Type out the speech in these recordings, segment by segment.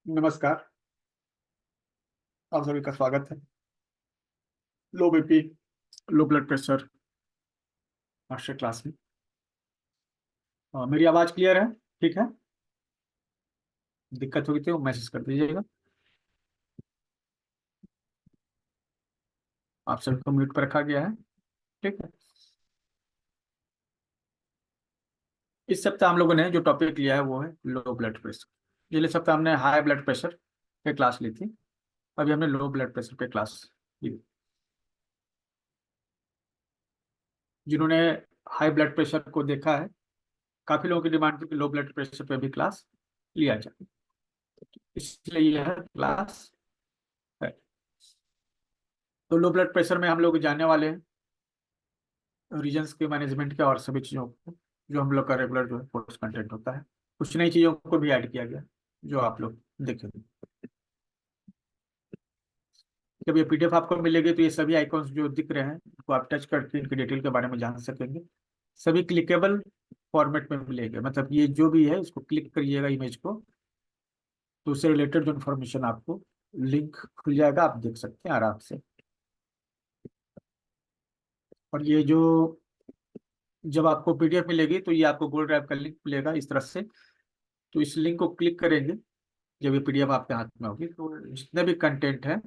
नमस्कार। आप सभी का स्वागत है। लो BP, low blood pressure master class में। मेरी आवाज क्लियर है? ठीक है। दिक्कत होगी तो मैसेज कर दीजिएगा। आप सभी को म्यूट पर रखा गया है। ठीक है। इस सप्ताह हम लोगों ने जो टॉपिक लिया है वो है लो ब्लड प्रेशर। पिछले सप्ताह हमने हाई ब्लड प्रेशर पे क्लास ली थी। अभी हमने लो ब्लड प्रेशर पे क्लास ली। जिन्होंने हाई ब्लड प्रेशर को देखा है, काफी लोगों की डिमांड थी कि लो ब्लड प्रेशर पे भी क्लास लिया जाए, इसलिए यह क्लास है। तो लो ब्लड प्रेशर में हम लोग जानने वाले हैं रीजन्स के मैनेजमेंट के और सभी चीज़ों को, जो हम लोग का रेगुलर जो है कोर्स कंटेंट होता है। कुछ नई चीज़ों को भी ऐड किया गया जो आप लोग देखेंगे। जब ये पीडीएफ आपको मिलेगी तो ये सभी आइकॉन्स जो दिख रहे हैं उनको आप टच करके इनकी डिटेल के बारे में जान सकेंगे। सभी क्लिकेबल फॉर्मेट में मिलेंगे, मतलब ये जो भी है इसको क्लिक करिएगा इमेज को, तो उससे रिलेटेड जो इन्फॉर्मेशन आपको लिंक खुल जाएगा, आप देख सकते हैं आराम से। और ये जो जब आपको पीडीएफ मिलेगी तो ये आपको गूगल ड्राइव का लिंक मिलेगा इस तरह से। तो इस लिंक को क्लिक करेंगे, जब ये पीडीएफ आपके हाथ में होगी तो जितने भी कंटेंट है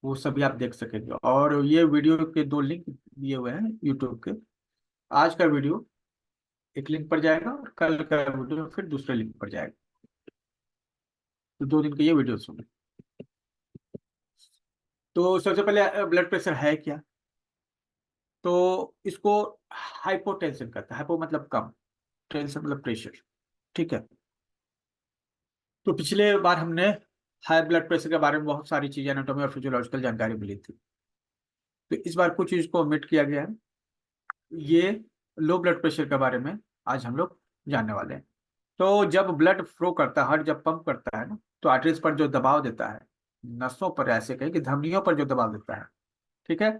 वो सभी आप देख सकेंगे। और ये वीडियो के दो लिंक दिए हुए हैं यूट्यूब के। आज का वीडियो एक लिंक पर जाएगा और कल का वीडियो फिर दूसरे लिंक पर जाएगा। तो 2 दिन के ये वीडियो होंगे। तो सबसे पहले ब्लड प्रेशर है क्या? तो इसको हाइपोटेंशन कहता है। हाइपो मतलब कम, टेंशन मतलब प्रेशर। ठीक है। तो पिछले बार हमने हाई ब्लड प्रेशर के बारे में बहुत सारी चीजें, एनाटॉमी और फिजियोलॉजिकल जानकारी मिली थी। तो इस बार कुछ चीज को ओमिट किया गया है। ये लो ब्लड प्रेशर के बारे में आज हम लोग जानने वाले हैं। तो जब ब्लड फ्लो करता है, हार्ट जब पंप करता है ना, तो आर्टरीज पर जो दबाव देता है, नसों पर, ऐसे कहें कि धमनियों पर जो दबाव देता है, ठीक है,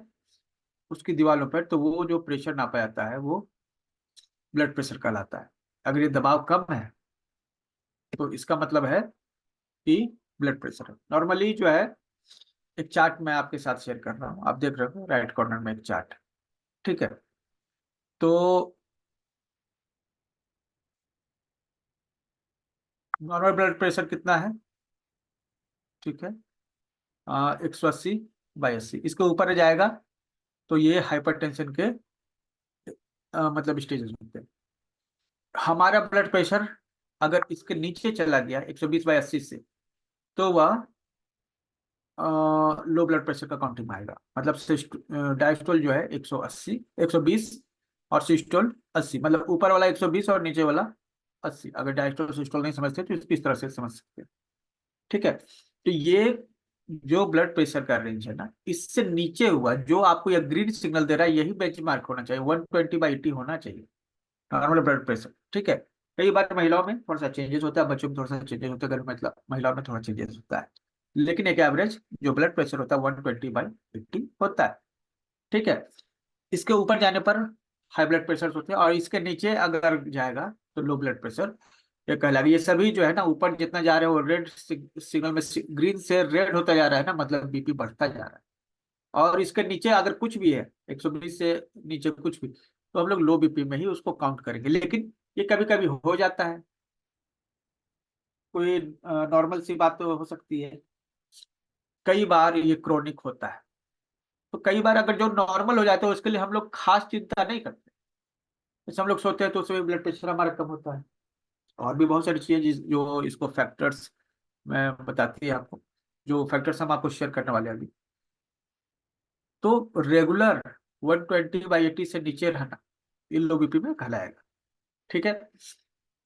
उसकी दीवारों पर, तो वो जो प्रेशर नापा जाता है वो ब्लड प्रेशर कहलाता है। अगर ये दबाव कम है तो इसका मतलब है कि ब्लड प्रेशर है। नॉर्मली जो है, एक चार्ट मैं आपके साथ शेयर कर रहा हूँ, आप देख रहे हो राइट कॉर्नर में एक चार्ट। ठीक है। तो नॉर्मल ब्लड प्रेशर कितना है? ठीक है, 180/80। इसके ऊपर जाएगा तो ये हाइपरटेंशन के मतलब स्टेजेस होते हैं। हमारा ब्लड प्रेशर अगर इसके नीचे चला गया 120/80 से, तो वह लो ब्लड प्रेशर का काउंटिंग में आएगा। मतलब डायस्टोल जो है 180, 120, और सिस्टोल 80। मतलब ऊपर वाला 120 और नीचे वाला 80। अगर डायस्टोल सिस्टोल नहीं समझते तो इसको इस तरह से समझ सकते हैं। ठीक है। तो ये जो ब्लड प्रेशर का रेंज है ना, इससे नीचे हुआ जो आपको यह ग्रीन सिग्नल दे रहा है, यही बेंचमार्क होना चाहिए, 120/80 होना चाहिए नॉर्मल ब्लड प्रेशर। ठीक है। कई बार महिलाओं में थोड़ा सा चेंजेस होता है, बच्चों में थोड़ा सा चेंजेस होता है, अगर मतलब महिलाओं में थोड़ा चेंजेस होता है, लेकिन एक एवरेज जो ब्लड प्रेशर होता है 120/80 होता है। ठीक है। इसके ऊपर जाने पर हाई ब्लड प्रेशर होते हैं, और इसके नीचे अगर जाएगा तो लो ब्लड प्रेशर ये कहलाएगा। ये सभी जो है ना, ऊपर जितना जा रहे हैं वो रेड सिग्नल में, ग्रीन से रेड होता जा रहा है ना, मतलब बीपी बढ़ता जा रहा है। और इसके नीचे अगर कुछ भी है, 120 से नीचे कुछ भी, तो हम लोग लो बीपी में ही उसको काउंट करेंगे। लेकिन ये कभी कभी हो जाता है, कोई नॉर्मल सी बात तो हो सकती है। कई बार ये क्रोनिक होता है, तो कई बार अगर जो नॉर्मल हो जाता है उसके लिए हम लोग खास चिंता नहीं करते। जैसे हम लोग सोते हैं तो उसमें ब्लड प्रेशर हमारा कम होता है। और भी बहुत सारी चीजें जो इसको फैक्टर्स में बताती है आपको, जो फैक्टर्स हम आपको शेयर करने वाले हैं अभी। तो रेगुलर 120/80 से नीचे रहना इन लो बीपी में कहलाएगा। ठीक है।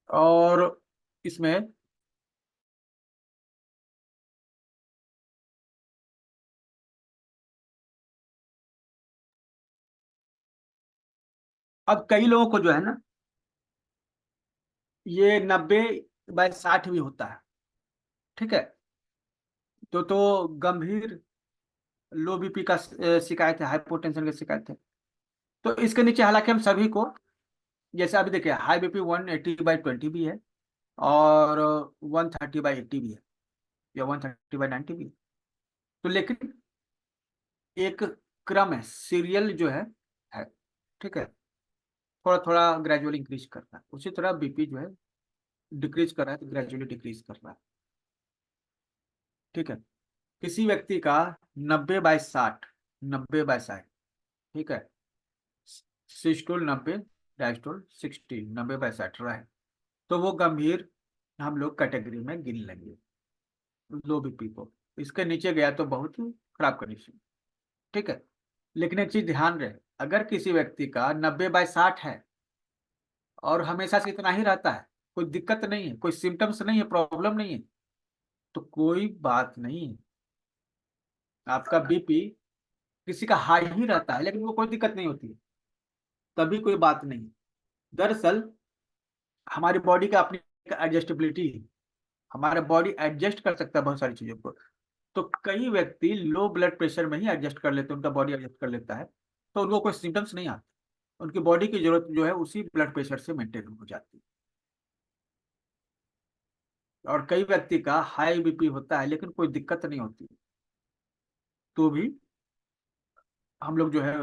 और इसमें अब कई लोगों को जो है ना, ये 90/60 भी होता है। ठीक है। तो गंभीर लो बीपी का शिकायत है, हाइपोटेंशन की शिकायत है। तो इसके नीचे हालांकि हम सभी को, जैसे अभी देखिए, हाई बीपी 180/20 भी है और 130/80 भी है। या 130/90 भी। तो लेकिन एक क्रम है, सीरियल जो है। ठीक है, थोड़ा थोड़ा ग्रेजुअली इंक्रीज कर रहा है, उसी तरह बीपी जो है डिक्रीज कर रहा है तो ग्रेजुअली डिक्रीज कर रहा है। ठीक है, किसी व्यक्ति का 90/60, 90/60, ठीक है, सिस्टोल 90, डायस्टोल 60, 90/60 रहा है, तो वो गंभीर हम लोग कैटेगरी में गिन लेंगे लो बीपी को। इसके नीचे गया तो बहुत ही खराब कंडीशन। ठीक है, लेकिन एक चीज ध्यान रहे, अगर किसी व्यक्ति का 90/60 है और हमेशा से इतना ही रहता है, कोई दिक्कत नहीं है, कोई सिम्टम्स नहीं है, प्रॉब्लम नहीं है, तो कोई बात नहीं है। आपका बीपी किसी का हाई ही रहता है लेकिन वो कोई दिक्कत नहीं होती है, तभी कोई बात नहीं। दरअसल हमारी बॉडी का अपनी एडजस्टेबिलिटी है, हमारा बॉडी एडजस्ट कर सकता है बहुत सारी चीजों को। तो कई व्यक्ति लो ब्लड प्रेशर में ही एडजस्ट कर लेते हैं, उनका बॉडी एडजस्ट कर लेता है, तो उनको कोई सिम्टम्स नहीं आते, उनकी बॉडी की जरूरत जो है उसी ब्लड प्रेशर से मेंटेन हो जाती है। और कई व्यक्ति का हाई बीपी होता है लेकिन कोई दिक्कत नहीं होती, तो भी हम लोग जो है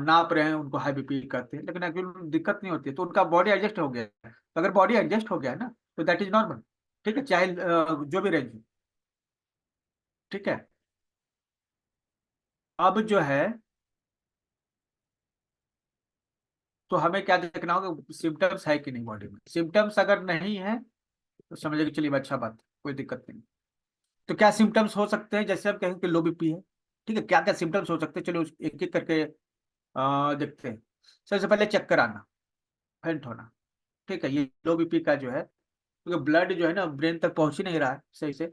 नाप रहे हैं उनको हाई बीपी कहते हैं, लेकिन एक्चुअली दिक्कत नहीं होती है, तो उनका बॉडी एडजस्ट हो गया है। तो अगर बॉडी एडजस्ट हो गया है ना, तो दैट इज नॉर्मल। ठीक है, चाहे जो भी रेंज हो। ठीक है, अब जो है तो हमें क्या देखना होगा, सिम्टम्स है कि नहीं बॉडी में। सिम्टम्स अगर नहीं है तो समझिए कि चलिए अच्छा बात है, कोई दिक्कत नहीं। तो क्या सिम्टम्स हो सकते हैं, जैसे हम कहें कि लो बीपी है। ठीक है, क्या क्या सिम्टम्स हो सकते हैं, चलिए एक एक करके देखते हैं। सबसे पहले चक्कर आना, फेंट होना। ठीक है, ये लो बीपी का जो है, क्योंकि ब्लड जो है ना ब्रेन तक पहुंच ही नहीं रहा है सही से,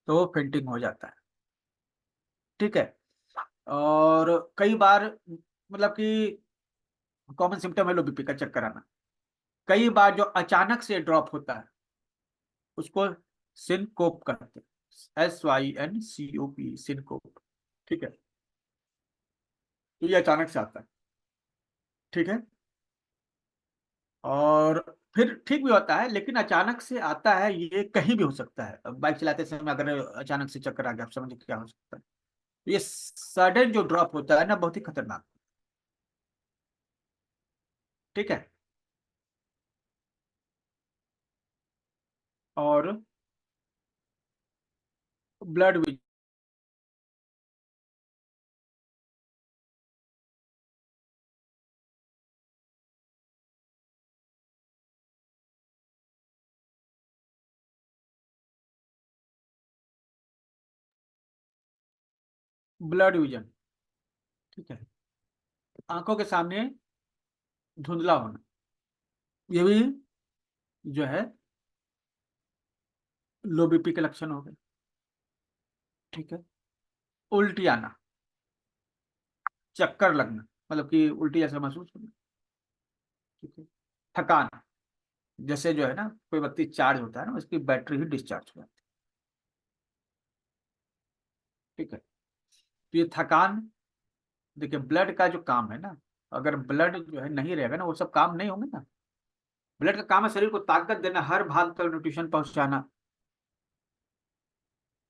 तो वो फेंटिंग हो जाता है। ठीक है, और कई बार मतलब कि कॉमन सिम्टम है लो बीपी का चक्कर आना। कई बार जो अचानक से ड्रॉप होता है उसको सिनकोप कहते हैं, SYNCOP, सिनकोप। ठीक है, तो ये अचानक से आता है। ठीक है, और फिर ठीक भी होता है, लेकिन अचानक से आता है ये कहीं भी हो सकता है। अब बाइक चलाते समय अगर अचानक से चक्कर आ गया, आप समझिए क्या हो सकता है। तो ये सडन जो ड्रॉप होता है ना, बहुत ही खतरनाक। ठीक है, और ब्लड ब्लड विजन। ठीक है, आंखों के सामने धुंधला होना, ये भी जो है लो बीपी के लक्षण हो गए। ठीक है, उल्टी आना, चक्कर लगना, मतलब कि उल्टी जैसा महसूस होना। ठीक है, थकान, जैसे जो है ना कोई व्यक्ति चार्ज होता है ना, उसकी बैटरी ही डिस्चार्ज हो जाती है। ठीक है, तो ये थकान, देखिए ब्लड का जो काम है ना, अगर ब्लड जो है नहीं रहेगा ना, वो सब काम नहीं होंगे ना। ब्लड का काम है शरीर को ताकत देना, हर भाग तक न्यूट्रिशन पहुंचाना।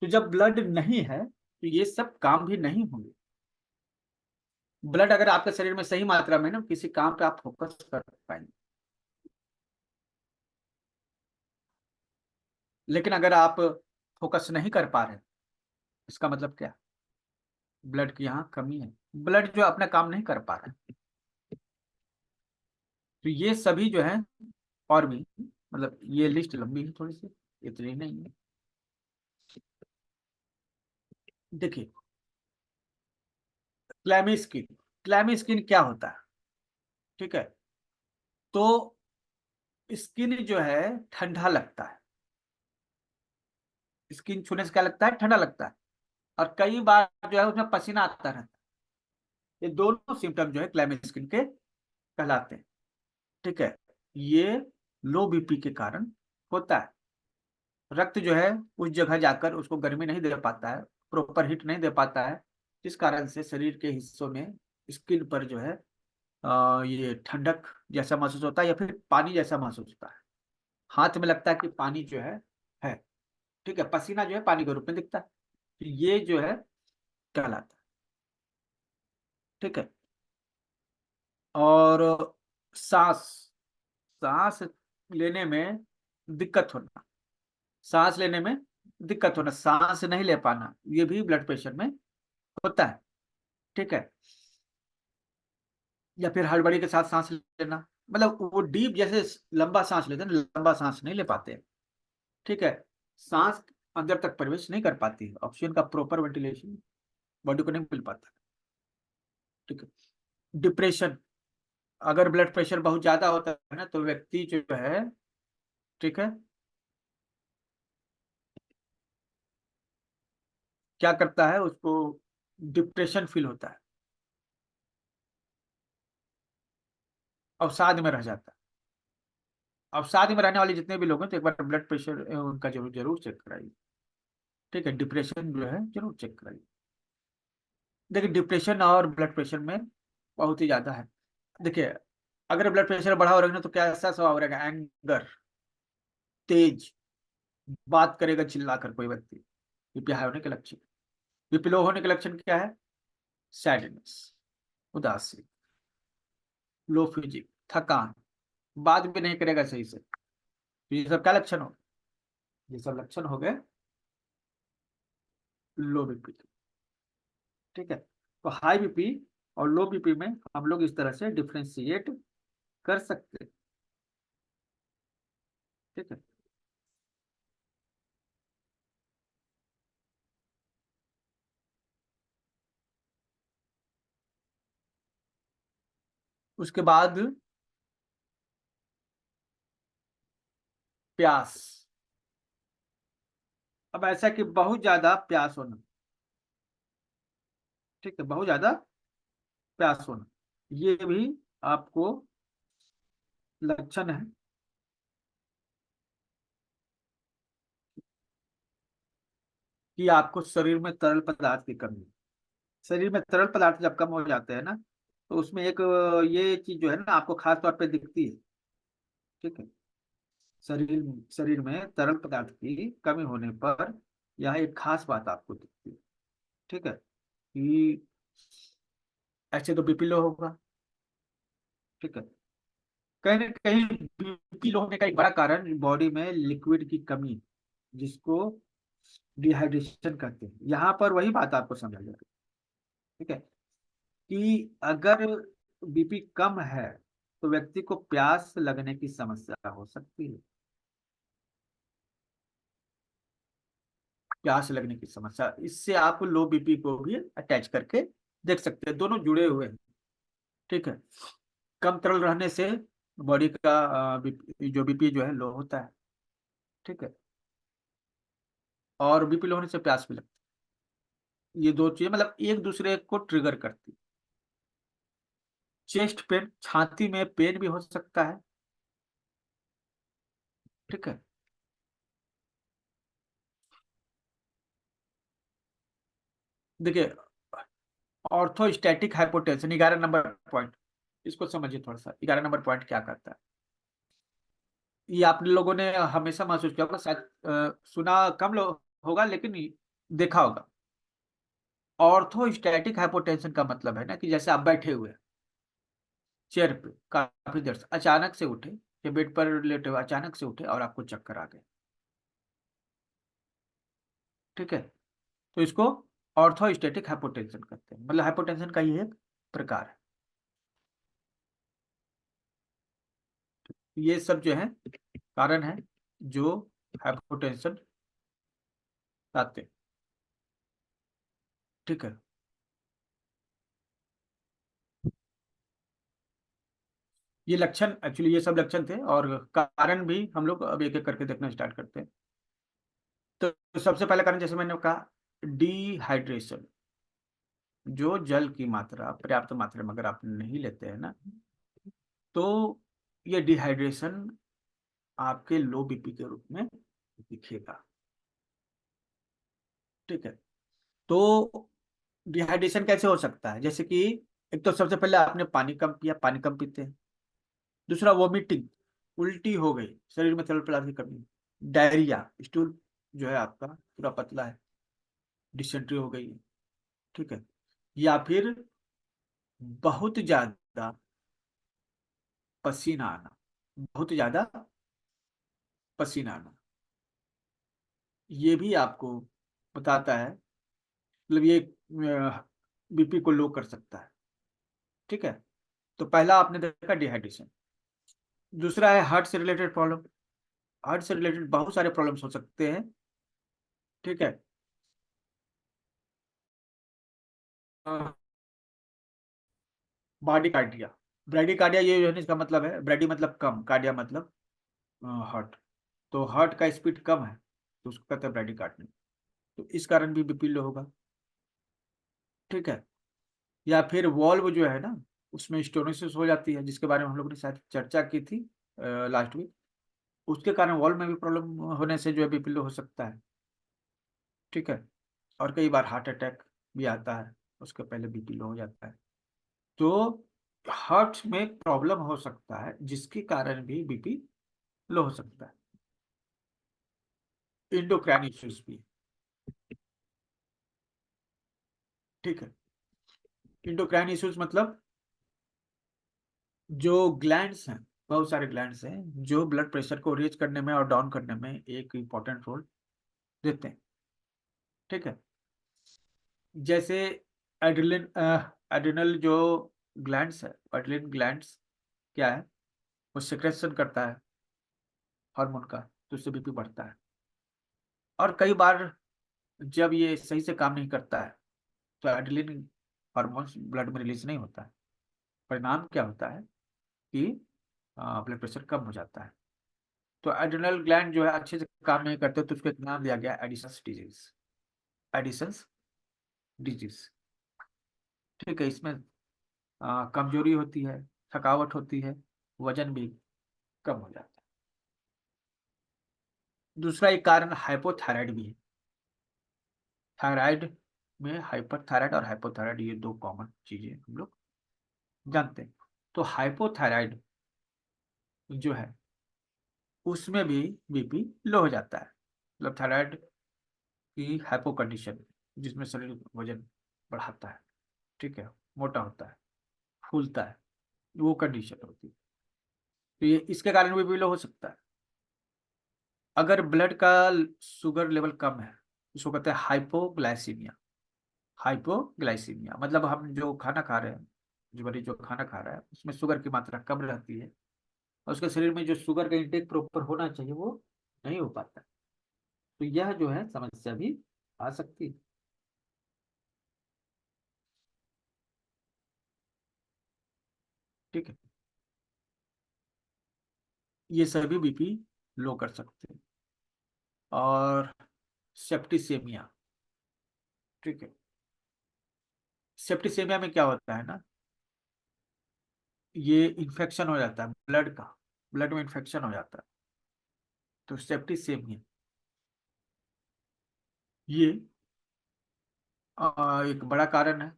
तो जब ब्लड नहीं है तो ये सब काम भी नहीं होंगे। ब्लड अगर आपके शरीर में सही मात्रा में ना, किसी काम पे आप फोकस कर पाएंगे। लेकिन अगर आप फोकस नहीं कर पा रहे, इसका मतलब क्या, ब्लड की यहाँ कमी है, ब्लड जो अपना काम नहीं कर पा रहा है। तो ये सभी जो है, और भी मतलब ये लिस्ट लंबी है थोड़ी सी, इतनी नहीं है। देखिए, क्लैमी स्किन, क्लैमी स्किन क्या होता है। ठीक है, तो स्किन जो है ठंडा लगता है, स्किन छूने से क्या लगता है, ठंडा लगता है, और कई बार जो है उसमें पसीना आता रहता है। ये दोनों सिम्टम जो है क्लैमी स्किन के कहलाते हैं। ठीक है, ये लो बीपी के कारण होता है। रक्त जो है उस जगह जाकर उसको गर्मी नहीं दे पाता है, प्रॉपर हीट नहीं दे पाता है, जिस कारण से शरीर के हिस्सों में, स्किन पर जो है ये ठंडक जैसा महसूस होता है या फिर पानी जैसा महसूस होता है। हाथ में लगता है कि पानी जो है। ठीक है, पसीना जो है पानी के रूप में दिखता है, तो ये जो है कहलाता है। ठीक है। और सांस, सांस लेने में दिक्कत होना, सांस लेने में दिक्कत होना, सांस नहीं ले पाना, ये भी ब्लड प्रेशर में होता है। ठीक है। या फिर हड़बड़ी के साथ सांस लेना, मतलब वो डीप जैसे लंबा सांस लेते हैं ना, लंबा सांस नहीं ले पाते हैं। ठीक है। सांस अंदर तक प्रवेश नहीं कर पाती है, ऑक्सीजन का प्रॉपर वेंटिलेशन बॉडी को नहीं मिल पाता। ठीक है। डिप्रेशन, अगर ब्लड प्रेशर बहुत ज्यादा होता है ना, तो व्यक्ति जो है, ठीक है, क्या करता है, उसको डिप्रेशन फील होता है, अवसाद में रह जाता है। अवसाद में रहने वाले जितने भी लोग हैं, तो एक बार ब्लड प्रेशर उनका जरूर जरूर चेक कराइए। ठीक है, डिप्रेशन जो है जरूर चेक कराइए। देखिए, डिप्रेशन और ब्लड प्रेशर में बहुत ही ज्यादा है। देखिए, अगर ब्लड प्रेशर बढ़ा हो रहेगा ना, तो क्या ऐसा स्वभाव रहेगा, एंगर, तेज, बात करेगा चिल्लाकर कोई व्यक्ति, बीपी हाई होने के लक्षण। बीपी लो होने के लक्षण क्या है, सैडनेस, उदासी, लो फिजिक, थकान, बात भी नहीं करेगा सही से। तो ये सब क्या लक्षण हो, ये सब लक्षण हो गए लो बीपी। ठीक है। तो हाई बीपी और लो बीपी में हम लोग इस तरह से डिफ्रेंशिएट कर सकते हैं। ठीक है। उसके बाद प्यास। अब ऐसा कि बहुत ज्यादा प्यास होना, ठीक है, बहुत ज्यादा प्यास होना, ये भी आपको लक्षण है। कि आपको शरीर में तरल पदार्थ की कमी है। शरीर में तरल पदार्थ जब कम हो जाते हैं ना, तो उसमें एक ये चीज जो है ना, आपको खास तौर पे दिखती है। ठीक है। शरीर शरीर में तरल पदार्थ की कमी होने पर यह एक खास बात आपको दिखती है। ठीक है, कि ऐसे तो बीपी लो होगा। ठीक है। कहीं ना कहीं बीपी लो होने का एक बड़ा कारण बॉडी में लिक्विड की कमी, जिसको डिहाइड्रेशन कहते हैं, यहाँ पर वही बात आपको समझ आ जाएगी। ठीक है, कि अगर बीपी कम है, तो व्यक्ति को प्यास लगने की समस्या हो सकती है। प्यास लगने की समस्या, इससे आप लो बीपी को भी अटैच करके देख सकते हैं, दोनों जुड़े हुए हैं। ठीक है। कम तरल रहने से बॉडी का जो बीपी जो है लो होता है। ठीक है। और बीपी लो होने से प्यास भी लगती है, ये दो चीजें मतलब एक दूसरे को ट्रिगर करती है। चेस्ट पेन, छाती में पेन भी हो सकता है। ठीक है। देखिए, ऑर्थोस्टैटिक हाइपोटेंशन 11 नंबर पॉइंट, इसको समझिए थोड़ा सा, 11 नंबर पॉइंट क्या करता है। ये आप लोगों ने हमेशा महसूस किया होगा शायद, सुना कम लोग होगा, लेकिन देखा होगा। ऑर्थोस्टैटिक हाइपोटेंशन का मतलब है ना, कि जैसे आप बैठे हुए हैं चेयर पे काफी देर से, अचानक से उठे, या बेड पर लेटे हुए अचानक से उठे और आपको चक्कर आ गए। ठीक है। तो इसको ऑर्थोस्टैटिक हाइपोटेंशन कहते हैं, मतलब हाइपोटेंशन का ही एक प्रकार है। ये सब जो है कारण है जो हाइपोटेंशन आते हैं। ठीक है। ये लक्षण, एक्चुअली ये सब लक्षण थे, और कारण भी हम लोग अब एक एक करके देखना स्टार्ट करते हैं। तो सबसे पहला कारण, जैसे मैंने कहा, डिहाइड्रेशन। जो जल की मात्रा पर्याप्त मात्रा में अगर आप नहीं लेते हैं ना, तो ये डिहाइड्रेशन आपके लो बीपी के रूप में दिखेगा। ठीक है। तो डिहाइड्रेशन कैसे हो सकता है, जैसे कि एक तो सबसे पहले आपने पानी कम पिया, पानी कम पीते हैं। दूसरा, वोमिटिंग, उल्टी हो गई, शरीर में तरल पदार्थ की कमी, डायरिया, स्टूल जो है आपका पूरा पतला है, डिसेंट्री हो गई है। ठीक है। या फिर बहुत ज्यादा पसीना आना, बहुत ज्यादा पसीना आना, ये भी आपको बताता है, मतलब ये बीपी को लो कर सकता है। ठीक है। तो पहला आपने देखा डिहाइड्रेशन। दूसरा है हार्ट से रिलेटेड प्रॉब्लम। हार्ट से रिलेटेड बहुत सारे प्रॉब्लम्स हो सकते हैं। ठीक है। बॉडी कार्डिया, ब्रेडी कार्डिया, ये जो है इसका मतलब है, ब्रेडी मतलब कम, कार्डिया मतलब हार्ट। तो हार्ट का स्पीड कम है, तो उसको कहते हैं ब्रेडी कार्डिया। तो इस कारण भी बीपी लो होगा। ठीक है। या फिर वॉल्व जो है ना, उसमें स्टोनोसिस हो जाती है, जिसके बारे में हम लोगों ने शायद चर्चा की थी लास्ट वीक। उसके कारण वॉल्व में भी प्रॉब्लम होने से जो है बीपी लो हो सकता है। ठीक है। और कई बार हार्ट अटैक भी आता है, उसके पहले बीपी लो हो जाता है। तो हार्ट में प्रॉब्लम हो सकता है जिसके कारण भी बीपी लो हो सकता है। इंडोक्राइन इश्यूज भी। ठीक है। इंडोक्राइन इश्यूज मतलब जो ग्लैंड्स हैं, बहुत सारे ग्लैंड्स हैं जो ब्लड प्रेशर को रेज करने में और डाउन करने में एक इम्पोर्टेंट रोल देते हैं। ठीक है। जैसे एड्रिलिन, एड्रिनल जो ग्लैंड्स है, एड्रिलिन ग्लैंड्स क्या है, वो सिक्रेशन करता है हार्मोन का, तो उससे बीपी बढ़ता है। और कई बार जब ये सही से काम नहीं करता है, तो एड्रिलिन हार्मोन ब्लड में रिलीज नहीं होता है। परिणाम क्या होता है कि ब्लड प्रेशर कम हो जाता है। तो एड्रिनल ग्लैंड जो है अच्छे से काम नहीं करते, तो उसको एक नाम दिया गया एडिसन्स डिजीज। Edison's disease. ठीक है। इसमें कमजोरी होती है, थकावट होती है, वजन भी कम हो जाता है। दूसरा एक कारण हाइपोथायराइड भी है। थायराइड में हाइपरथायराइड और हाइपोथायराइड, ये दो कॉमन चीजें हम लोग जानते हैं। तो हाइपोथायराइड जो है उसमें भी बीपी लो हो जाता है, मतलब थायराइड की हाइपो कंडीशन, जिसमें शरीर वजन बढ़ाता है। ठीक है। मोटा होता है, फूलता है, वो कंडीशन होती है। तो ये इसके कारण भी लो हो सकता है। अगर ब्लड का शुगर लेवल कम है, उसको कहते हैं हाइपोग्लाइसीमिया। हाइपोग्लाइसीमिया मतलब हम जो खाना खा रहे हैं, जो मरीज जो खाना खा रहा है उसमें शुगर की मात्रा कम रहती है, और उसके शरीर में जो शुगर का इंटेक प्रॉपर होना चाहिए वो नहीं हो पाता। तो यह जो है समस्या भी आ सकती है। ठीक है। ये सभी बीपी लो कर सकते हैं। और सेप्टिसेमिया। ठीक है। सेप्टिसेमिया में क्या होता है ना, ये इन्फेक्शन हो जाता है ब्लड का, ब्लड में इन्फेक्शन हो जाता है। तो सेप्टिसेमिया ये एक बड़ा कारण है।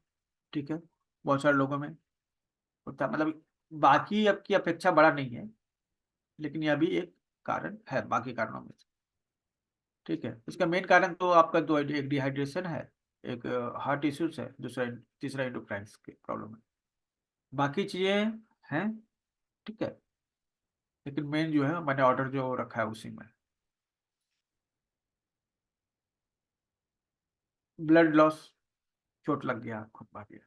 ठीक है। बहुत सारे लोगों में होता है, मतलब बाकी अब की अपेक्षा बड़ा नहीं है, लेकिन यह भी एक कारण है बाकी कारणों में से। ठीक है। इसका मेन कारण तो आपका दो, एक डिहाइड्रेशन है, एक हार्ट इश्यूज है, दूसरा तीसरा इंडोक्राइन की प्रॉब्लम है। बाकी चीजें हैं। ठीक है। लेकिन मेन जो है मैंने ऑर्डर जो रखा है उसी में। ब्लड लॉस, चोट लग गया, खून बह गया,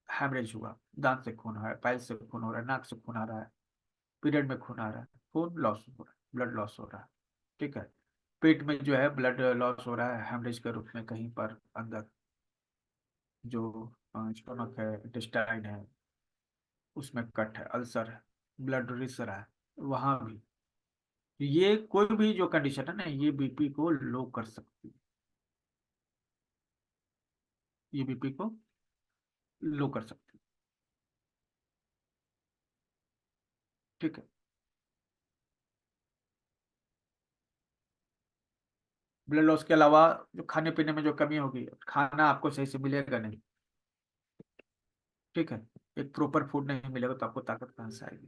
हैमरेज हुआ, दांत से खून आ रहा है, पैर से खून हो रहा है, नाक से खून आ रहा है, पीरियड में खून आ रहा है, खून लॉस हो रहा है, ब्लड लॉस हो रहा है। ठीक है। पेट में जो है ब्लड लॉस हो रहा है हेमरेज के रूप में, कहीं पर अंदर जो स्टोमक है, इंटेस्टाइन है, उसमें कट है, अल्सर है, ब्लड रिस रहा है, वहां भी। ये कोई भी जो कंडीशन है ना, ये बीपी को लो कर सकती है, ये बीपी को लो कर सकती है। ठीक है। ब्लड लॉस के अलावा जो खाने पीने में जो कमी होगी, खाना आपको सही से मिलेगा नहीं। ठीक है। एक प्रॉपर फूड नहीं मिलेगा तो आपको ताकत कहाँ से आएगी।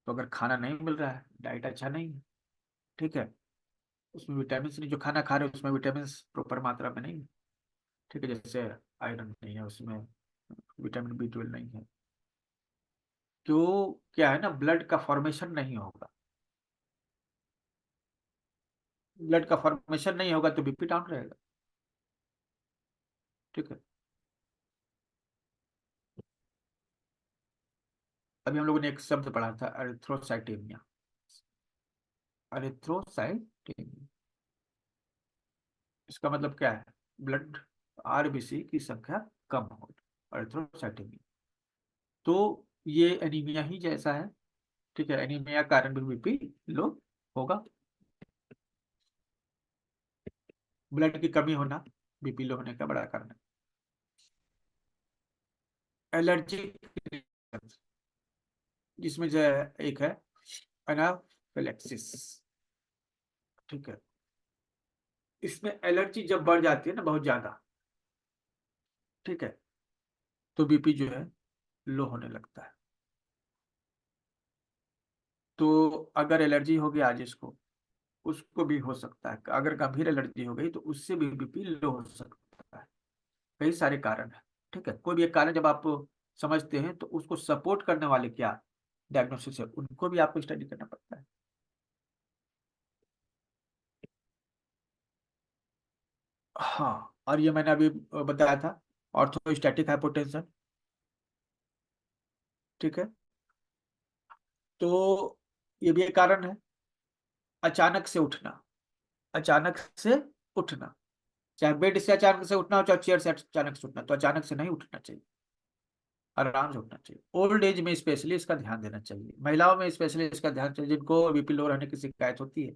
तो अगर खाना नहीं मिल रहा है, डाइट अच्छा नहीं है। ठीक है। उसमें विटामिन नहीं, जो खाना खा रहे हो उसमें विटामिन प्रॉपर मात्रा में नहीं। ठीक है, जैसे आयरन नहीं है उसमें, विटामिन B12 नहीं है, तो क्या है ना, ब्लड का फॉर्मेशन नहीं होगा। ब्लड का फॉर्मेशन नहीं होगा तो बीपी डाउन रहेगा। ठीक है। अभी हम लोगों ने एक शब्द पढ़ा था, एरिथ्रोसाइटेमिया। एरिथ्रोसाइटेमिया, इसका मतलब क्या है? ब्लड आरबीसी की संख्या कम हो, एरिथ्रोसाइटेमिया। तो ये एनीमिया ही जैसा है। ठीक है, एनीमिया के कारण भी बीपी लो होगा। ब्लड की कमी होना बीपी लो होने का बड़ा कारण है। एलर्जी, जिसमें जो है एक है एनाफिलेक्सिस। ठीक है, इसमें एलर्जी जब बढ़ जाती है ना बहुत ज्यादा, ठीक है, तो बीपी जो है लो होने लगता है। तो अगर एलर्जी हो गया जिसको, उसको भी हो सकता है, अगर गंभीर एलर्जी हो गई तो उससे भी बीपी लो हो सकता है। कई सारे कारण है। ठीक है, कोई भी एक कारण जब आप समझते हैं तो उसको सपोर्ट करने वाले क्या डायग्नोसिस है, उनको भी आपको स्टडी करना पड़ता है। हाँ, और ये मैंने अभी बताया था, ऑर्थोस्टैटिक हाइपोटेंशन। ठीक है, तो ये भी एक कारण है। अचानक से उठना, अचानक से उठना, चाहे बेड से अचानक से उठना हो, चाहे चेयर से अचानक से उठना, तो अचानक से नहीं उठना चाहिए, आराम से उठना चाहिए। ओल्ड एज में स्पेशली इसका ध्यान देना चाहिए, महिलाओं में स्पेशली इसका ध्यान चाहिए जिनको बीपी लो रहने की शिकायत होती है।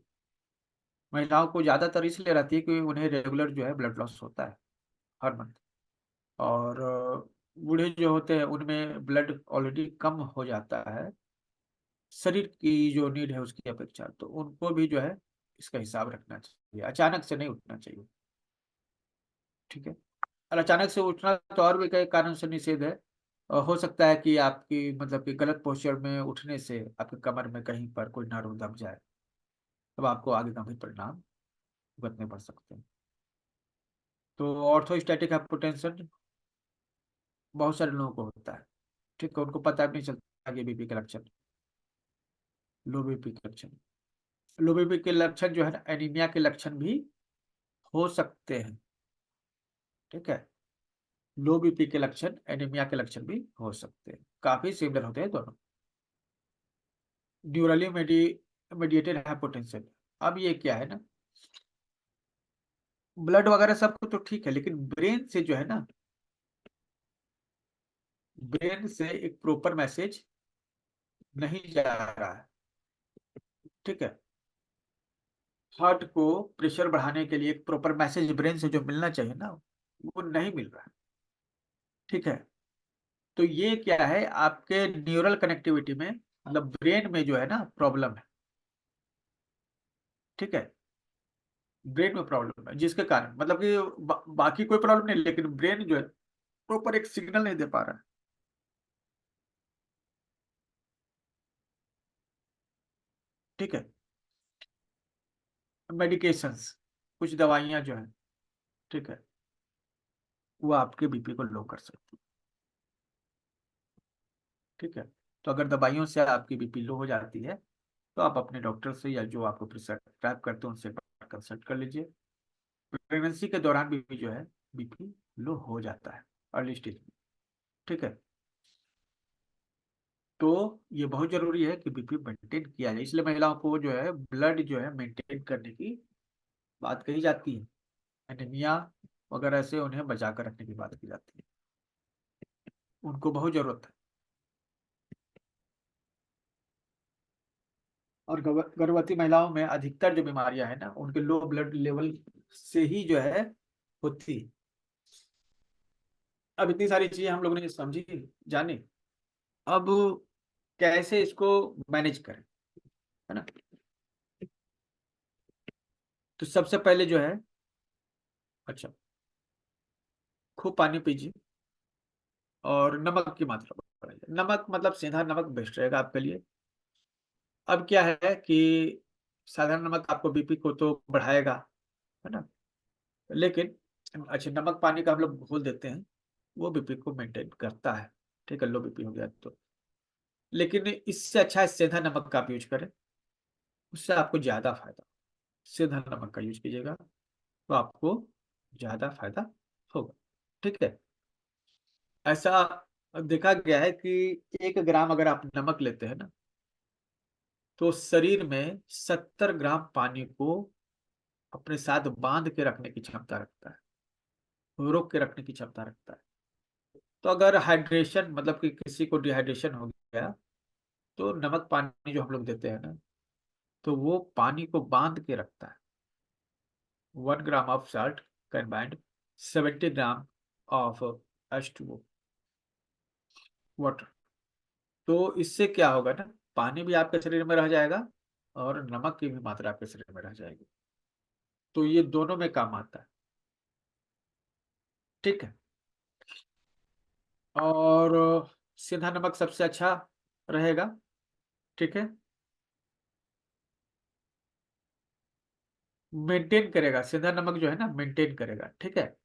महिलाओं को ज्यादातर इसलिए रहती है कि उन्हें रेगुलर जो है ब्लड लॉस होता है हर मंथ। और बूढ़े जो होते हैं उनमें ब्लड ऑलरेडी कम हो जाता है शरीर की जो नीड है उसकी अपेक्षा, तो उनको भी जो है इसका हिसाब रखना चाहिए, अचानक से नहीं उठना चाहिए। ठीक है, और अचानक से उठना तो और भी कई कारण से निषेध है। हो सकता है कि आपकी मतलब कि गलत पोस्चर में उठने से आपके कमर में कहीं पर कोई नर्व दब जाए, तब आपको आगे गंभीर परिणाम भुगतने पड़ सकते हैं। तो ऑर्थोस्टैटिक हाइपोटेंशन बहुत सारे लोगों को होता है। ठीक है, उनको पता भी नहीं चलता कि बीपी के लक्षण, लो बीपी के लक्षण। लो बीपी के लक्षण जो है ना, एनीमिया के लक्षण भी हो सकते हैं। ठीक है, लो बीपी के लक्षण एनीमिया के लक्षण भी हो सकते हैं, काफी सिमिलर होते हैं दोनों। ड्यूरली मेडिएटेड हाइपोटेंशन, अब ये क्या है ना, ब्लड वगैरह सब कुछ तो ठीक है, लेकिन ब्रेन से जो है ना, ब्रेन से एक प्रॉपर मैसेज नहीं जा रहा है। ठीक है, हार्ट को प्रेशर बढ़ाने के लिए एक प्रॉपर मैसेज ब्रेन से जो मिलना चाहिए ना, वो नहीं मिल रहा है। ठीक है, तो ये क्या है, आपके न्यूरल कनेक्टिविटी में, मतलब ब्रेन में जो है ना प्रॉब्लम है। ठीक है, ब्रेन में प्रॉब्लम है जिसके कारण मतलब कि बाकी कोई प्रॉब्लम नहीं, लेकिन ब्रेन जो है प्रॉपर एक सिग्नल नहीं दे पा रहा है। ठीक है, मेडिकेशंस, कुछ दवाइयां जो है, ठीक है, वो आपके बीपी को लो कर सकती है। ठीक है, तो अगर दवाइयों से आपकी बीपी लो हो जाती है तो आप अपने डॉक्टर से या जो आपको प्रिस्क्राइब करते हैं उनसे कंसल्ट कर लीजिए। प्रेगनेंसी के दौरान भी जो है बीपी लो हो जाता है अर्ली स्टेज में। ठीक है, तो ये बहुत जरूरी है कि बीपी मेंटेन किया जाए, इसलिए महिलाओं को जो है ब्लड जो है मेंटेन करने की बात कही जाती है। एनीमिया वगैरह से उन्हें बचा कर रखने की बात की जाती है, उनको बहुत जरूरत है। और गर्भवती महिलाओं में अधिकतर जो बीमारियां है ना, उनके लो ब्लड लेवल से ही जो है होती है। अब इतनी सारी चीजें हम लोगों ने समझी, जानी, अब कैसे इसको मैनेज करें, है ना। तो सबसे पहले जो है, अच्छा, खूब पानी पीजिए और नमक की मात्रा बढ़ाइए। नमक मतलब सीधा नमक बेस्ट रहेगा आपके लिए। अब क्या है कि साधारण नमक आपको बीपी को तो बढ़ाएगा, है ना, लेकिन अच्छा नमक पानी का हम लोग घोल देते हैं, वो बीपी को मेंटेन करता है। ठीक है, लो बीपी हो गया तो। लेकिन इससे अच्छा है सेंधा नमक का आप यूज करें, उससे आपको ज्यादा फायदा। सेंधा नमक का यूज कीजिएगा तो आपको ज्यादा फायदा होगा। ठीक है, ऐसा देखा गया है कि 1 ग्राम अगर आप नमक लेते हैं ना, तो शरीर में 70 ग्राम पानी को अपने साथ बांध के रखने की क्षमता रखता है, रोक के रखने की क्षमता रखता है। तो अगर हाइड्रेशन मतलब कि किसी को डिहाइड्रेशन हो गया, तो नमक पानी जो हम लोग देते हैं ना, तो वो पानी को बांध के रखता है। 1 gram of salt can bind 70 gram of H2O water. तो इससे क्या होगा ना, पानी भी आपके शरीर में रह जाएगा और नमक की भी मात्रा आपके शरीर में रह जाएगी। तो ये दोनों में काम आता है। ठीक है, और सीधा नमक सबसे अच्छा रहेगा। ठीक है, मेंटेन करेगा, सीधा नमक जो है ना मेंटेन करेगा। ठीक है,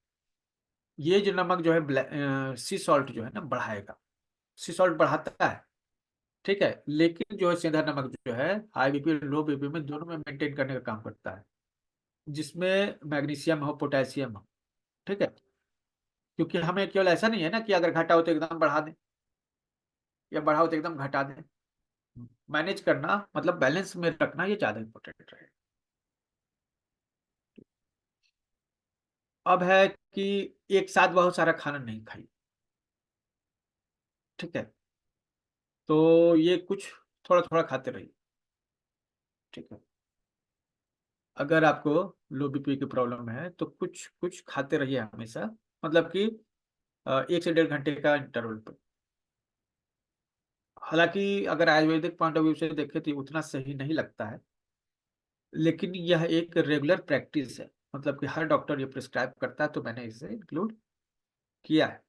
ये जो नमक जो है सी सॉल्ट जो है ना बढ़ाएगा, सी सॉल्ट बढ़ाता है। ठीक है, लेकिन जो है सीधा नमक जो है हाई बीपी लो बीपी में दोनों में मेंटेन करने का काम करता है, जिसमें मैग्नीशियम हो पोटेशियम हो। ठीक है, क्योंकि हमें केवल ऐसा नहीं है ना कि अगर घटा हो तो एकदम बढ़ा दें, या बढ़ा हो तो एकदम घटा दें। मैनेज करना मतलब बैलेंस में रखना, ये ज्यादा इंपॉर्टेंट रहेगा। अब है कि एक साथ बहुत सारा खाना नहीं खाइए। ठीक है, तो ये कुछ थोड़ा थोड़ा खाते रहिए। ठीक है, अगर आपको लो बीपी की प्रॉब्लम है तो कुछ कुछ खाते रहिए हमेशा, मतलब कि 1 से 1.5 घंटे का इंटरवल पे। हालांकि अगर आयुर्वेदिक पॉइंट ऑफ व्यू से देखें तो ये उतना सही नहीं लगता है, लेकिन यह एक रेगुलर प्रैक्टिस है, मतलब कि हर डॉक्टर ये प्रिस्क्राइब करता है तो मैंने इसे इंक्लूड किया है।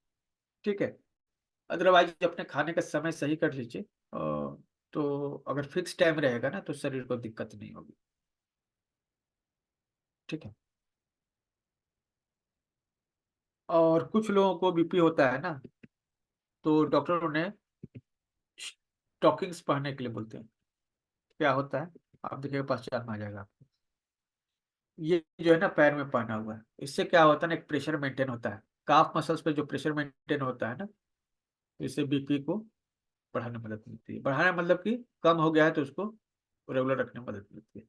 ठीक है, अदरवाइज अपने खाने का समय सही कर लीजिए, तो अगर फिक्स टाइम रहेगा ना तो शरीर को दिक्कत नहीं होगी। ठीक है, और कुछ लोगों को बीपी होता है ना, तो डॉक्टर उन्हें स्टॉकिंग्स पहनने के लिए बोलते हैं। क्या होता है, आप देखिएगा पहचान में आ जाएगा आपको। ये जो है ना पैर में पहना हुआ है, इससे क्या होता है ना, एक प्रेशर मेंटेन होता है। काफ मसल्स पे जो प्रेशर मेंटेन होता है ना, इससे बीपी को बढ़ाने में मदद मिलती है। बढ़ाने मतलब कि कम हो गया है तो उसको रेगुलर रखने में मदद मिलती है।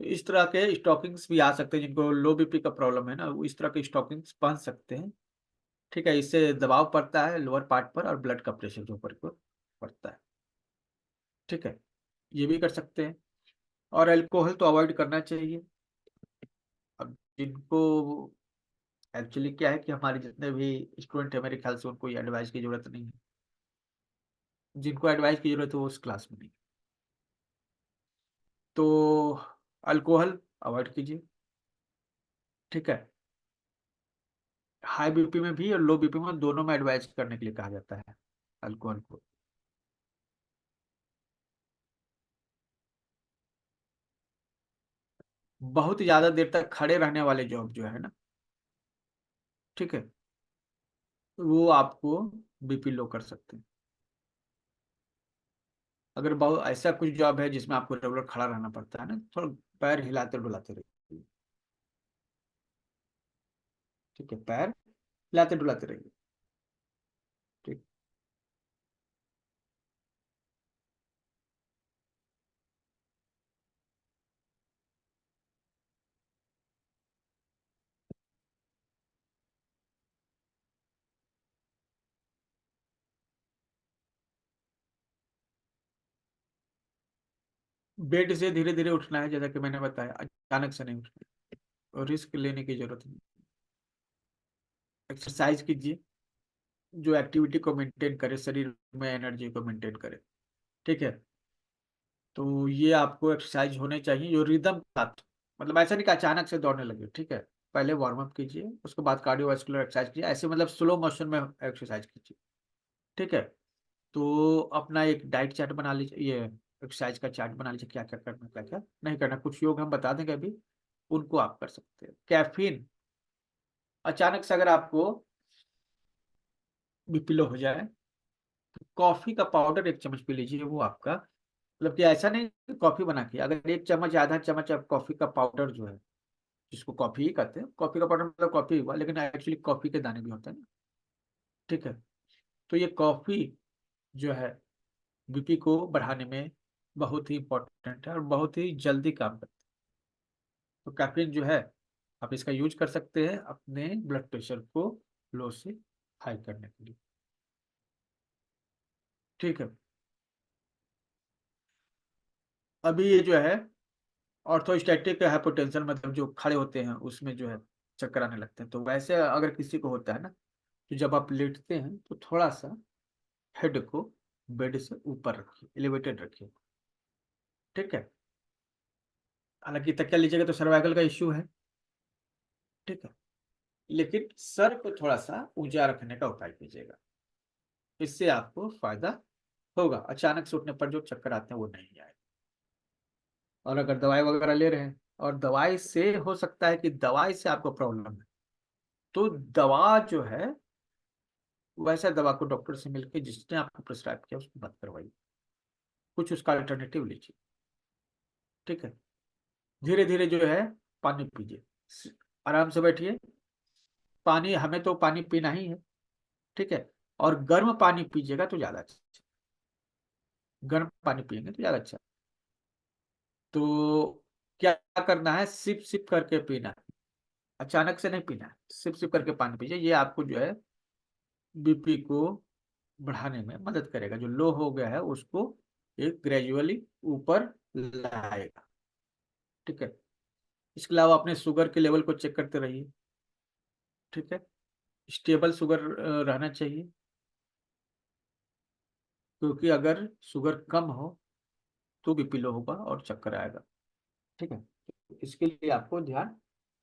तो इस तरह के स्टॉकिंग्स भी आ सकते हैं, जिनको लो बीपी का प्रॉब्लम है ना, वो इस तरह के स्टॉकिंग्स पहन सकते हैं। ठीक है, इससे दबाव पड़ता है लोअर पार्ट पर और ब्लड का प्रेशर जो ऊपर को पड़ता है। ठीक है, ये भी कर सकते हैं। और अल्कोहल तो अवॉइड करना चाहिए। अब जिनको एक्चुअली क्या है कि हमारे जितने भी स्टूडेंट है मेरे ख्याल से उनको ये एडवाइस की जरूरत नहीं है, जिनको एडवाइस की जरूरत है वो उस क्लास में नहीं। तो अल्कोहल अवॉइड कीजिए। ठीक है, हाई बीपी में भी और लो बीपी में दोनों में एडवाइस करने के लिए कहा जाता है अल्कोहल को। बहुत ज्यादा देर तक खड़े रहने वाले जॉब जो है ना, ठीक है, वो आपको बीपी लो कर सकते हैं। अगर बहुत ऐसा कुछ जॉब है जिसमें आपको रेगुलर खड़ा रहना पड़ता है ना, थोड़ा पैर हिलाते डुलाते रहिए। ठीक है, पैर हिलाते डुलाते रहिए। ठीक, बेड से धीरे धीरे उठना है, जैसा कि मैंने बताया, अचानक से नहीं उठना है, और रिस्क लेने की जरूरत नहीं। एक्सरसाइज कीजिए जो एक्टिविटी को मेंटेन करे, शरीर में एनर्जी को मेंटेन करे। ठीक है, तो ये आपको एक्सरसाइज होने चाहिए जो रिदम के साथ, मतलब ऐसा नहीं कि अचानक से दौड़ने लगे। ठीक है, पहले वार्म अप कीजिए, उसके बाद कार्डियोवास्कुलर एक्सरसाइज कीजिए, ऐसे मतलब स्लो मोशन में एक्सरसाइज कीजिए। ठीक है, तो अपना एक डाइट चार्ट बना लीजिए, ये एक्सरसाइज का चार्ट बना लीजिए, क्या क्या करना क्या क्या नहीं करना। कुछ योग हम बता देंगे अभी, उनको आप कर सकते हैं। कैफीन, अचानक से अगर आपको बीपी लो हो जाए, कॉफी का पाउडर 1 चम्मच पी लीजिए, वो आपका मतलब कि ऐसा नहीं कि कॉफी बना के, अगर 1 चम्मच आधा चम्मच आप कॉफी का पाउडर जो है, जिसको कॉफी ही कहते हैं, कॉफी का पाउडर मतलब कॉफी हुआ, लेकिन एक्चुअली कॉफी के दाने भी होते हैं ना, ठीक है। तो ये कॉफी जो है बीपी को बढ़ाने में बहुत ही इंपॉर्टेंट है और बहुत ही जल्दी काम करता है। तो कैफीन जो है, आप इसका यूज कर सकते हैं अपने ब्लड प्रेशर को लो से हाई करने के लिए, ठीक है। अभी ये जो है ऑर्थोस्टैटिक हाइपोटेंशन, मतलब जो खड़े होते हैं उसमें जो है चक्कर आने लगते हैं, तो वैसे अगर किसी को होता है ना, तो जब आप लेटते हैं तो थोड़ा सा हेड को बेड से ऊपर रखिए, एलिवेटेड रखिए, ठीक है। हालांकि तकिया लीजिएगा तो सर्वाइकल का इश्यू है, ठीक है, लेकिन सर को थोड़ा सा ऊंचा रखने का उपाय कीजिएगा, इससे आपको फायदा होगा। अचानक से उठने पर जो चक्कर आते हैं वो नहीं आए। और अगर दवाई वगैरह ले रहे हैं, और दवाई से हो सकता है कि दवाई से आपको प्रॉब्लम है, तो दवा जो है वैसा दवा को डॉक्टर से मिलकर जिसने आपको प्रिस्क्राइब किया उसको मत करवाइए, कुछ उसका अल्टरनेटिव लीजिए, ठीक है। धीरे धीरे जो है पानी पीजिए, आराम से बैठिए। पानी, हमें तो पानी पीना ही है, ठीक है। और गर्म पानी पीजिएगा तो ज्यादा अच्छा, गर्म पानी पिएंगे तो ज्यादा अच्छा। तो क्या करना है, सिप सिप करके पीना है, अचानक से नहीं पीना है, सिप सिप करके पानी पीजिए। ये आपको जो है बीपी को बढ़ाने में मदद करेगा, जो लो हो गया है उसको एक ग्रेजुअली ऊपर लाएगा, ठीक है। इसके अलावा अपने शुगर के लेवल को चेक करते रहिए, ठीक है। स्टेबल शुगर रहना चाहिए, क्योंकि अगर शुगर कम हो तो बीपी लो होगा और चक्कर आएगा, ठीक है। तो इसके लिए आपको ध्यान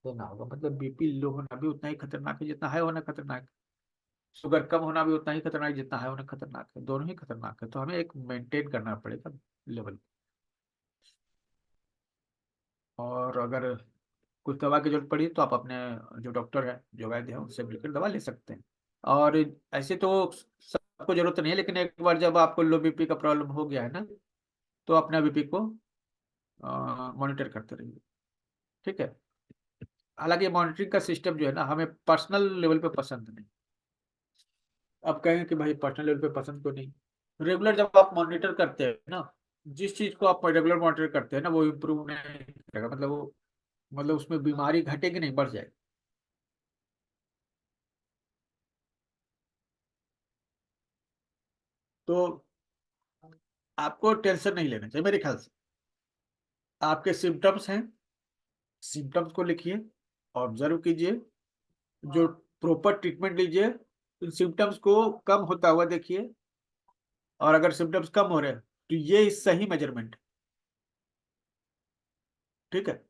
देना होगा, मतलब बीपी लो होना भी उतना ही खतरनाक है जितना हाई होना खतरनाक है। शुगर कम होना भी उतना ही खतरनाक है जितना हाई होना खतरनाक है, दोनों ही खतरनाक है। तो हमें एक मेंटेन करना पड़ेगा लेवल। और अगर कुछ दवा की जरूरत पड़ी तो आप अपने जो डॉक्टर है, जो वैद्य है, उनसे मिलकर दवा ले सकते हैं। और ऐसे तो सबको जरूरत नहीं है, लेकिन एक बार जब आपको लो बीपी का प्रॉब्लम हो गया है ना, तो अपना बीपी को मॉनिटर करते रहिए, ठीक है। हालांकि मॉनिटरिंग का सिस्टम जो है ना, हमें पर्सनल लेवल पे पसंद नहीं। अब कहें कि भाई पर्सनल लेवल पे पसंद तो नहीं, रेगुलर जब आप मॉनिटर करते हैं ना, जिस चीज को आप रेगुलर मॉनिटर करते हैं ना, वो इम्प्रूव नहीं करेगा, मतलब वो, मतलब उसमें बीमारी घटेगी नहीं, बढ़ जाएगी। तो आपको टेंशन नहीं लेना चाहिए मेरे ख्याल से। आपके सिम्टम्स हैं, सिम्टम्स को लिखिए, ऑब्जर्व कीजिए, जो प्रॉपर ट्रीटमेंट लीजिए, उन सिम्टम्स को कम होता हुआ देखिए। और अगर सिम्टम्स कम हो रहे हैं तो ये सही मेजरमेंट, ठीक है।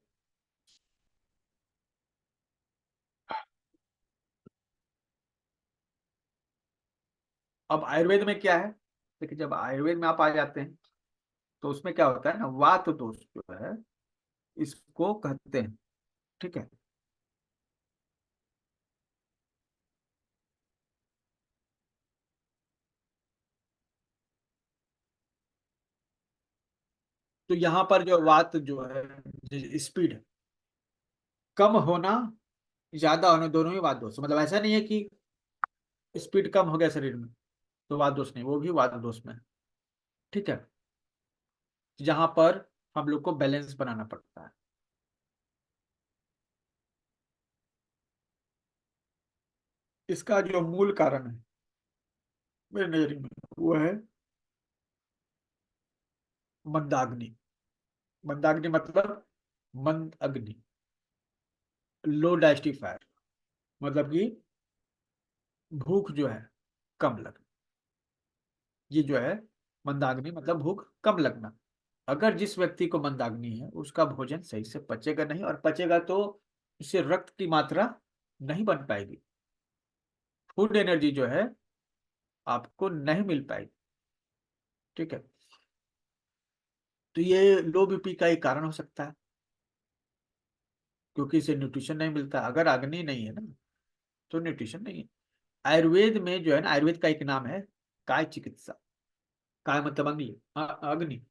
अब आयुर्वेद में क्या है, देखिए जब आयुर्वेद में आप आ जाते हैं तो उसमें क्या होता है ना, वात दोष जो है इसको कहते हैं, ठीक है। तो यहाँ पर जो वात जो है, स्पीड कम होना, ज्यादा होना, दोनों ही वात दोष, मतलब ऐसा नहीं है कि स्पीड कम हो गया शरीर में तो वात दोष नहीं, वो भी वात दोष में है, ठीक है। जहां पर हम लोग को बैलेंस बनाना पड़ता है। इसका जो मूल कारण है मेरे नजर में, वो है मंदाग्नि। मंदाग्नि मतलब मंद अग्नि, लो डाइजेस्टिव, मतलब कि भूख जो है कम लगना, ये जो है मंदाग्नि मतलब भूख कम लगना। अगर जिस व्यक्ति को मंदाग्नि है उसका भोजन सही से पचेगा नहीं, और पचेगा तो उससे रक्त की मात्रा नहीं बन पाएगी, फूड एनर्जी जो है आपको नहीं मिल पाएगी, ठीक है। तो ये लो बीपी का एक कारण हो सकता है, क्योंकि इसे न्यूट्रिशन नहीं मिलता। अगर अग्नि नहीं है ना, तो न्यूट्रिशन नहीं है। आयुर्वेद में जो है ना, आयुर्वेद का एक नाम है काय चिकित्सा। काय मतलब अग्नि, अग्नि,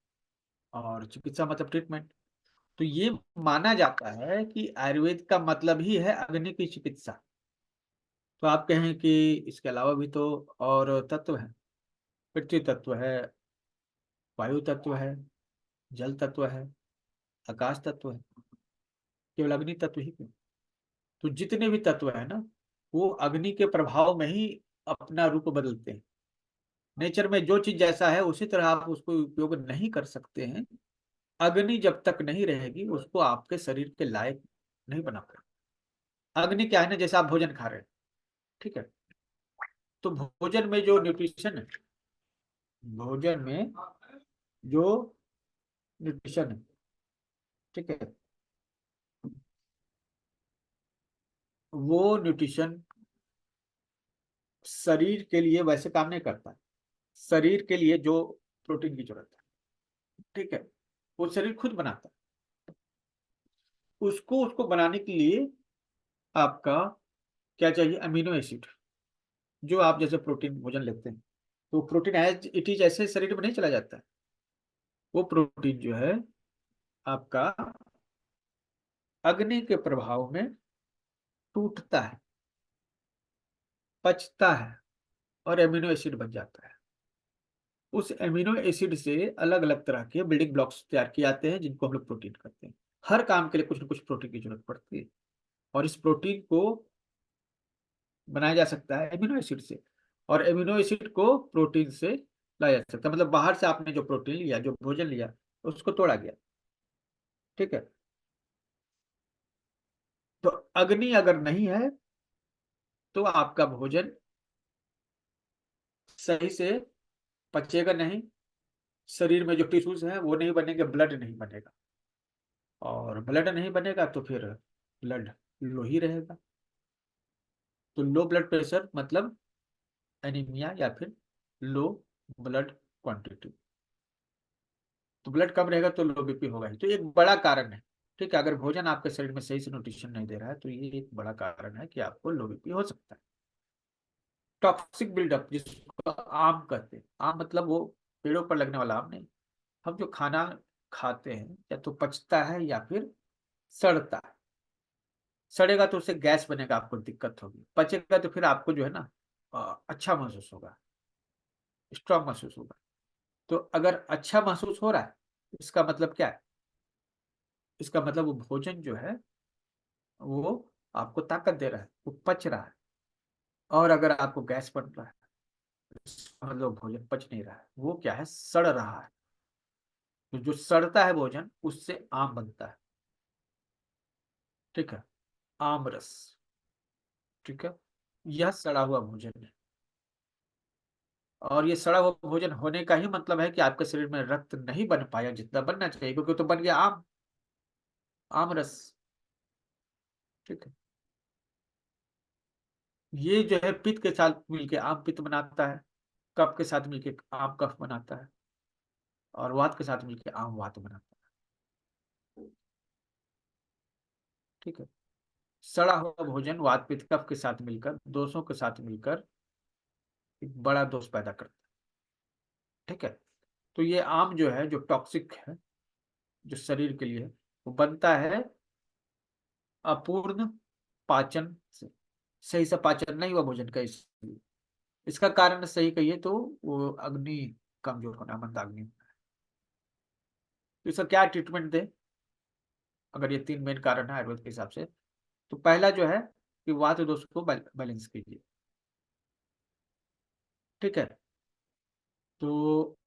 और चिकित्सा मतलब ट्रीटमेंट। तो ये माना जाता है कि आयुर्वेद का मतलब ही है अग्नि की चिकित्सा। तो आप कहें कि इसके अलावा भी तो और तत्व हैं। पृथ्वी तत्व है, वायु तत्व है, जल तत्व है, आकाश तत्व है, केवल अग्नि तत्व ही क्यों? तो जितने भी तत्व है ना, वो अग्नि के प्रभाव में ही अपना रूप बदलते हैं। नेचर में जो चीज जैसा है उसी तरह आप उसको उपयोग नहीं कर सकते हैं। अग्नि जब तक नहीं रहेगी, उसको आपके शरीर के लायक नहीं बना पाए। अग्नि क्या है ना, जैसे आप भोजन खा रहे हैं, ठीक है, तो भोजन में जो न्यूट्रिशन है, भोजन में जो न्यूट्रिशन है, ठीक है, वो न्यूट्रिशन शरीर के लिए वैसे काम नहीं करता। शरीर के लिए जो प्रोटीन की जरूरत है, ठीक है, वो शरीर खुद बनाता है। उसको बनाने के लिए आपका क्या चाहिए? Amino acid. जो आप जैसे प्रोटीन भोजन लेते हैं, तो प्रोटीन एज इट इज ऐसे शरीर में नहीं चला जाता है। वो प्रोटीन जो है आपका अग्नि के प्रभाव में टूटता है, पचता है, और एमिनो एसिड बन जाता है। उस एमिनो एसिड से अलग अलग तरह के बिल्डिंग ब्लॉक्स तैयार किए जाते हैं, जिनको हम लोग प्रोटीन कहते हैं। हर काम के लिए कुछ ना कुछ प्रोटीन की जरूरत पड़ती है, और इस प्रोटीन को बनाया जा सकता है एमिनो एसिड से। और एमिनो एसिड को प्रोटीन से लाया जा सकता है, मतलब बाहर से आपने जो प्रोटीन लिया, जो भोजन लिया, उसको तोड़ा गया, ठीक है। तो अग्नि अगर नहीं है, तो आपका भोजन सही से पचेगा नहीं। शरीर में जो टिश्यूज हैं वो नहीं बनेंगे, ब्लड नहीं बनेगा, और ब्लड नहीं बनेगा तो फिर ब्लड लो ही रहेगा। तो लो ब्लड प्रेशर मतलब एनीमिया, या फिर लो ब्लड क्वांटिटी। तो ब्लड कम रहेगा तो लो बीपी होगा ही। तो ये एक बड़ा कारण है, ठीक है। अगर भोजन आपके शरीर में सही से न्यूट्रिशन नहीं दे रहा है, तो ये एक बड़ा कारण है कि आपको लो बीपी हो सकता है। टॉक्सिक बिल्डअप, जिसको आम कहते हैं। आम मतलब वो पेड़ों पर लगने वाला आम नहीं। हम जो खाना खाते हैं, या तो पचता है या फिर सड़ता है। सड़ेगा तो उससे गैस बनेगा, आपको दिक्कत होगी। पचेगा तो फिर आपको जो है ना, अच्छा महसूस होगा, स्ट्रांग महसूस होगा। तो अगर अच्छा महसूस हो रहा है, इसका मतलब क्या है? इसका मतलब वो भोजन जो है, वो आपको ताकत दे रहा है, वो पच रहा है। और अगर आपको गैस बन रहा है, इसका मतलब भोजन पच नहीं रहा है, वो क्या है? सड़ रहा है। तो जो सड़ता है भोजन, उससे आम बनता है, ठीक है, आम रस, ठीक है। यह सड़ा हुआ भोजन है। और ये सड़ा हुआ भोजन होने का ही मतलब है कि आपके शरीर में रक्त नहीं बन पाया जितना बनना चाहिए, क्योंकि तो बन गया आम, आम रस, ठीक है। ये जो है पित्त के साथ मिलके आम पित्त बनाता है, कफ के साथ मिलके आम कफ बनाता है, और वात के साथ मिलके आम वात बनाता है, ठीक है। सड़ा हुआ भोजन वात पित्त कफ के साथ मिलकर, दोषों के साथ मिलकर एक बड़ा दोष पैदा करता है, ठीक है। तो ये आम जो है, जो टॉक्सिक है, जो शरीर के लिए है, वो बनता है अपूर्ण पाचन से। सही से पाचन नहीं हुआ भोजन का, इसलिए। इसका कारण सही कहिए तो वो अग्नि कमजोर होना, मंदाग्नि। तो इसका क्या ट्रीटमेंट दे? अगर ये तीन मेन कारण है आयुर्वेद के हिसाब से, तो पहला जो है कि वात दोष को बैलेंस कीजिए, ठीक है। तो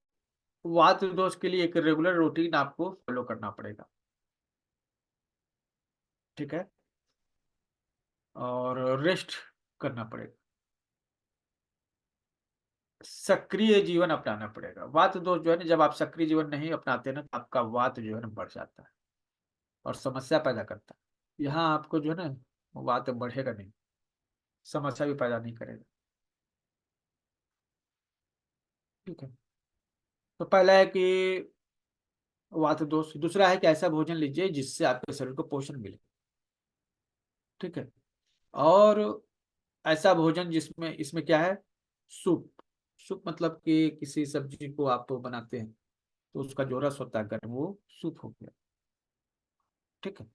वात दोष के लिए एक रेगुलर रूटीन आपको फॉलो करना पड़ेगा, ठीक है, और रेस्ट करना पड़ेगा। सक्रिय जीवन अपनाना पड़ेगा। वात दोष जो है ना, जब आप सक्रिय जीवन नहीं अपनाते ना, तो आपका वात जो है ना बढ़ जाता है, और समस्या पैदा करता है। यहाँ आपको जो है ना, वात बढ़ेगा नहीं, समस्या भी पैदा नहीं करेगा, ठीक है। तो पहला है कि वात दोष। दूसरा है कि ऐसा भोजन लीजिए जिससे आपके शरीर को पोषण मिले। ठीक है। और ऐसा भोजन जिसमें, इसमें क्या है, सूप। सूप मतलब कि किसी सब्जी को आप बनाते हैं तो उसका जो रस होता है गर्म, वो सूप हो गया। ठीक है।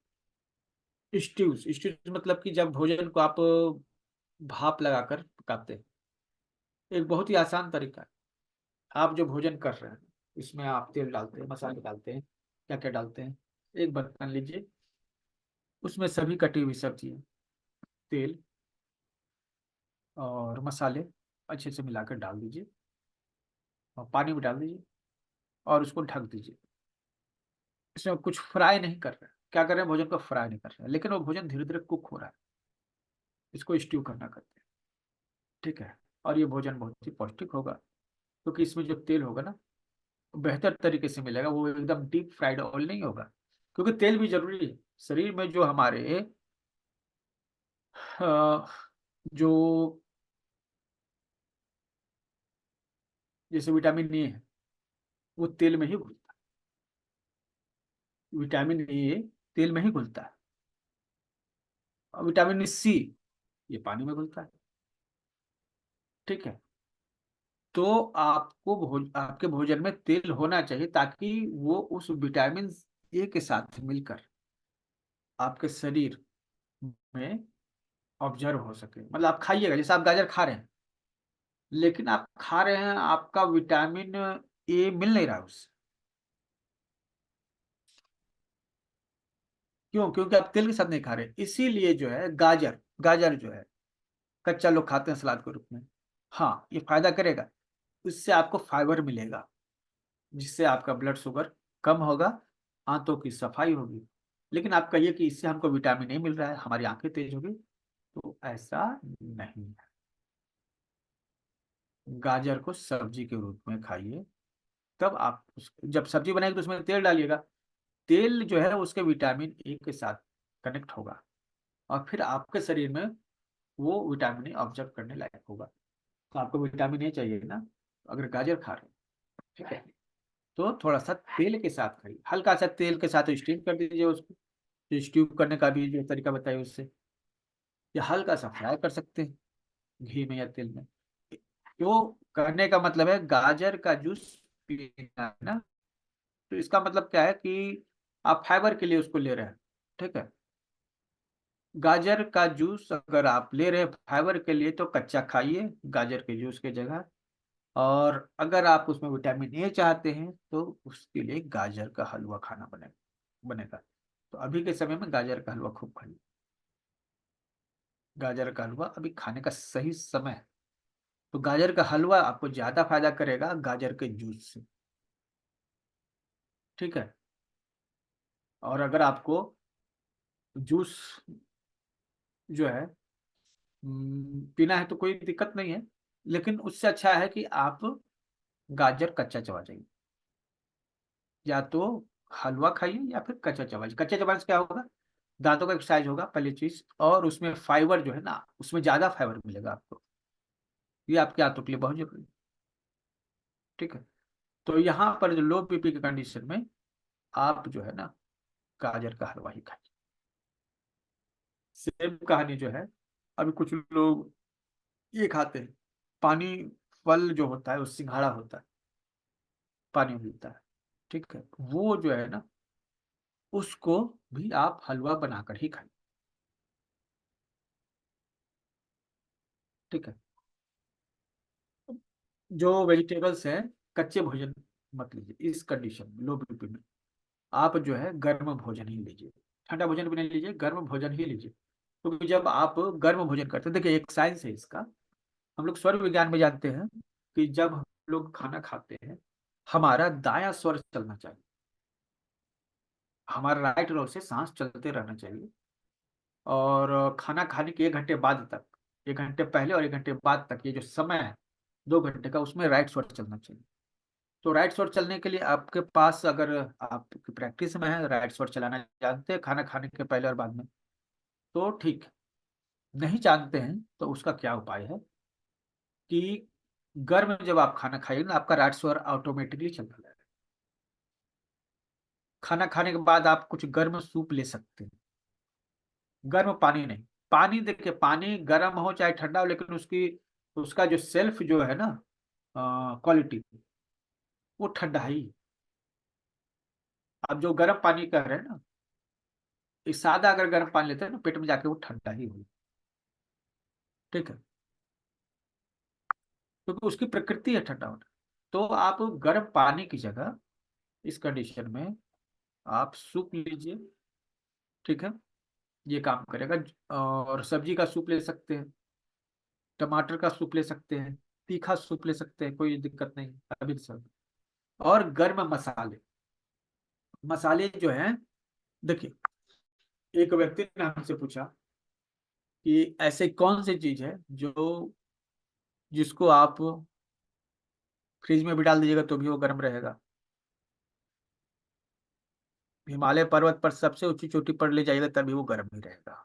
स्ट्यूज, स्ट्यूज मतलब कि जब भोजन को आप भाप लगाकर पकाते हैं। एक बहुत ही आसान तरीका है। आप जो भोजन कर रहे हैं इसमें आप तेल डालते हैं, मसाले डालते हैं, क्या क्या डालते हैं। एक बर्तन लीजिए, उसमें सभी कटी हुई सब्जियां, तेल और मसाले अच्छे से मिलाकर डाल दीजिए, और पानी भी डाल दीजिए, और उसको ढक दीजिए। इसमें कुछ फ्राई नहीं कर रहे हैं, क्या कर रहे हैं, भोजन को फ्राई नहीं कर रहे हैं, लेकिन वो भोजन धीरे धीरे कुक हो रहा है। इसको स्ट्यू करना करते हैं। ठीक है। और ये भोजन बहुत ही पौष्टिक होगा, क्योंकि इसमें जो तेल होगा ना, वो बेहतर तरीके से मिलेगा, वो एकदम डीप फ्राइड ऑयल नहीं होगा। क्योंकि तेल भी जरूरी है शरीर में, जो हमारे जो जैसे विटामिन ए है, वो तेल में ही घुलता है। विटामिन ए तेल में ही घुलता है। और विटामिन सी ये पानी में घुलता है। ठीक है। तो आपको आपके भोजन में तेल होना चाहिए, ताकि वो उस विटामिन ए के साथ मिलकर आपके शरीर में ऑब्जर्व हो सके। मतलब आप खाइएगा, जैसे आप गाजर खा रहे हैं, लेकिन आप खा रहे हैं, आपका विटामिन ए मिल नहीं रहा उससे। क्यों? क्योंकि आप तेल के साथ नहीं खा रहे। इसीलिए जो है गाजर, गाजर जो है कच्चा लोग खाते हैं सलाद के रूप में। हाँ, ये फायदा करेगा। इससे आपको फाइबर मिलेगा, जिससे आपका ब्लड शुगर कम होगा, आंतों की सफाई होगी। लेकिन आप कहिए कि इससे हमको विटामिन ए मिल रहा है, हमारी आंखें तेज होगी, तो ऐसा नहीं है। गाजर को सब्जी के रूप में खाइए। तब आप जब सब्जी बनाएंगे तो उसमें तेल डालिएगा। तेल जो है उसके विटामिन ए के साथ कनेक्ट होगा, और फिर आपके शरीर में वो विटामिन ए ऑब्जर्व करने लायक होगा। तो आपको विटामिन ए चाहिए ना, अगर गाजर खा रहे हैं, ठीक है, तो थोड़ा सा तेल के साथ खाइए, हल्का सा तेल के साथ स्टीम कर दीजिए उसको। तो स्टीम करने का भी जो तरीका बताइए उससे, या हल्का सा फ्राई कर सकते हैं घी में या तेल में। तो करने का मतलब है गाजर का जूस पीना है ना, तो इसका मतलब क्या है कि आप फाइबर के लिए उसको ले रहे हैं। ठीक है। गाजर का जूस अगर आप ले रहे हैं फाइबर के लिए, तो कच्चा खाइए गाजर के जूस की जगह। और अगर आप उसमें विटामिन ए चाहते हैं, तो उसके लिए गाजर का हलवा खाना बनेगा। तो अभी के समय में गाजर का हलवा खूब खाइए। गाजर का हलवा अभी खाने का सही समय है। तो गाजर का हलवा आपको ज्यादा फायदा करेगा गाजर के जूस से। ठीक है। और अगर आपको जूस जो है पीना है तो कोई दिक्कत नहीं है, लेकिन उससे अच्छा है कि आप गाजर कच्चा चबा जाइए। या तो हलवा खाइए या फिर कच्चा चबाइए। कच्चा चबाने से क्या होगा, दांतों का एक्सरसाइज होगा पहली चीज, और उसमें फाइबर जो है ना, उसमें ज्यादा फाइबर मिलेगा आपको। ये आपके आंतों के लिए बहुत जरूरी है। ठीक है। तो यहाँ पर जो लो बीपी की कंडीशन में आप जो है ना, गाजर का हलवा ही खाइए। सेम कहानी जो है, अभी कुछ लोग ये खाते हैं, पानी फल जो होता है वो सिंघाड़ा होता है, पानी में मिलता है। ठीक है। वो जो है ना, उसको भी आप हलवा बनाकर ही खाइए। ठीक है। जो वेजिटेबल्स हैं, कच्चे भोजन मत लीजिए इस कंडीशन में, लो बीपी में। आप जो है गर्म भोजन ही लीजिए। ठंडा भोजन भी नहीं लीजिए, गर्म भोजन ही लीजिए। क्योंकि जब आप गर्म भोजन करते हैं, देखिए एक साइंस है इसका, हम लोग स्वर विज्ञान में जानते हैं कि जब हम लोग खाना खाते हैं, हमारा दायां स्वर चलना चाहिए, हमारा राइट ओर से सांस चलते रहना चाहिए। और खाना खाने के 1 घंटे बाद तक, 1 घंटे पहले और 1 घंटे बाद तक, ये जो समय है 2 घंटे का, उसमें राइट स्वर चलना चाहिए। तो राइट स्वर चलने के लिए आपके पास, अगर आपकी प्रैक्टिस में है, राइट स्वर चलाना जानते हैं खाना खाने के पहले और बाद में, तो ठीक है। नहीं जानते हैं तो उसका क्या उपाय है कि गर्म जब आप खाना खाइए ना, आपका राइट स्वर ऑटोमेटिकली चलता रहेगा। खाना खाने के बाद आप कुछ गर्म सूप ले सकते हैं। गर्म पानी नहीं। पानी देखिए, पानी गर्म हो चाहे ठंडा हो, लेकिन उसकी उसका जो सेल्फ जो है ना, क्वालिटी, वो ठंडा ही। आप जो गर्म पानी कह रहे हैं ना, इस सादा अगर गर्म पानी लेते हैं ना, पेट में जाके वो ठंडा ही हो। ठीक है, क्योंकि उसकी प्रकृति है ठंडा होना। तो आप गर्म पानी की जगह इस कंडीशन में आप सूप लीजिए। ठीक है, ये काम करेगा। और सब्जी का सूप ले सकते हैं, टमाटर का सूप ले सकते हैं, तीखा सूप ले सकते हैं, कोई दिक्कत नहीं। अभी सब। और गर्म मसाले, मसाले जो हैं, देखिए, एक व्यक्ति ने हमसे पूछा कि ऐसे कौन सी चीज है जो जिसको आप फ्रिज में भी डाल दीजिएगा तो भी वो गर्म रहेगा। हिमालय पर्वत पर सबसे ऊंची चोटी पर ले जाइएगा तभी वो गर्म ही रहेगा।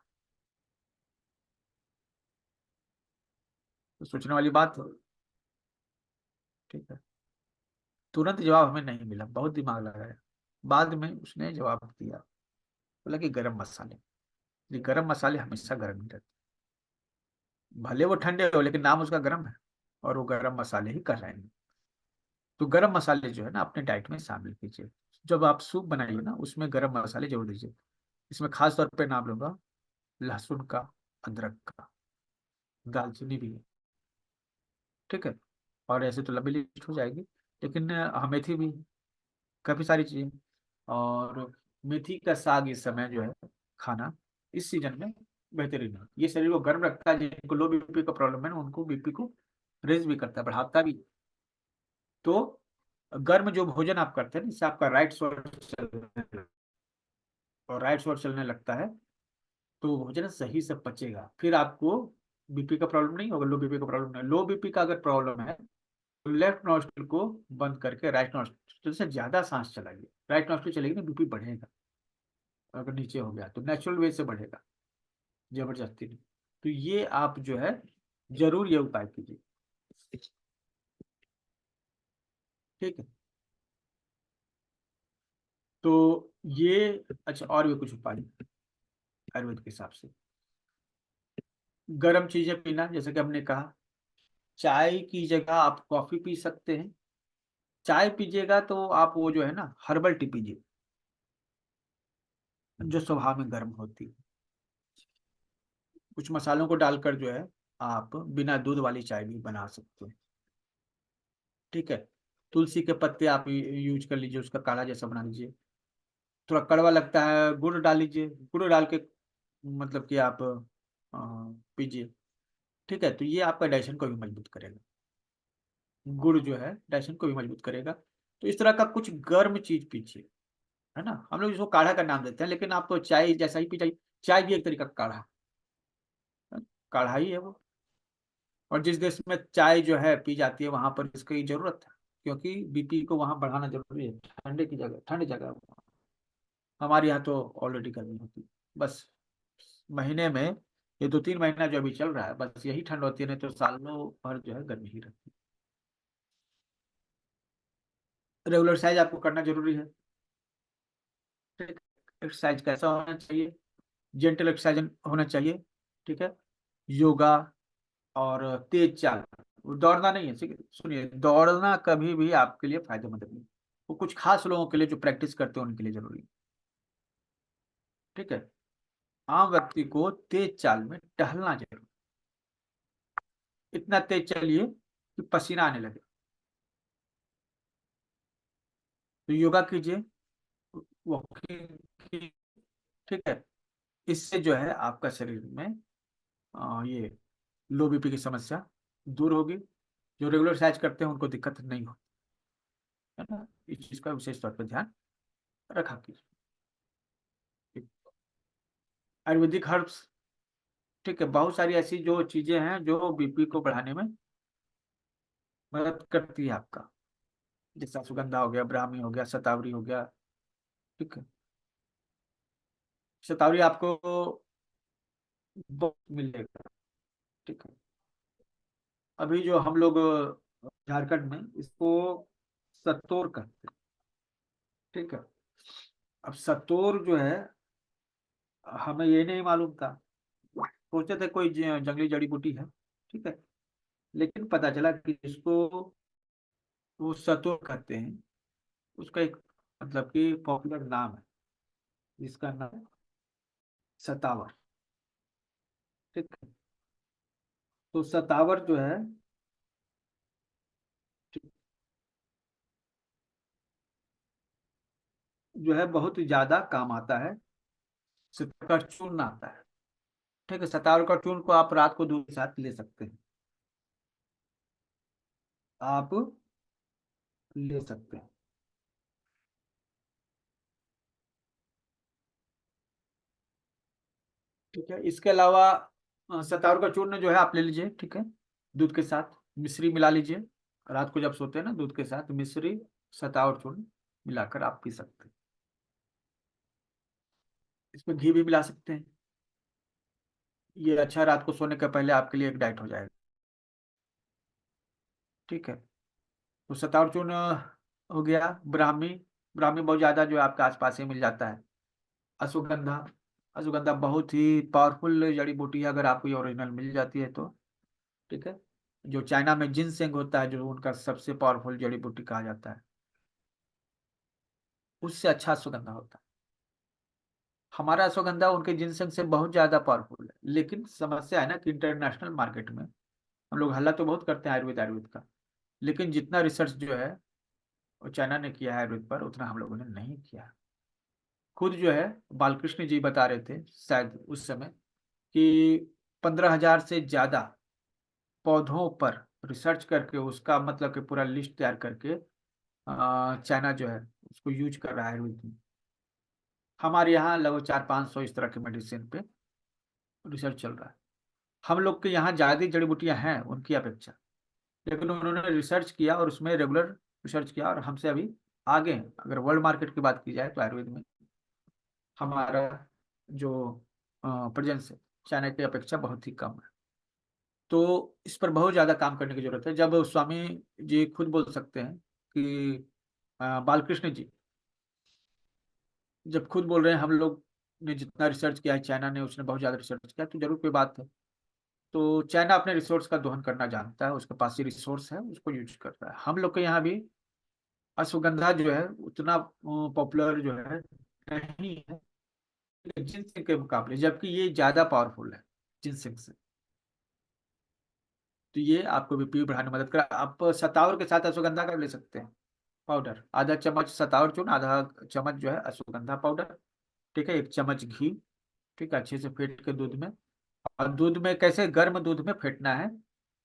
तो सोचने वाली बात हो। ठीक है, तुरंत जवाब हमें नहीं मिला, बहुत दिमाग लगाया। बाद में उसने जवाब दिया, बोला कि गरम मसाले। ये गरम मसाले हमेशा गर्म ही रहते हैं। भले वो ठंडे हो, लेकिन नाम उसका गरम है, और वो गरम मसाले ही कर रहे हैं। तो गरम मसाले जो है ना, अपने डाइट में शामिल कीजिए। जब आप सूप बनाइए ना, उसमें गरम मसाले जरूर दीजिए। इसमें खास तौर पे नाम लूंगा लहसुन का, अदरक का, दालचीनी भी है। ठीक है, और ऐसे तो लंबी लिस्ट हो जाएगी, लेकिन मेथी भी, काफी सारी चीजें। और मेथी का साग इस समय जो है खाना, इस सीजन में बेहतरीन है। ये शरीर को गर्म रखता है। जिनको लो बीपी का प्रॉब्लम है ना, उनको बीपी को रेज भी करता है, बढ़ाता भी। तो गर्म जो भोजन आप करते हैं ना, इससे आपका राइट सोर्स चलने लगता है। और राइट सोर्स चलने लगता है तो वो भोजन सही से पचेगा, फिर आपको बीपी का प्रॉब्लम नहीं होगा। लो बीपी का प्रॉब्लम नहीं, लो बीपी का अगर प्रॉब्लम है तो लेफ्ट नॉस्ट्रिल को बंद करके राइट नॉस्ट्रिल से ज्यादा सांस चलाइए। राइट नॉस्ट्रिल चलेगी ना, बीपी बढ़ेगा। अगर नीचे हो गया तो नेचुरल वे से बढ़ेगा, जबरदस्ती नहीं। तो ये आप जो है जरूर ये उपाय कीजिए। ठीक है, तो ये, अच्छा, और भी कुछ उपाय आयुर्वेद के हिसाब से। गर्म चीजें पीना, जैसे कि हमने कहा, चाय की जगह आप कॉफी पी सकते हैं। चाय पीजिएगा तो आप वो जो है ना, हर्बल टी पीजिए, जो स्वभाव में गर्म होती है। कुछ मसालों को डालकर जो है आप बिना दूध वाली चाय भी बना सकते हैं। ठीक है, तुलसी के पत्ते आप यूज कर लीजिए, उसका काढ़ा जैसा बना लीजिए। थोड़ा कड़वा लगता है, गुड़ डाल लीजिए, गुड़ डाल के मतलब कि आप पीजिए। ठीक है, तो ये आपका डाइजेशन को भी मजबूत करेगा। गुड़ जो है डाइजेशन को भी मजबूत करेगा। तो इस तरह का कुछ गर्म चीज पीजिए। है ना, हम लोग इसको काढ़ा का नाम देते हैं, लेकिन आप तो चाय जैसा ही पी जाइए। चाय भी एक तरीका का काढ़ा है, काढ़ा ही है वो। और जिस देश में चाय जो है पी जाती है, वहां पर इसकी जरूरत है, क्योंकि बीपी को वहां बढ़ाना जरूरी है। ठंडे की जगह, ठंड जगह है वहाँ। हमारे यहाँ तो ऑलरेडी गर्मी होती है। बस महीने में ये 2-3 महीना जो अभी चल रहा है, बस यही ठंड होती है, नहीं तो सालों भर जो है गर्मी ही रहती है। रेगुलर एक्सरसाइज आपको करना जरूरी है। ठीक, एक्सरसाइज कैसा होना चाहिए? जेंटल एक्सरसाइज होना चाहिए। ठीक है, योगा और तेज चाल। दौड़ना नहीं है, ठीक है? सुनिए, दौड़ना कभी भी आपके लिए फायदेमंद नहीं। वो कुछ खास लोगों के लिए, जो प्रैक्टिस करते हैं, उनके लिए जरूरी है। ठीक है, आम व्यक्ति को तेज चाल में टहलना जरूरी। इतना तेज चलिए कि पसीना आने लगे। तो योगा कीजिए, वॉकिंग कीजिए। ठीक है, इससे जो है आपका शरीर में ये लो बीपी की समस्या दूर होगी। जो रेगुलर एक्सरसाइज करते हैं उनको दिक्कत नहीं होती। है ना, इस चीज का विशेष तौर पर ध्यान रखा कीजिए। आयुर्वेदिक हर्ब्स, ठीक है, बहुत सारी ऐसी जो चीजें हैं जो बीपी को बढ़ाने में मदद करती है आपका। जैसा सुगंधा हो गया, ब्राह्मी हो गया, शतावरी हो गया। ठीक है, शतावरी आपको बहुत मिलेगा। ठीक है, अभी जो हम लोग झारखंड में इसको सत्तोर कहते हैं। ठीक है, अब सतोर जो है, हमें ये नहीं मालूम था। सोचते थे कोई जंगली जड़ी बूटी है, ठीक है। लेकिन पता चला कि इसको वो सतोर कहते हैं। उसका एक मतलब कि पॉपुलर नाम है, जिसका नाम सतावर। ठीक है। तो सतावर जो है, जो है बहुत ही ज्यादा काम आता है। सतावर का चूर्ण आता है। ठीक है, सतावर का चूर्ण को आप रात को दूध के साथ ले सकते हैं। आप ले सकते हैं। ठीक है, इसके अलावा सतावर का चूर्ण जो है आप ले लीजिए, ठीक है। दूध के साथ मिश्री मिला लीजिए। रात को जब सोते हैं ना, दूध के साथ मिश्री, सतावर चूर्ण मिलाकर आप पी सकते हैं। इसमें घी भी मिला सकते हैं। ये अच्छा रात को सोने के पहले आपके लिए एक डाइट हो जाएगा। ठीक है। तो सतावर चूर्ण हो गया। ब्राह्मी, ब्राह्मी बहुत ज्यादा जो है आपके आसपास ही मिल जाता है। अश्वगंधा, अश्वगंधा बहुत ही पावरफुल जड़ी बूटी है, अगर आपको ये ओरिजिनल मिल जाती है तो। ठीक है। जो चाइना में जिनसेंग होता है, जो उनका सबसे पावरफुल जड़ी बूटी कहा जाता है, उससे अच्छा अश्वगंधा होता है। हमारा अश्वगंधा उनके जिनसेंग से बहुत ज्यादा पावरफुल है, लेकिन समस्या है ना कि इंटरनेशनल मार्केट में हम लोग हल्ला तो बहुत करते हैं आयुर्वेद आयुर्वेद का, लेकिन जितना रिसर्च जो है वो चाइना ने किया है आयुर्वेद पर, उतना हम लोगों ने नहीं किया। खुद जो है बालकृष्ण जी बता रहे थे शायद उस समय कि 15,000 से ज्यादा पौधों पर रिसर्च करके, उसका मतलब कि पूरा लिस्ट तैयार करके चाइना जो है उसको यूज कर रहा है आयुर्वेद में। हमारे यहाँ लगभग 400-500 इस तरह के मेडिसिन पे रिसर्च चल रहा है। हम लोग के यहाँ ज्यादा जड़ी बूटियां हैं उनकी अपेक्षा, लेकिन उन्होंने रिसर्च किया और उसमें रेगुलर रिसर्च किया, और हमसे अभी आगे हैं। अगर वर्ल्ड मार्केट की बात की जाए तो आयुर्वेद में हमारा जो प्रेजेंस है चाइना की अपेक्षा बहुत ही कम है। तो इस पर बहुत ज्यादा काम करने की जरूरत है। जब स्वामी जी खुद बोल सकते हैं कि बालकृष्ण जी जब खुद बोल रहे हैं हम लोग ने जितना रिसर्च किया है, चाइना ने उसने बहुत ज्यादा रिसर्च किया, तो जरूर कोई बात है। तो चाइना अपने रिसोर्स का दोहन करना जानता है, उसके पास ये रिसोर्स है, उसको यूज करता है। हम लोग के यहाँ भी अश्वगंधा जो है उतना पॉपुलर जो है नहीं है जिनसेंग के मुकाबले, जबकि ये ज्यादा पावरफुल है जिनसेंग से। तो ये आपको बीपी बढ़ाने में मदद करा। आप सतावर के साथ अश्वगंधा का ले सकते हैं पाउडर, आधा चम्मच सतावर चूर्ण, आधा चम्मच जो है अश्वगंधा पाउडर। ठीक है, एक चम्मच घी। ठीक है, अच्छे से फेंट के दूध में। और दूध में कैसे, गर्म दूध में फेंटना है।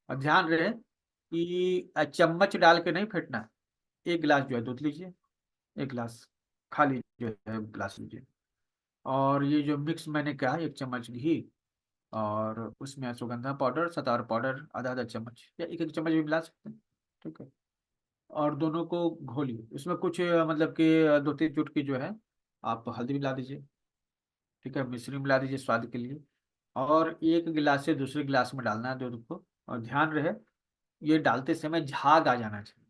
और ध्यान रहे कि चम्मच डाल के नहीं फेंटना है। एक गिलास जो है दूध लीजिए, एक गिलास खाली जो है गिलास लीजिए। और ये जो मिक्स मैंने कहा, एक चम्मच घी, और उसमें अश्वगंधा पाउडर, सतार पाउडर आधा आधा चम्मच या एक एक चम्मच भी मिला सकते हैं। ठीक है। और दोनों को घोलिए। उसमें कुछ मतलब कि 2-3 चुटकी जो है आप हल्दी मिला दीजिए। ठीक है, मिश्री मिला दीजिए स्वाद के लिए। और एक गिलास से दूसरे गिलास में डालना है दूध को। और ध्यान रहे ये डालते समय झाग आ जाना चाहिए,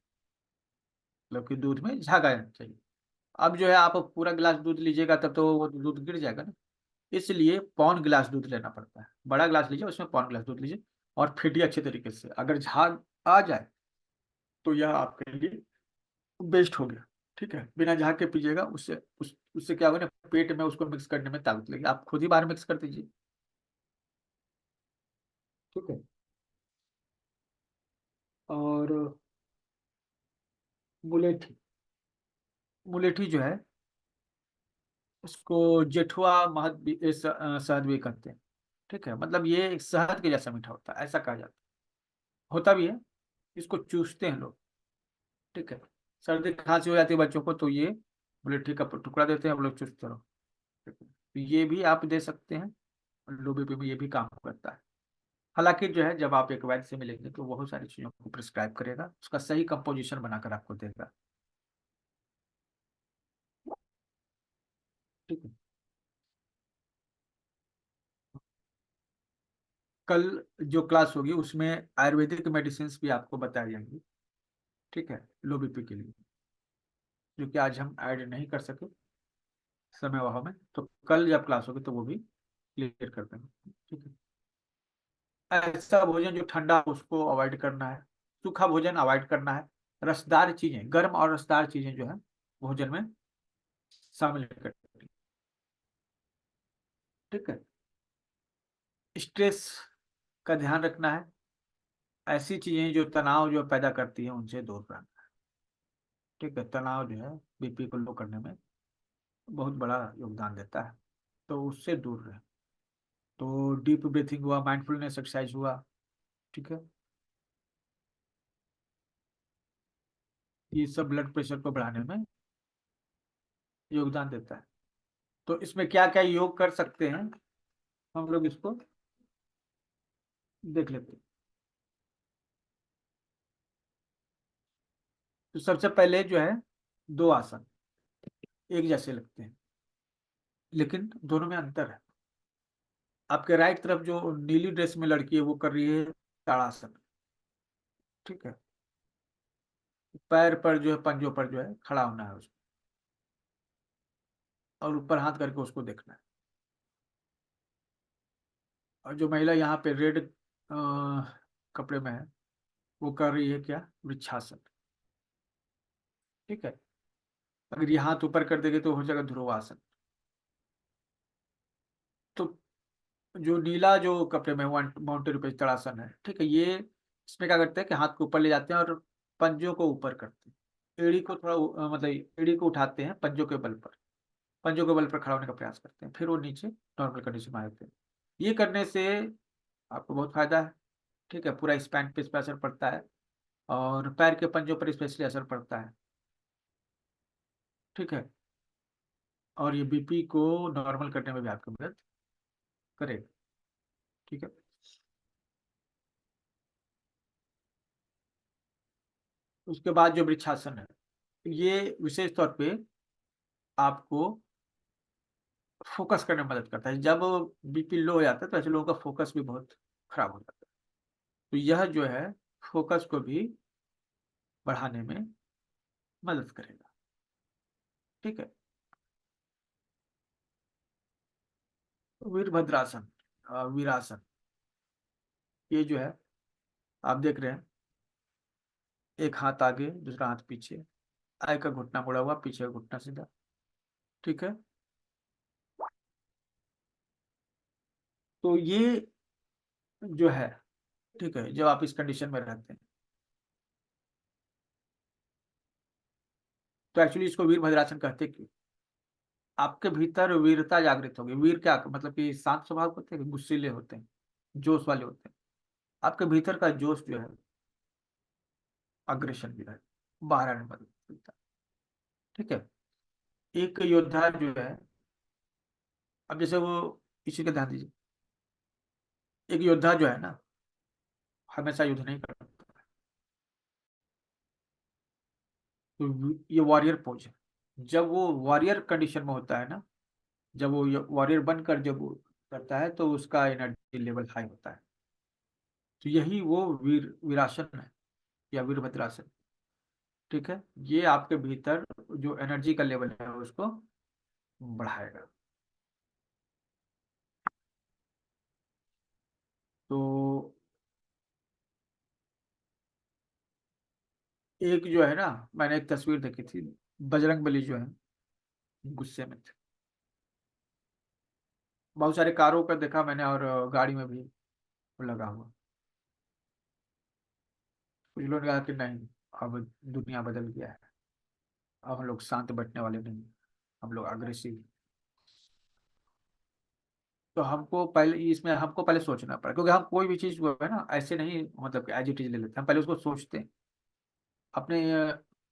मतलब कि दूध में झाग आ जाना चाहिए। अब जो है आप पूरा गिलास दूध लीजिएगा तब तो वो दूध गिर जाएगा ना, इसलिए पौन गिलास दूध लेना पड़ता है। बड़ा गिलास लीजिए, उसमें पौन गिलास दूध लीजिए। और फेंटिए अच्छे तरीके से। अगर झाग आ जाए तो यह आपके लिए बेस्ट हो गया। ठीक है, बिना झाग के पीजिएगा, उससे क्या होगा ना, पेट में उसको मिक्स करने में ताकत लगेगी। आप खुद ही बाहर मिक्स कर दीजिए। ठीक है। और मुलेठी, मुलेठी जो है उसको जेठुआ महद भी शहद भी कहते हैं। ठीक है, मतलब ये एक शहद के जैसा मीठा होता है, ऐसा कहा जाता है। होता भी है। इसको चूसते हैं लोग। ठीक है। सर्दी खांसी हो जाती है बच्चों को, तो ये मुलेठी का टुकड़ा देते हैं, हम लोग चूसते रहो। ठीक है, तो ये भी आप दे सकते हैं। लो बीपी में ये भी काम करता है। हालांकि जो है जब आप एक वैद्य से मिलेंगे तो बहुत सारी चीजों को प्रिस्क्राइब करेगा, उसका सही कंपोजिशन बनाकर आपको देगा। ठीक है। कल जो क्लास होगी उसमें आयुर्वेदिक मेडिसिन भी आपको बताई जाएंगी। ठीक है, लो बीपी के लिए, जो कि आज हम ऐड नहीं कर सके। समय अभाव में, तो कल जब क्लास होगी तो वो भी क्लियर कर देंगे। ठीक है। ऐसा भोजन जो ठंडा हो, उसको अवॉइड करना है। सूखा भोजन अवॉइड करना है। रसदार चीजें, गर्म और रसदार चीजें जो है भोजन में शामिल करनी। ठीक है। स्ट्रेस का ध्यान रखना है। ऐसी चीजें जो तनाव जो पैदा करती है उनसे दूर रहना। ठीक है। तनाव जो है बीपी को लो करने में बहुत बड़ा योगदान देता है, तो उससे दूर रहे। तो डीप ब्रीथिंग हुआ, माइंडफुलनेस एक्सरसाइज हुआ। ठीक है। ये सब ब्लड प्रेशर को बढ़ाने में योगदान देता है। तो इसमें क्या क्या योग कर सकते हैं, हम लोग इसको देख लेते हैं। तो सबसे पहले जो है, दो आसन एक जैसे लगते हैं, लेकिन दोनों में अंतर है। आपके राइट तरफ जो नीली ड्रेस में लड़की है वो कर रही है ताड़ासन। ठीक है। पैर पर जो है, पंजों पर जो है खड़ा होना है उसको, और ऊपर हाथ करके उसको देखना है। और जो महिला यहाँ पे रेड कपड़े में है, वो कर रही है क्या, वृक्षासन। ठीक है। अगर ये हाथ ऊपर कर देगी तो हो जाएगा ध्रुवासन। तो जो नीला जो कपड़े में माउंटेन पे तड़ासन है, ठीक है, ये इसमें क्या करते हैं कि हाथ को ऊपर ले जाते हैं और पंजों को ऊपर करते हैं। एड़ी को थोड़ा मतलब एड़ी को उठाते हैं पंजों के बल पर। पंजों के बल पर खड़ा होने का प्रयास करते हैं, फिर वो नीचे नॉर्मल कंडीशन में आ जाते हैं। ये करने से आपको बहुत फायदा है। ठीक है। पूरा स्पाइन पे इस पर असर पड़ता है, और पैर के पंजों पर स्पेशली असर पड़ता है। ठीक है। और ये बीपी को नॉर्मल करने में भी आपकी मदद करेगा। ठीक है। उसके बाद जो वृक्षासन है, ये विशेष तौर पे आपको फोकस करने में मदद करता है। जब बीपी लो हो जाता है तो ऐसे लोगों का फोकस भी बहुत खराब हो जाता है। तो यह जो है फोकस को भी बढ़ाने में मदद करेगा। ठीक है। वीरभद्रासन, वीरासन, ये जो है आप देख रहे हैं, एक हाथ आगे दूसरा हाथ पीछे, आगे का घुटना मुड़ा हुआ, पीछे का घुटना सीधा। ठीक है। तो ये जो है, ठीक है, जब आप इस कंडीशन में रहते हैं तो एक्चुअली इसको वीरभद्रासन कहते हैं। क्यों? आपके भीतर वीरता जागृत होगी। वीर क्या मतलब कि शांत स्वभाव होते हैं, गुस्सैले होते हैं, जोश वाले होते हैं। आपके भीतर का जोश जो है, अग्रेशन जो है, बाहर आने में मदद करता है। ठीक है। एक योद्धा जो है, अब जैसे वो, इसी का ध्यान दीजिए, एक योद्धा जो है ना, हमेशा युद्ध नहीं करता। तो ये वॉरियर पोज है। जब वो वॉरियर कंडीशन में होता है ना, जब वो वॉरियर बनकर जब वो करता है तो उसका एनर्जी लेवल हाई होता है। तो यही वो वीरासन है या वीरभद्रासन। ठीक है। ये आपके भीतर जो एनर्जी का लेवल है उसको बढ़ाएगा। तो एक जो है ना, मैंने एक तस्वीर देखी थी, बजरंग बली जो है गुस्से में थे। बहुत सारे कारों पर देखा मैंने, और गाड़ी में भी वो लगा हुआ। कुछ लोगों ने कहा कि नहीं, अब दुनिया बदल गया है, अब हम लोग शांत बैठने वाले नहीं, हम लोग अग्रेसिव। तो हमको पहले इसमें हमको पहले सोचना पड़ा, क्योंकि हम कोई भी चीज जो है ना ऐसे नहीं मतलब कि एज इट इज ले लेते हैं, हम पहले उसको सोचते हैं अपने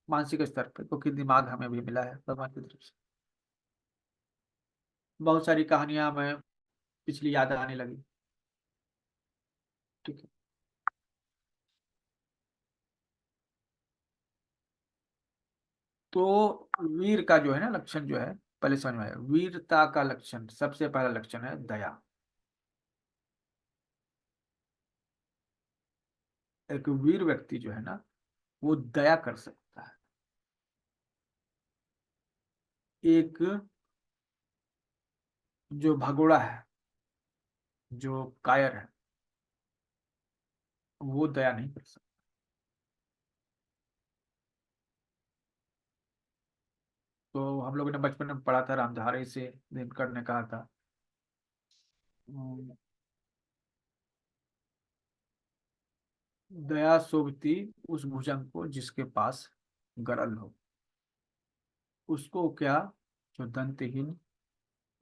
मानसिक स्तर पर, क्योंकि दिमाग हमें भी मिला है भगवान की तरफ से। बहुत सारी कहानियां हमें पिछली याद आने लगी। ठीक है। तो वीर का जो है ना लक्षण जो है, पहले समझ में आया, वीरता का लक्षण, सबसे पहला लक्षण है दया। एक वीर व्यक्ति जो है ना, वो दया कर सकता है। एक जो भगोड़ा है, जो कायर है, वो दया नहीं कर सकता। तो हम लोगों ने बचपन में पढ़ा था, रामधारी से दिनकर ने कहा था, अम, दया सोभती उस भुजंग को जिसके पास गरल हो, उसको क्या जो दंतहीन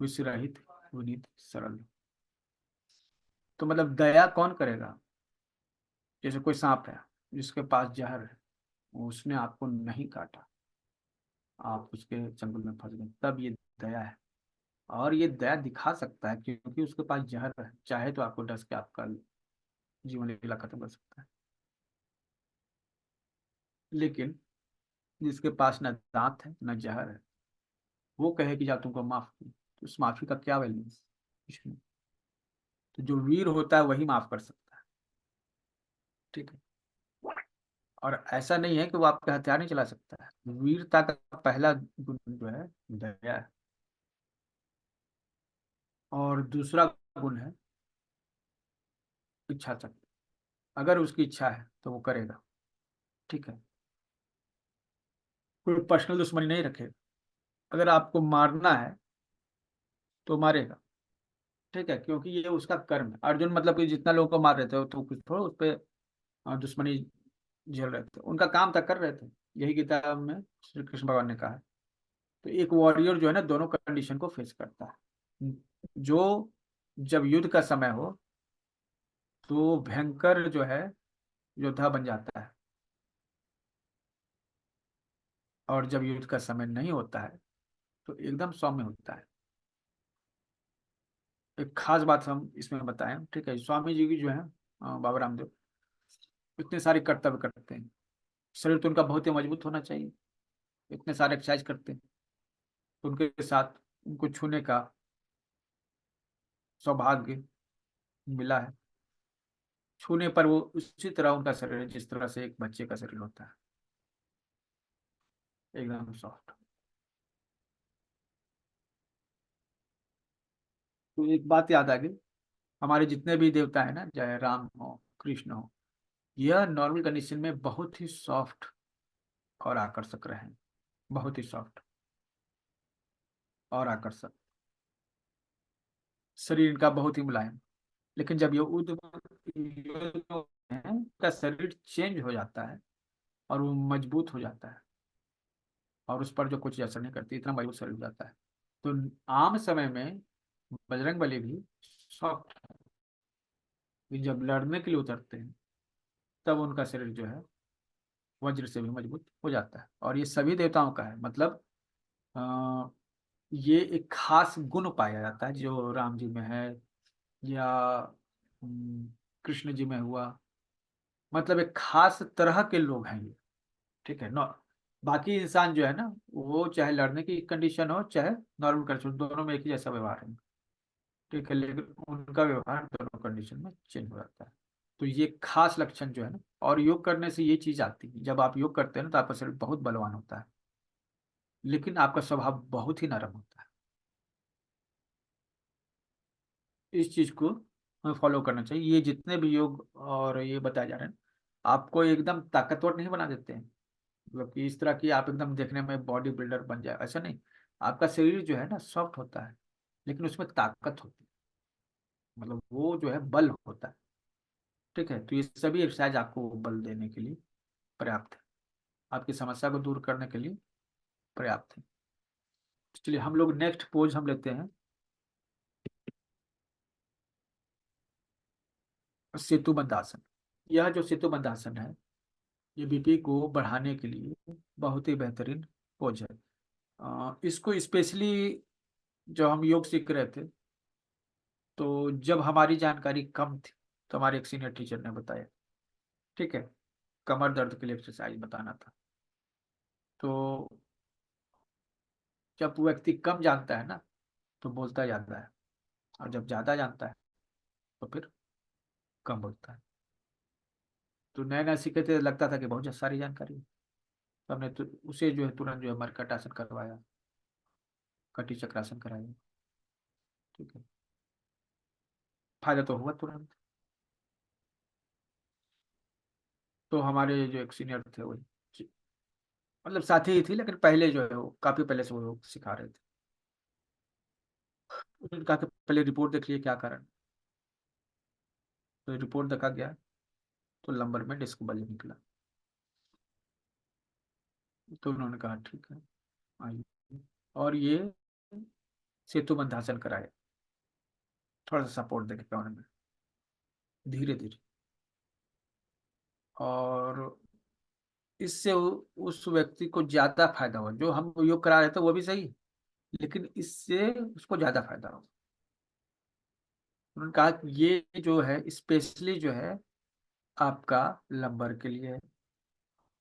विषरहित विनीत सरल हो। तो मतलब दया कौन करेगा? जैसे कोई सांप है जिसके पास जहर है, उसने आपको नहीं काटा, आप उसके चंगुल में फंस गए, तब ये दया है। और ये दया दिखा सकता है क्योंकि उसके पास जहर है, चाहे तो आपको डस के आपका जीवन लीला खत्म कर सकता है। लेकिन जिसके पास न दांत है न जहर है, वो कहे कि जा तुमको माफ की, तो उस माफी का क्या वैल्यू? कुछ नहीं। तो जो वीर होता है वही माफ कर सकता है। ठीक है। और ऐसा नहीं है कि वो आपके हथियार नहीं चला सकता है। वीरता का पहला गुण जो है दया है। और दूसरा गुण है इच्छा शक्ति। अगर उसकी इच्छा है तो वो करेगा। ठीक है। कोई पर्सनल दुश्मनी नहीं रखेगा। अगर आपको मारना है तो मारेगा। ठीक है, क्योंकि ये उसका कर्म है। अर्जुन मतलब कि जितना लोगों को मार रहे थे तो कुछ थोड़ा उस पर दुश्मनी झेल रहे थे, उनका काम तक कर रहे थे। यही गीता में श्री कृष्ण भगवान ने कहा है। तो एक वॉरियर जो है ना, दोनों कंडीशन को फेस करता है। जो जब युद्ध का समय हो तो भयंकर जो है योद्धा बन जाता है, और जब युद्ध का समय नहीं होता है तो एकदम सौम्य होता है। एक खास बात हम इसमें बताएं, ठीक है। स्वामी जी की जो है बाबा रामदेव, इतने सारे कर्तव्य करते हैं। शरीर तो उनका बहुत ही मजबूत होना चाहिए, इतने सारे एक्सरसाइज करते हैं। तो उनके साथ उनको छूने का सौभाग्य मिला है। छूने पर वो उसी तरह उनका शरीर है जिस तरह से एक बच्चे का शरीर होता है, एकदम सॉफ्ट। तो एक बात याद आ गई, हमारे जितने भी देवता है ना, चाहे राम हो कृष्ण हो, यह नॉर्मल कंडीशन में बहुत ही सॉफ्ट और आकर्षक रहे हैं। बहुत ही सॉफ्ट और आकर्षक, शरीर इनका बहुत ही मुलायम। लेकिन जब ये युद्ध है का शरीर चेंज हो जाता है और वो मजबूत हो जाता है, और उस पर जो कुछ असर नहीं करती, इतना मजबूत शरीर हो जाता है। तो आम समय में बजरंग बली भी सॉफ्ट, जब लड़ने के लिए उतरते हैं तब उनका शरीर जो है वज्र से भी मजबूत हो जाता है। और ये सभी देवताओं का है, मतलब अ, ये एक खास गुण पाया जाता है जो राम जी में है, या कृष्ण जी में हुआ। मतलब एक खास तरह के लोग हैं ये। ठीक है। बाकी इंसान जो है ना, वो चाहे लड़ने की कंडीशन हो चाहे नॉर्मल कंडीशन, दोनों में एक ही जैसा व्यवहार है। ठीक है, लेकिन उनका व्यवहार दोनों कंडीशन में चेंज हो जाता है। तो ये खास लक्षण जो है ना, और योग करने से ये चीज आती है। जब आप योग करते हैं ना तो आपका शरीर बहुत बलवान होता है, लेकिन आपका स्वभाव बहुत ही नरम होता है। इस चीज को हमें फॉलो करना चाहिए। ये जितने भी योग और ये बताए जा रहे हैं, आपको एकदम ताकतवर नहीं बना देते हैं। मतलब कि इस तरह की आप एकदम देखने में बॉडी बिल्डर बन जाए, ऐसा नहीं। आपका शरीर जो है ना सॉफ्ट होता है, लेकिन उसमें ताकत होती है, मतलब वो जो है बल होता है। ठीक है। तो ये सभी एक्सरसाइज आपको बल देने के लिए पर्याप्त है, आपकी समस्या को दूर करने के लिए पर्याप्त है। चलिए हम लोग नेक्स्ट पोज हम लेते हैं, सेतु बंधासन। यह जो सेतु बंधासन है, ये बीपी को बढ़ाने के लिए बहुत ही बेहतरीन पोज है। इसको स्पेशली जब हम योग सीख रहे थे, तो जब हमारी जानकारी कम थी, तो हमारे एक सीनियर टीचर ने बताया। ठीक है। कमर दर्द के लिए एक्सरसाइज बताना था। तो जब वो व्यक्ति कम जानता है ना तो बोलता ज्यादा है, और जब ज्यादा जानता है तो फिर कम बोलता है। तो नया नया सीखे थे, लगता था कि बहुत सारी जानकारी है। तो हमने तो उसे जो है तुरंत जो है मरकट आसन करवाया, कटी चक्रासन कराया। ठीक है, फायदा तो हुआ तुरंत। तो हमारे जो एक सीनियर थे वो मतलब साथी ही थी, लेकिन पहले जो है वो काफी पहले से वो सिखा रहे थे। उन्होंने कहा कि पहले रिपोर्ट देख लिए क्या कारण। तो रिपोर्ट देखा गया, तो लंबर में डिस्क बल निकला। तो उन्होंने कहा ठीक है, आइए। और ये सेतु बंधासन कराए, थोड़ा सा सपोर्ट देके उन्होंने, धीरे धीरे। और इससे उस व्यक्ति को ज्यादा फायदा हुआ, जो हम योग करा रहे थे वो भी सही, लेकिन इससे उसको ज्यादा फायदा हुआ। उन्होंने कहा कि ये जो है स्पेशली जो है आपका लंबर के लिए है,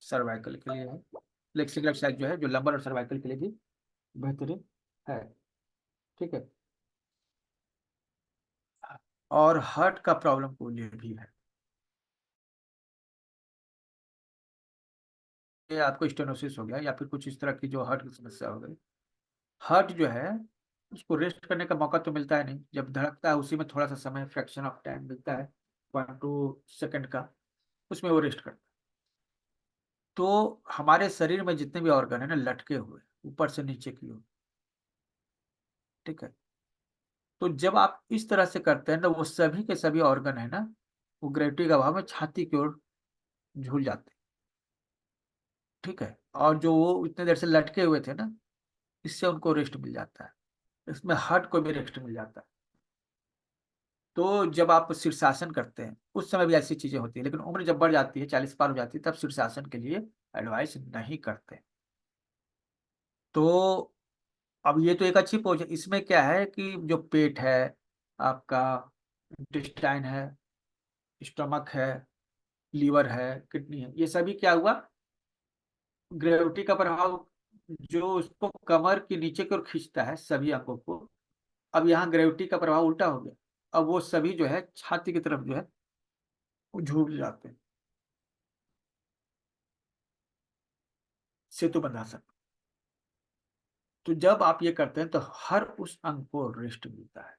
सर्वाइकल के लिए है। फ्लेक्सिकल एक्सरसाइज जो है जो लंबर और सर्वाइकल के लिए भी बेहतरीन है। ठीक है। और हार्ट का प्रॉब्लम को लिए भी है। ये आपको स्टेनोसिस हो गया या फिर कुछ इस तरह की जो हार्ट की समस्या हो गई, हार्ट जो है उसको रेस्ट करने का मौका तो मिलता है नहीं। जब धड़कता है उसी में थोड़ा सा समय, फ्रैक्शन ऑफ टाइम मिलता है, 1-2 सेकंड का, उसमें वो रेस्ट करता है। तो हमारे शरीर में जितने भी ऑर्गन है ना, लटके हुए ऊपर से नीचे की ओर। ठीक है। तो जब आप इस तरह से करते हैं ना, वो सभी के सभी ऑर्गन है ना, वो ग्रेविटी के अभाव में छाती की ओर झूल जाते हैं। ठीक है। और जो वो इतने देर से लटके हुए थे ना, इससे उनको रेस्ट मिल जाता है। इसमें हार्ट को भी रेस्ट मिल जाता है। तो जब आप शीर्षासन करते हैं उस समय भी ऐसी चीजें होती है, लेकिन उम्र जब बढ़ जाती है, 40 पार हो जाती है, तब शीर्षासन के लिए एडवाइस नहीं करते। तो अब ये तो एक अच्छी पोज है। इसमें क्या है कि जो पेट है आपका, इंटेस्टाइन है, स्टमक है, लीवर है, किडनी है, ये सभी क्या हुआ, ग्रेविटी का प्रभाव जो उसको कमर के नीचे की ओर खींचता है सभी अंगों को, अब यहाँ ग्रेविटी का प्रभाव उल्टा हो गया। अब वो सभी जो है छाती की तरफ जो है वो झूल जाते हैं। सेतु बंधासन। तो जब आप ये करते हैं तो हर उस अंग को रेस्ट मिलता है।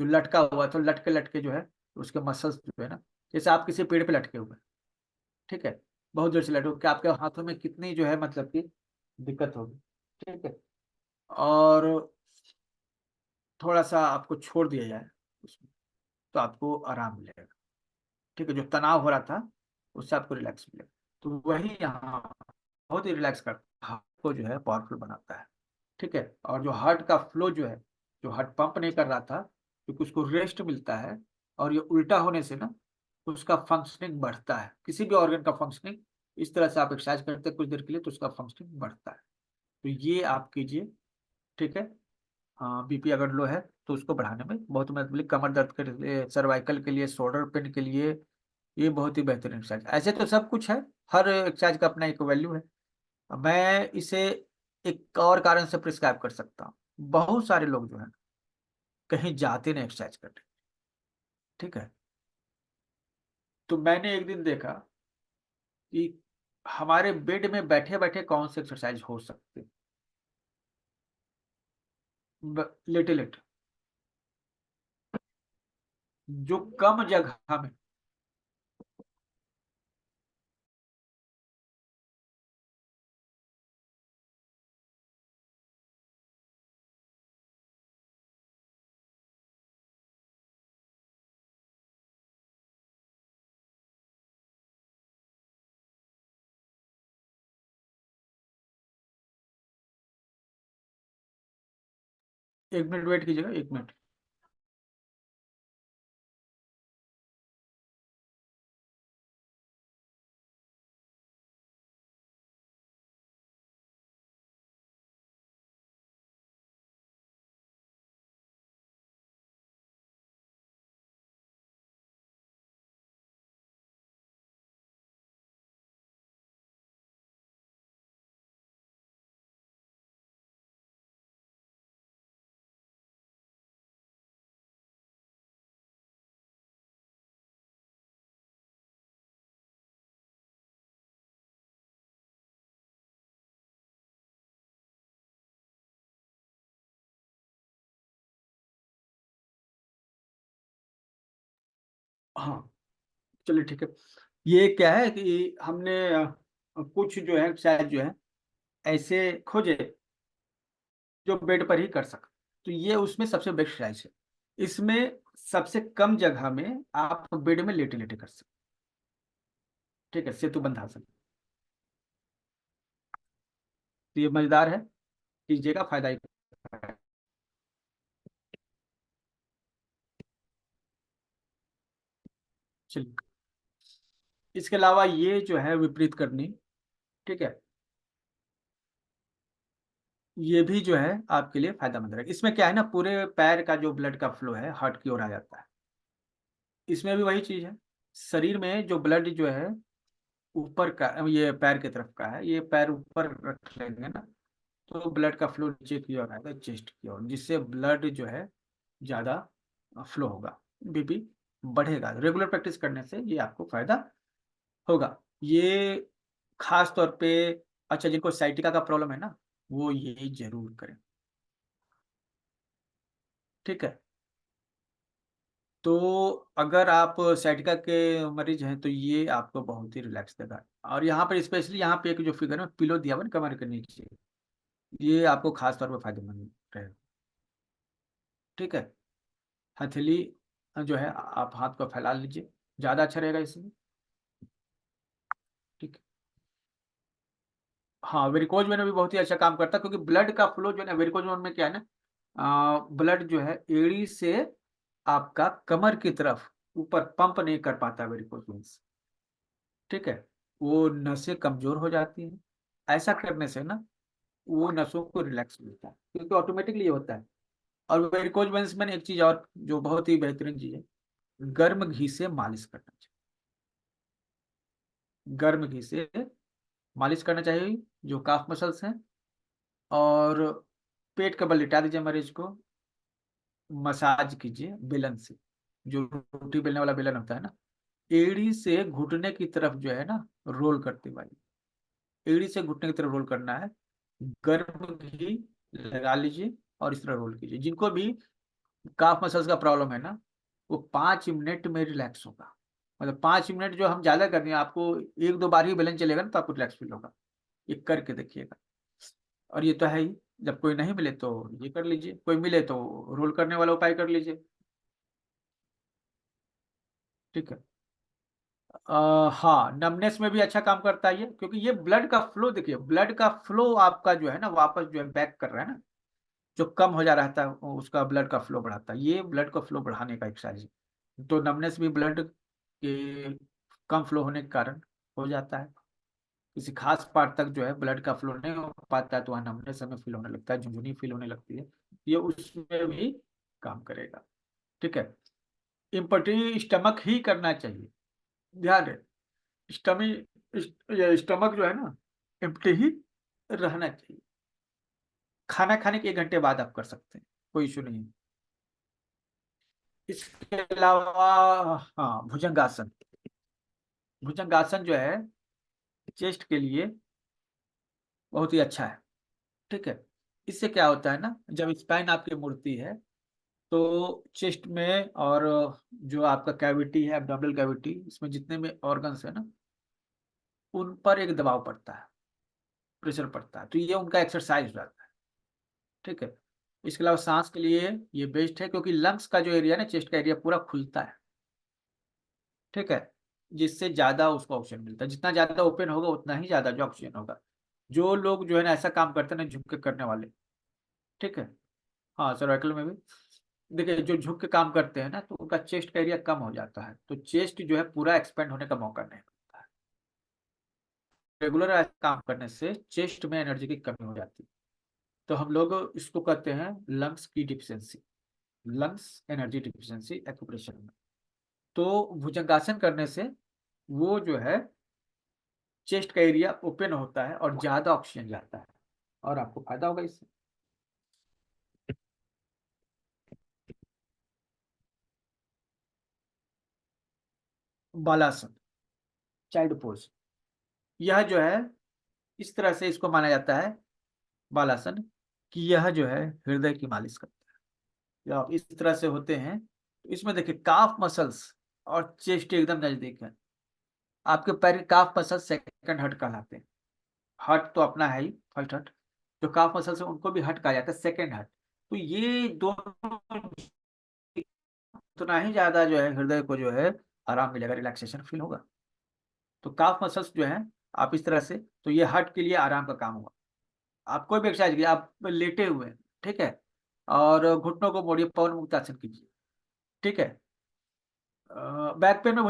जो लटका हुआ है, तो लटके लटके जो है उसके मसल्स जो है ना, जैसे आप किसी पेड़ पे लटके हुए हैं, ठीक है, बहुत देर से लटके हो, क्या आपके हाथों में कितनी जो है मतलब कि दिक्कत होगी। ठीक है। और थोड़ा सा आपको छोड़ दिया जाए उसमें, तो आपको आराम मिलेगा। ठीक है। जो तनाव हो रहा था उससे आपको रिलैक्स मिलेगा। तो वही यहाँ बहुत ही रिलैक्स करता है, हार्ट को जो है पावरफुल बनाता है। ठीक है। और जो हार्ट का फ्लो जो है, जो हार्ट पंप नहीं कर रहा था, क्योंकि उसको रेस्ट मिलता है, और ये उल्टा होने से ना उसका फंक्शनिंग बढ़ता है। किसी भी ऑर्गन का फंक्शनिंग, इस तरह से आप एक्सरसाइज करते हैं कुछ देर के लिए तो उसका फंक्शनिंग बढ़ता है। तो ये आप कीजिए। ठीक है। हाँ, बीपी अगर लो है तो उसको बढ़ाने में बहुत मदद मिली, कमर दर्द के लिए, सर्वाइकल के लिए, शोल्डर पेन के लिए, ये बहुत ही बेहतरीन एक्सरसाइज। ऐसे तो सब कुछ है, हर एक्सरसाइज का अपना एक वैल्यू है। मैं इसे एक और कारण से प्रिस्क्राइब कर सकता हूँ। बहुत सारे लोग जो है कहीं जाते नहीं एक्सरसाइज करने। ठीक है। तो मैंने एक दिन देखा कि हमारे बेड में बैठे बैठे कौन सी एक्सरसाइज हो सकती है, लेटे लेटे, जो कम जगह में। 1 मिनट वेट कीजिएगा, 1 मिनट। हाँ, चलिए ठीक है। ये क्या है कि हमने कुछ जो है शायद जो है ऐसे खोजे जो बेड पर ही कर सकते, तो ये उसमें सबसे बेस्ट साइज है। इसमें सबसे कम जगह में आप बेड में लेटे लेटे कर सकते। ठीक है, सेतु बंधासन। तो ये मजेदार है, कीजिएगा, फायदा ही है। चलिए, इसके अलावा ये जो है विपरीत करनी, ठीक है, ये भी जो है आपके लिए फायदेमंद रहेगा। इसमें क्या है ना, पूरे पैर का जो ब्लड का फ्लो है हार्ट की ओर आ जाता है। इसमें भी वही चीज है, शरीर में जो ब्लड जो है ऊपर का, ये पैर की तरफ का है, ये पैर ऊपर रख लेंगे ना, तो ब्लड का फ्लो नीचे की ओर आएगा, चेस्ट की ओर, जिससे ब्लड जो है ज्यादा फ्लो होगा, बीपी बढ़ेगा। रेगुलर प्रैक्टिस करने से ये आपको फायदा होगा। ये खास तौर पे, अच्छा, जिनको साइटिका का प्रॉब्लम है ना, वो ये जरूर करें। ठीक है, तो अगर आप साइटिका के मरीज हैं तो ये आपको बहुत ही रिलैक्स देगा। और यहाँ पर स्पेशली यहाँ पे एक जो फिगर में पिलो दिया हुआ है ना कमर के नीचे, ये आपको खास तौर पर फायदेमंद रहेगा। ठीक है, हथेली जो है आप हाथ को फैला लीजिए, ज्यादा अच्छा रहेगा इसमें। ठीक है, हाँ, वेरिकोज वेन में भी बहुत ही अच्छा काम करता है, क्योंकि ब्लड का फ्लो जो है ना, वेरिकोज वेन में क्या है ना, ब्लड जो है एड़ी से आपका कमर की तरफ ऊपर पंप नहीं कर पाता वेरिकोज वेन। ठीक है, वो नसें कमजोर हो जाती हैं। ऐसा करने से ना वो नसों को रिलैक्स मिलता है, क्योंकि ऑटोमेटिकली ये होता है। और वेरिकोज वेन्स में एक चीज और जो बहुत ही बेहतरीन चीज है, गर्म घी से मालिश करना चाहिए। गर्म घी से मालिश करना चाहिए जो काफ मसल्स हैं। और पेट का बल लिटा दीजिए मरीज को, मसाज कीजिए बेलन से, जो रोटी बेलने वाला बेलन होता है ना, एड़ी से घुटने की तरफ जो है ना रोल करते हुए, एड़ी से घुटने की तरफ रोल करना है। गर्म घी लगा लीजिए और इस तरह रोल कीजिए। जिनको भी काफ मसल्स का प्रॉब्लम है ना, वो 5 मिनट में रिलैक्स होगा। मतलब 5 मिनट जो हम ज्यादा कर रहे हैं, आपको एक दो बार ही बेलन चलेगा ना तो आपको रिलैक्स फील होगा। ये करके देखिएगा। और ये तो है ही, जब कोई नहीं मिले तो ये कर लीजिए, कोई मिले तो रोल करने वाला उपाय कर लीजिए। ठीक है, हाँ, नमनेस में भी अच्छा काम करता है ये, क्योंकि ये ब्लड का फ्लो, देखिए ब्लड का फ्लो आपका जो है ना वापस जो है बैक कर रहा है ना, जो कम हो जा रहा था उसका ब्लड का फ्लो बढ़ाता है। ये ब्लड का फ्लो बढ़ाने का एक्सरसाइज है। तो नमनेस भी ब्लड के कम फ्लो होने के कारण हो जाता है। किसी खास पार्ट तक जो है ब्लड का फ्लो नहीं हो पाता है, तो वहाँ नमनेस हमें फील होने लगता है, झुंझुनी फील होने लगती है। ये उसमें भी काम करेगा। ठीक है, इम्पटी स्टमक ही करना चाहिए, ध्यान रहे। स्टमी स्टमक जो है ना एम्प्टी ही रहना चाहिए। खाना खाने के 1 घंटे बाद आप कर सकते हैं, कोई इशू नहीं है। इसके अलावा, हाँ, भुजंगासन। भुजंगासन जो है चेस्ट के लिए बहुत ही अच्छा है। ठीक है, इससे क्या होता है ना, जब स्पाइन आपकी मुड़ती है तो चेस्ट में और जो आपका कैविटी है, एब्डोमिनल कैविटी, इसमें जितने भी ऑर्गन्स है ना, उन पर एक दबाव पड़ता है, प्रेशर पड़ता है, तो ये उनका एक्सरसाइज रहता है। ठीक है, इसके अलावा सांस के लिए ये बेस्ट है, क्योंकि लंग्स का जो एरिया है ना, चेस्ट का एरिया पूरा खुलता है। ठीक है, जिससे ज्यादा उसको ऑक्सीजन मिलता है, जितना ज्यादा ओपन होगा उतना ही ज्यादा जो ऑक्सीजन होगा। जो लोग जो है ना ऐसा काम करते हैं ना, झुक के करने वाले, ठीक है, हाँ, सर्वाइकल में भी देखिए, जो झुक के काम करते हैं ना, तो उनका चेस्ट का एरिया कम हो जाता है, तो चेस्ट जो है पूरा एक्सपेंड होने का मौका नहीं मिलता है। रेगुलर काम करने से चेस्ट में एनर्जी की कमी हो जाती है। तो हम लोग इसको कहते हैं लंग्स की deficiency, lungs energy deficiency acupressure में। तो भुजंगासन करने से वो जो है चेस्ट का एरिया ओपन होता है और ज्यादा ऑक्सीजन जाता है, और आपको फायदा होगा इससे। बालासन, चाइल्ड पोज, यह जो है इस तरह से इसको माना जाता है बालासन, कि यह जो है हृदय की मालिश करता है। जब आप इस तरह से होते हैं तो इसमें देखिए काफ मसल्स और चेस्ट एकदम नजदीक है। आपके पैर के काफ मसल सेकंड हट कहलाते हैं। हट तो अपना है ही, फर्स्ट हट। जो काफ मसल से उनको भी हट कहा जाता है, सेकंड हट। तो ये दोनों उतना ही ज्यादा जो है हृदय को जो है आराम मिलेगा, रिलैक्सेशन फील होगा। तो काफ मसल्स जो है, आप इस तरह से, तो ये हार्ट के लिए आराम का काम हुआ। आप कोई भी एक्सरसाइज कीजिए, आप लेटे हुए हैं, ठीक है, और घुटनों को मोड़िए, पवन मुक्तासन कीजिए, ठीक है। बैक पेन में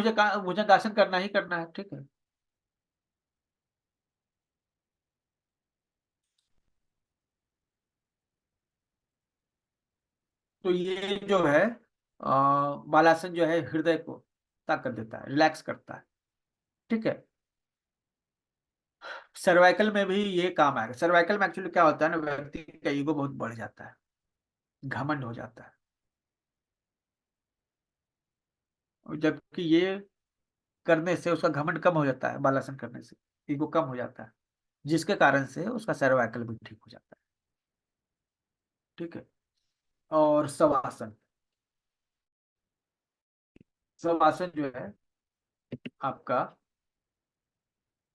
भुजंगासन करना ही करना है, ठीक है। तो ये जो है बालासन जो है हृदय को ताकत देता है, रिलैक्स करता है, ठीक है। सर्वाइकल में भी ये काम आएगा। सर्वाइकल में एक्चुअली क्या होता है ना, व्यक्ति का ईगो बहुत बढ़ जाता है, घमंड हो जाता है। और जबकि ये करने से उसका घमंड कम हो जाता है, बालासन करने से ईगो कम हो जाता है, जिसके कारण से उसका सर्वाइकल भी ठीक हो जाता है, ठीक है। और शवासन, शवासन जो है आपका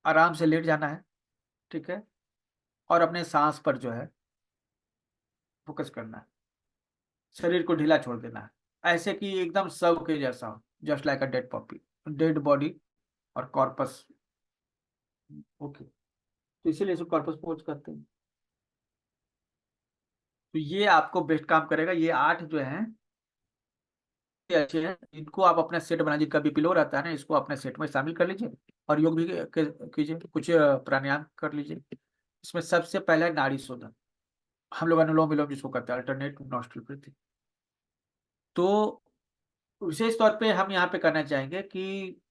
आराम से लेट जाना है, ठीक है, और अपने सांस पर जो है फोकस करना है, शरीर को ढीला छोड़ देना है, ऐसे कि एकदम शव के जैसा हो, just like a dead Poppy, dead body और कॉर्पस। ओके, तो इसीलिए इसको कॉर्पस पोज करते हैं। तो ये आपको बेस्ट काम करेगा। ये 8 जो है ये अच्छे हैं, इनको आप अपना सेट बना, जिनका भी पिलो रहता है ना, इसको अपने सेट में शामिल कर लीजिए। और योग भी कीजिए, कुछ प्राणायाम कर लीजिए। इसमें सबसे पहला है नाड़ी शोधन। हम लोग अनुलोम विलोम जिसको करते हैं, अल्टरनेट नॉस्ट्रल ब्रीथिंग। तो विशेष तौर पे हम यहाँ पे करना चाहेंगे कि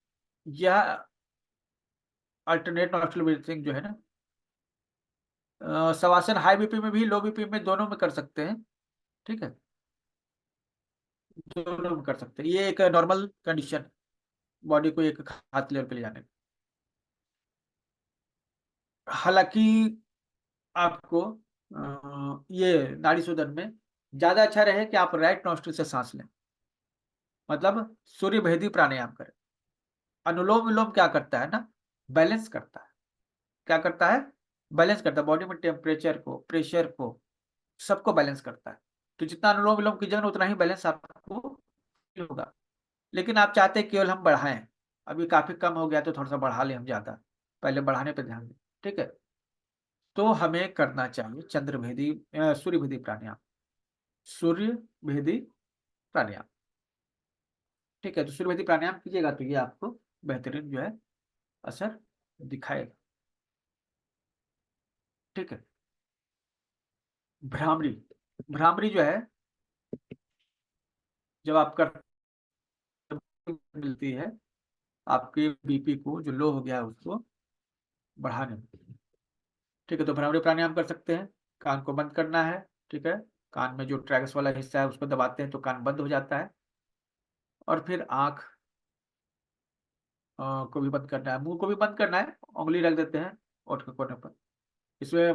यह अल्टरनेट नॉस्ट्रल ब्रीथिंग जो है ना, शवासन हाई बीपी में भी, लो बीपी में, दोनों में कर सकते हैं, ठीक है। दोनों में कर सकते हैं, ये एक नॉर्मल कंडीशन, बॉडी को एक हाथ लेवल पे ले जाने की। हालांकि आपको ये नाड़ी शोधन में ज्यादा अच्छा रहे कि आप राइट नॉस्ट्रिल से सांस लें, मतलब सूर्य भेदी प्राणायाम करें। अनुलोम विलोम क्या करता है ना, बैलेंस करता है। क्या करता है? बैलेंस करता है, बॉडी में टेम्परेचर को, प्रेशर को, सबको बैलेंस करता है। तो जितना अनुलोम विलोम कीजिएगा उतना ही बैलेंस आपको feel होगा। लेकिन आप चाहते हैं केवल हम बढ़ाएं, अभी काफी कम हो गया तो थोड़ा सा बढ़ा लें हम ज्यादा, पहले बढ़ाने पे ध्यान दें, ठीक है। तो हमें करना चाहिए चंद्रभेदी सूर्य भेदी प्राणायाम, सूर्य भेदी प्राणायाम, ठीक है। तो सूर्य भेदी प्राणायाम कीजिएगा तो ये आपको बेहतरीन जो है असर दिखाएगा, ठीक है। भ्रामरी, भ्रामरी जो है जब आप कर मिलती है आपके बीपी को, जो लो हो गया है उसको बढ़ाने में, ठीक है। तो भ्रामरी प्राणायाम कर सकते हैं। कान को बंद करना है, ठीक है। कान में जो ट्रैगस वाला हिस्सा है उसको दबाते हैं तो कान बंद हो जाता है। और फिर आंख को भी बंद करना है, मुंह को भी बंद करना है, उंगली रख देते हैं ओठ के कोने पर। इसमें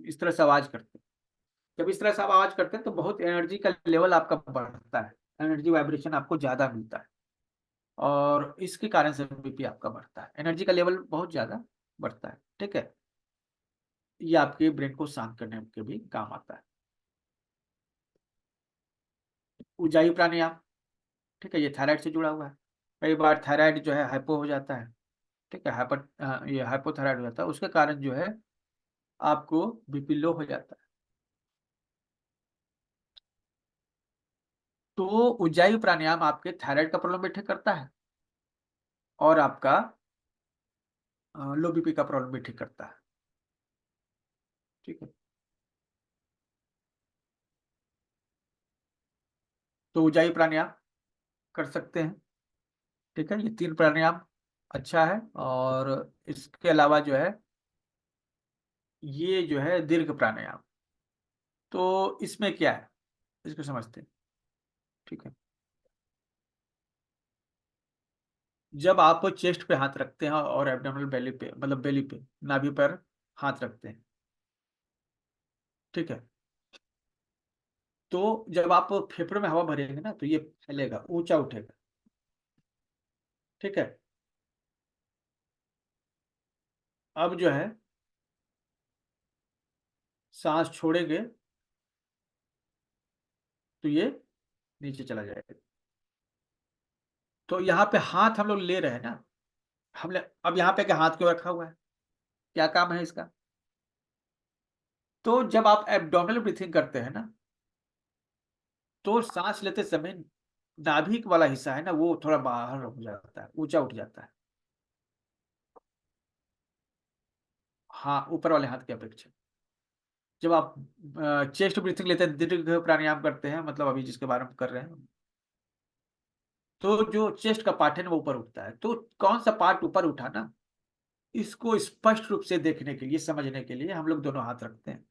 इस तरह से आवाज करते हैं। जब इस तरह से आप आवाज करते हैं तो बहुत एनर्जी का लेवल आपका बढ़ता है, एनर्जी वाइब्रेशन आपको ज्यादा मिलता है, और इसके कारण से बीपी आपका बढ़ता है, एनर्जी का लेवल बहुत ज्यादा बढ़ता है, ठीक है। ये आपके ब्रेन को शांत करने के भी काम आता है। ऊंचाई प्राणायाम, ठीक है, ये थायराइड से जुड़ा हुआ है। कई बार थायराइड जो है हाइपो हो जाता है, ठीक है, ये हाइपोथायराइड हो जाता है, उसके कारण जो है आपको बीपी लो हो जाता है। तो ऊंचाई प्राणायाम आपके थायराइड का प्रॉब्लम भी ठीक करता है, और आपका लो बीपी का प्रॉब्लम भी ठीक करता है, ठीक है। तो ऊंचाई प्राणायाम कर सकते हैं, ठीक है। ये 3 प्राणायाम अच्छा है। और इसके अलावा जो है ये जो है दीर्घ प्राणायाम, तो इसमें क्या है इसको समझते हैं, ठीक है। जब आप चेस्ट पे हाथ रखते हैं और एब्डोमिनल बेली पे, मतलब बेली पे, नाभि पर हाथ रखते हैं, ठीक है, तो जब आप फेफड़ों में हवा भरेंगे ना तो ये फैलेगा, ऊंचा उठेगा। ठीक है। अब जो है सांस छोड़ेंगे तो ये नीचे चला जाएगा। तो यहाँ पे हाथ हम लोग ले रहे हैं ना, हमने अब यहाँ पे क्या हाथ क्यों रखा हुआ है, क्या काम है इसका? तो जब आप एब्डोमिनल ब्रीथिंग करते हैं ना, तो सांस लेते समय नाभिक वाला हिस्सा है ना, वो थोड़ा बाहर हो जाता है, ऊंचा उठ जाता है। हाँ, ऊपर वाले हाथ की अपेक्षा। जब आप चेस्ट ब्रीथिंग लेते हैं, दीर्घ प्राणायाम करते हैं, मतलब अभी जिसके बारे में कर रहे हैं, तो जो चेस्ट का पार्ट है ना वो ऊपर उठता है। तो कौन सा पार्ट ऊपर उठा ना, इसको स्पष्ट रूप से देखने के लिए, समझने के लिए हम लोग दोनों हाथ रखते हैं।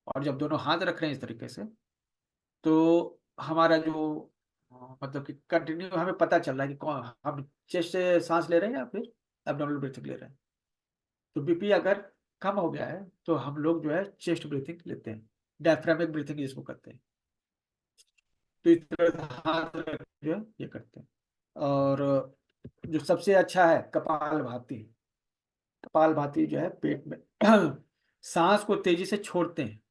और जब दोनों हाथ रख रहे हैं इस तरीके से, तो हमारा जो मतलब कि कंटिन्यू हमें पता चल रहा है कि कौन हम चेस्ट से सांस ले रहे हैं या फिर एब्डोमिनल ब्रीथिंग ले रहे हैं। तो बीपी अगर कम हो गया है तो हम लोग जो है चेस्ट ब्रीथिंग लेते हैं, डायफ्रामिक ब्रीथिंग जिसको कहते हैं। तो इस तरह से हाथ रख के जो है ये करते हैं। और जो सबसे अच्छा है कपालभाति। कपालभाति जो है पेट में सांस को तेजी से छोड़ते हैं,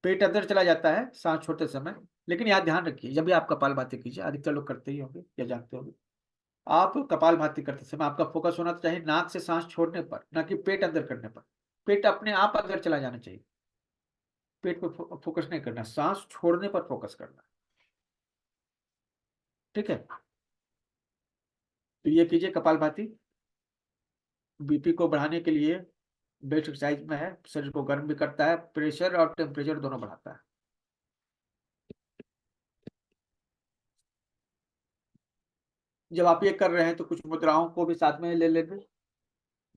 पेट अंदर चला जाता है सांस छोड़ते समय। लेकिन यहाँ ध्यान रखिए, जब भी आप कपालभाति कीजिए, अधिकतर लोग करते ही होंगे या जानते होंगे, आप कपालभाति करते समय आपका फोकस होना चाहिए नाक से सांस छोड़ने पर, ना कि पेट अंदर करने पर। पेट अपने आप अंदर चला जाना चाहिए, पेट पर फोकस नहीं करना, सांस छोड़ने पर फोकस करना। ठीक है। तो ये कीजिए कपालभाति। बीपी को बढ़ाने के लिए बेस्ट एक्सरसाइज में है, शरीर को गर्म भी करता है, प्रेशर और टेम्परेचर दोनों बढ़ाता है। जब आप ये कर रहे हैं तो कुछ मुद्राओं को भी साथ में ले लेंगे।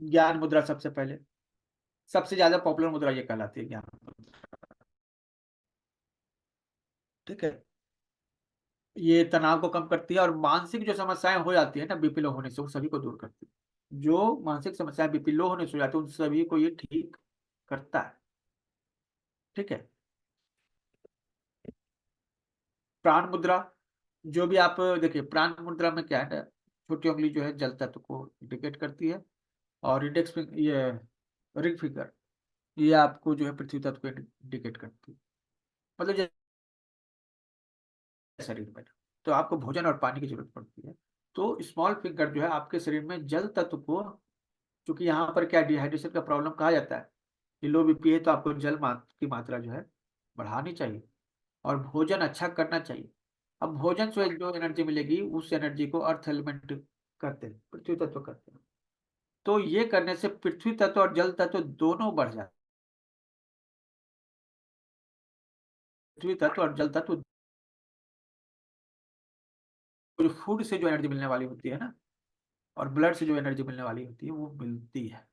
ज्ञान मुद्रा सबसे पहले, सबसे ज्यादा पॉपुलर मुद्रा ये कहलाती है, ज्ञान मुद्रा। ठीक है। ये तनाव को कम करती है और मानसिक जो समस्याएं हो जाती है ना बीपी लो होने से, उन सभी को दूर करती है। जो मानसिक समस्याएं बीपी लो होने से हो जाती है उन सभी को ये ठीक करता है। ठीक है। प्राण मुद्रा, जो भी आप देखिए, प्राण मुद्रा में क्या है ना, छोटी उंगली जो है जल तत्व को इंडिकेट करती है, और ये रिंग फिंगर ये आपको जो है पृथ्वी तत्व को इंडिकेट करती है। मतलब शरीर में तो आपको भोजन और पानी की जरूरत पड़ती है। तो स्मॉल फिंगर जो है आपके शरीर में जल तत्व को, क्योंकि यहाँ पर क्या डिहाइड्रेशन का प्रॉब्लम कहा जाता है कि लो बीपी है, तो आपको की मात्रा जो है बढ़ानी चाहिए और भोजन अच्छा करना चाहिए। अब भोजन से जो एनर्जी मिलेगी उस एनर्जी को अर्थ एलिमेंट करते हैं, पृथ्वी तत्व करते हैं। तो ये करने से पृथ्वी तत्व और जल तत्व दोनों बढ़ जाते हैं। पृथ्वी तत्व और जल तत्व, जो फूड से जो एनर्जी मिलने वाली होती है ना, और ब्लड से जो एनर्जी मिलने वाली होती है वो मिलती है।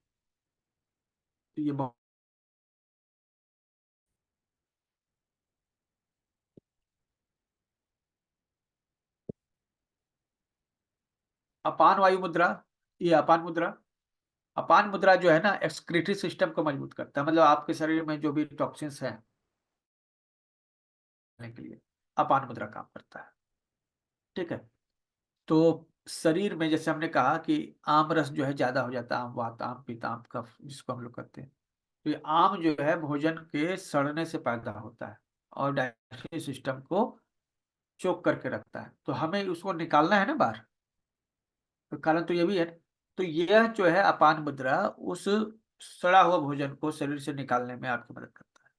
तो ये बहुत अपान वायु मुद्रा, ये अपान मुद्रा। अपान मुद्रा जो है ना एक्सक्रीटरी सिस्टम को मजबूत करता है, मतलब आपके शरीर में जो भी टॉक्सिन्स हैं के लिए अपान मुद्रा काम करता है। ठीक है। तो शरीर में जैसे हमने कहा कि आम रस जो है ज्यादा हो जाता है, आम वात, आम पित्त, आम कफ जिसको हम लोग कहते हैं। तो ये आम जो है भोजन के सड़ने से पैदा होता है और डाइजेस्टिव सिस्टम को चोक करके रखता है, तो हमें उसको निकालना है ना बाहर। तो कारण तो ये भी है। तो यह जो है अपान मुद्रा उस सड़ा हुआ भोजन को शरीर से निकालने में आपकी मदद करता है।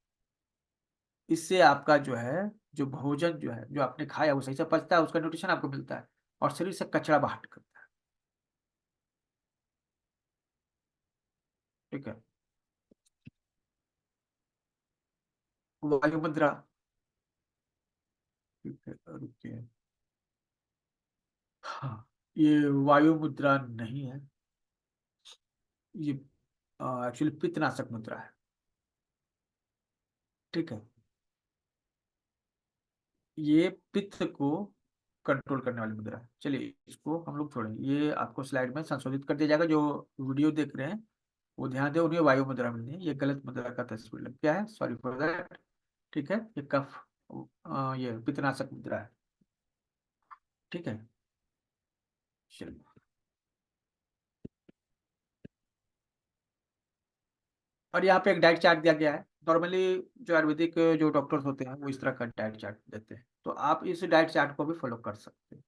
इससे आपका जो है, जो भोजन जो है जो आपने खाया वो सही से पचता है, उसका न्यूट्रिशन आपको मिलता है और शरीर से कचरा बाहर करता है। ठीक है। वायु मुद्रा। ठीक है, रुकिए। हाँ, ये वायु मुद्रा नहीं है, ये एक्चुअली पित्तनाशक मुद्रा है। ठीक है। ये पित्त को कंट्रोल करने वाली मुद्रा है। चलिए इसको हम लोग छोड़ेंगे, ये आपको स्लाइड में संशोधित कर दिया जाएगा। जो वीडियो देख रहे हैं वो ध्यान दें, उन्हें वायु मुद्रा मिलनी है, ये गलत मुद्रा का तस्वीर लग गया है, सॉरी फॉर दैट। ठीक है, ये कफ ये पित्तनाशक मुद्रा है। ठीक है, चलिए। और यहाँ पे एक डाइट चार्ट दिया गया है। नॉर्मली जो आयुर्वेदिक जो डॉक्टर्स होते हैं वो इस तरह का डाइट चार्ट देते हैं, तो आप इस डाइट चार्ट को भी फॉलो कर सकते हैं।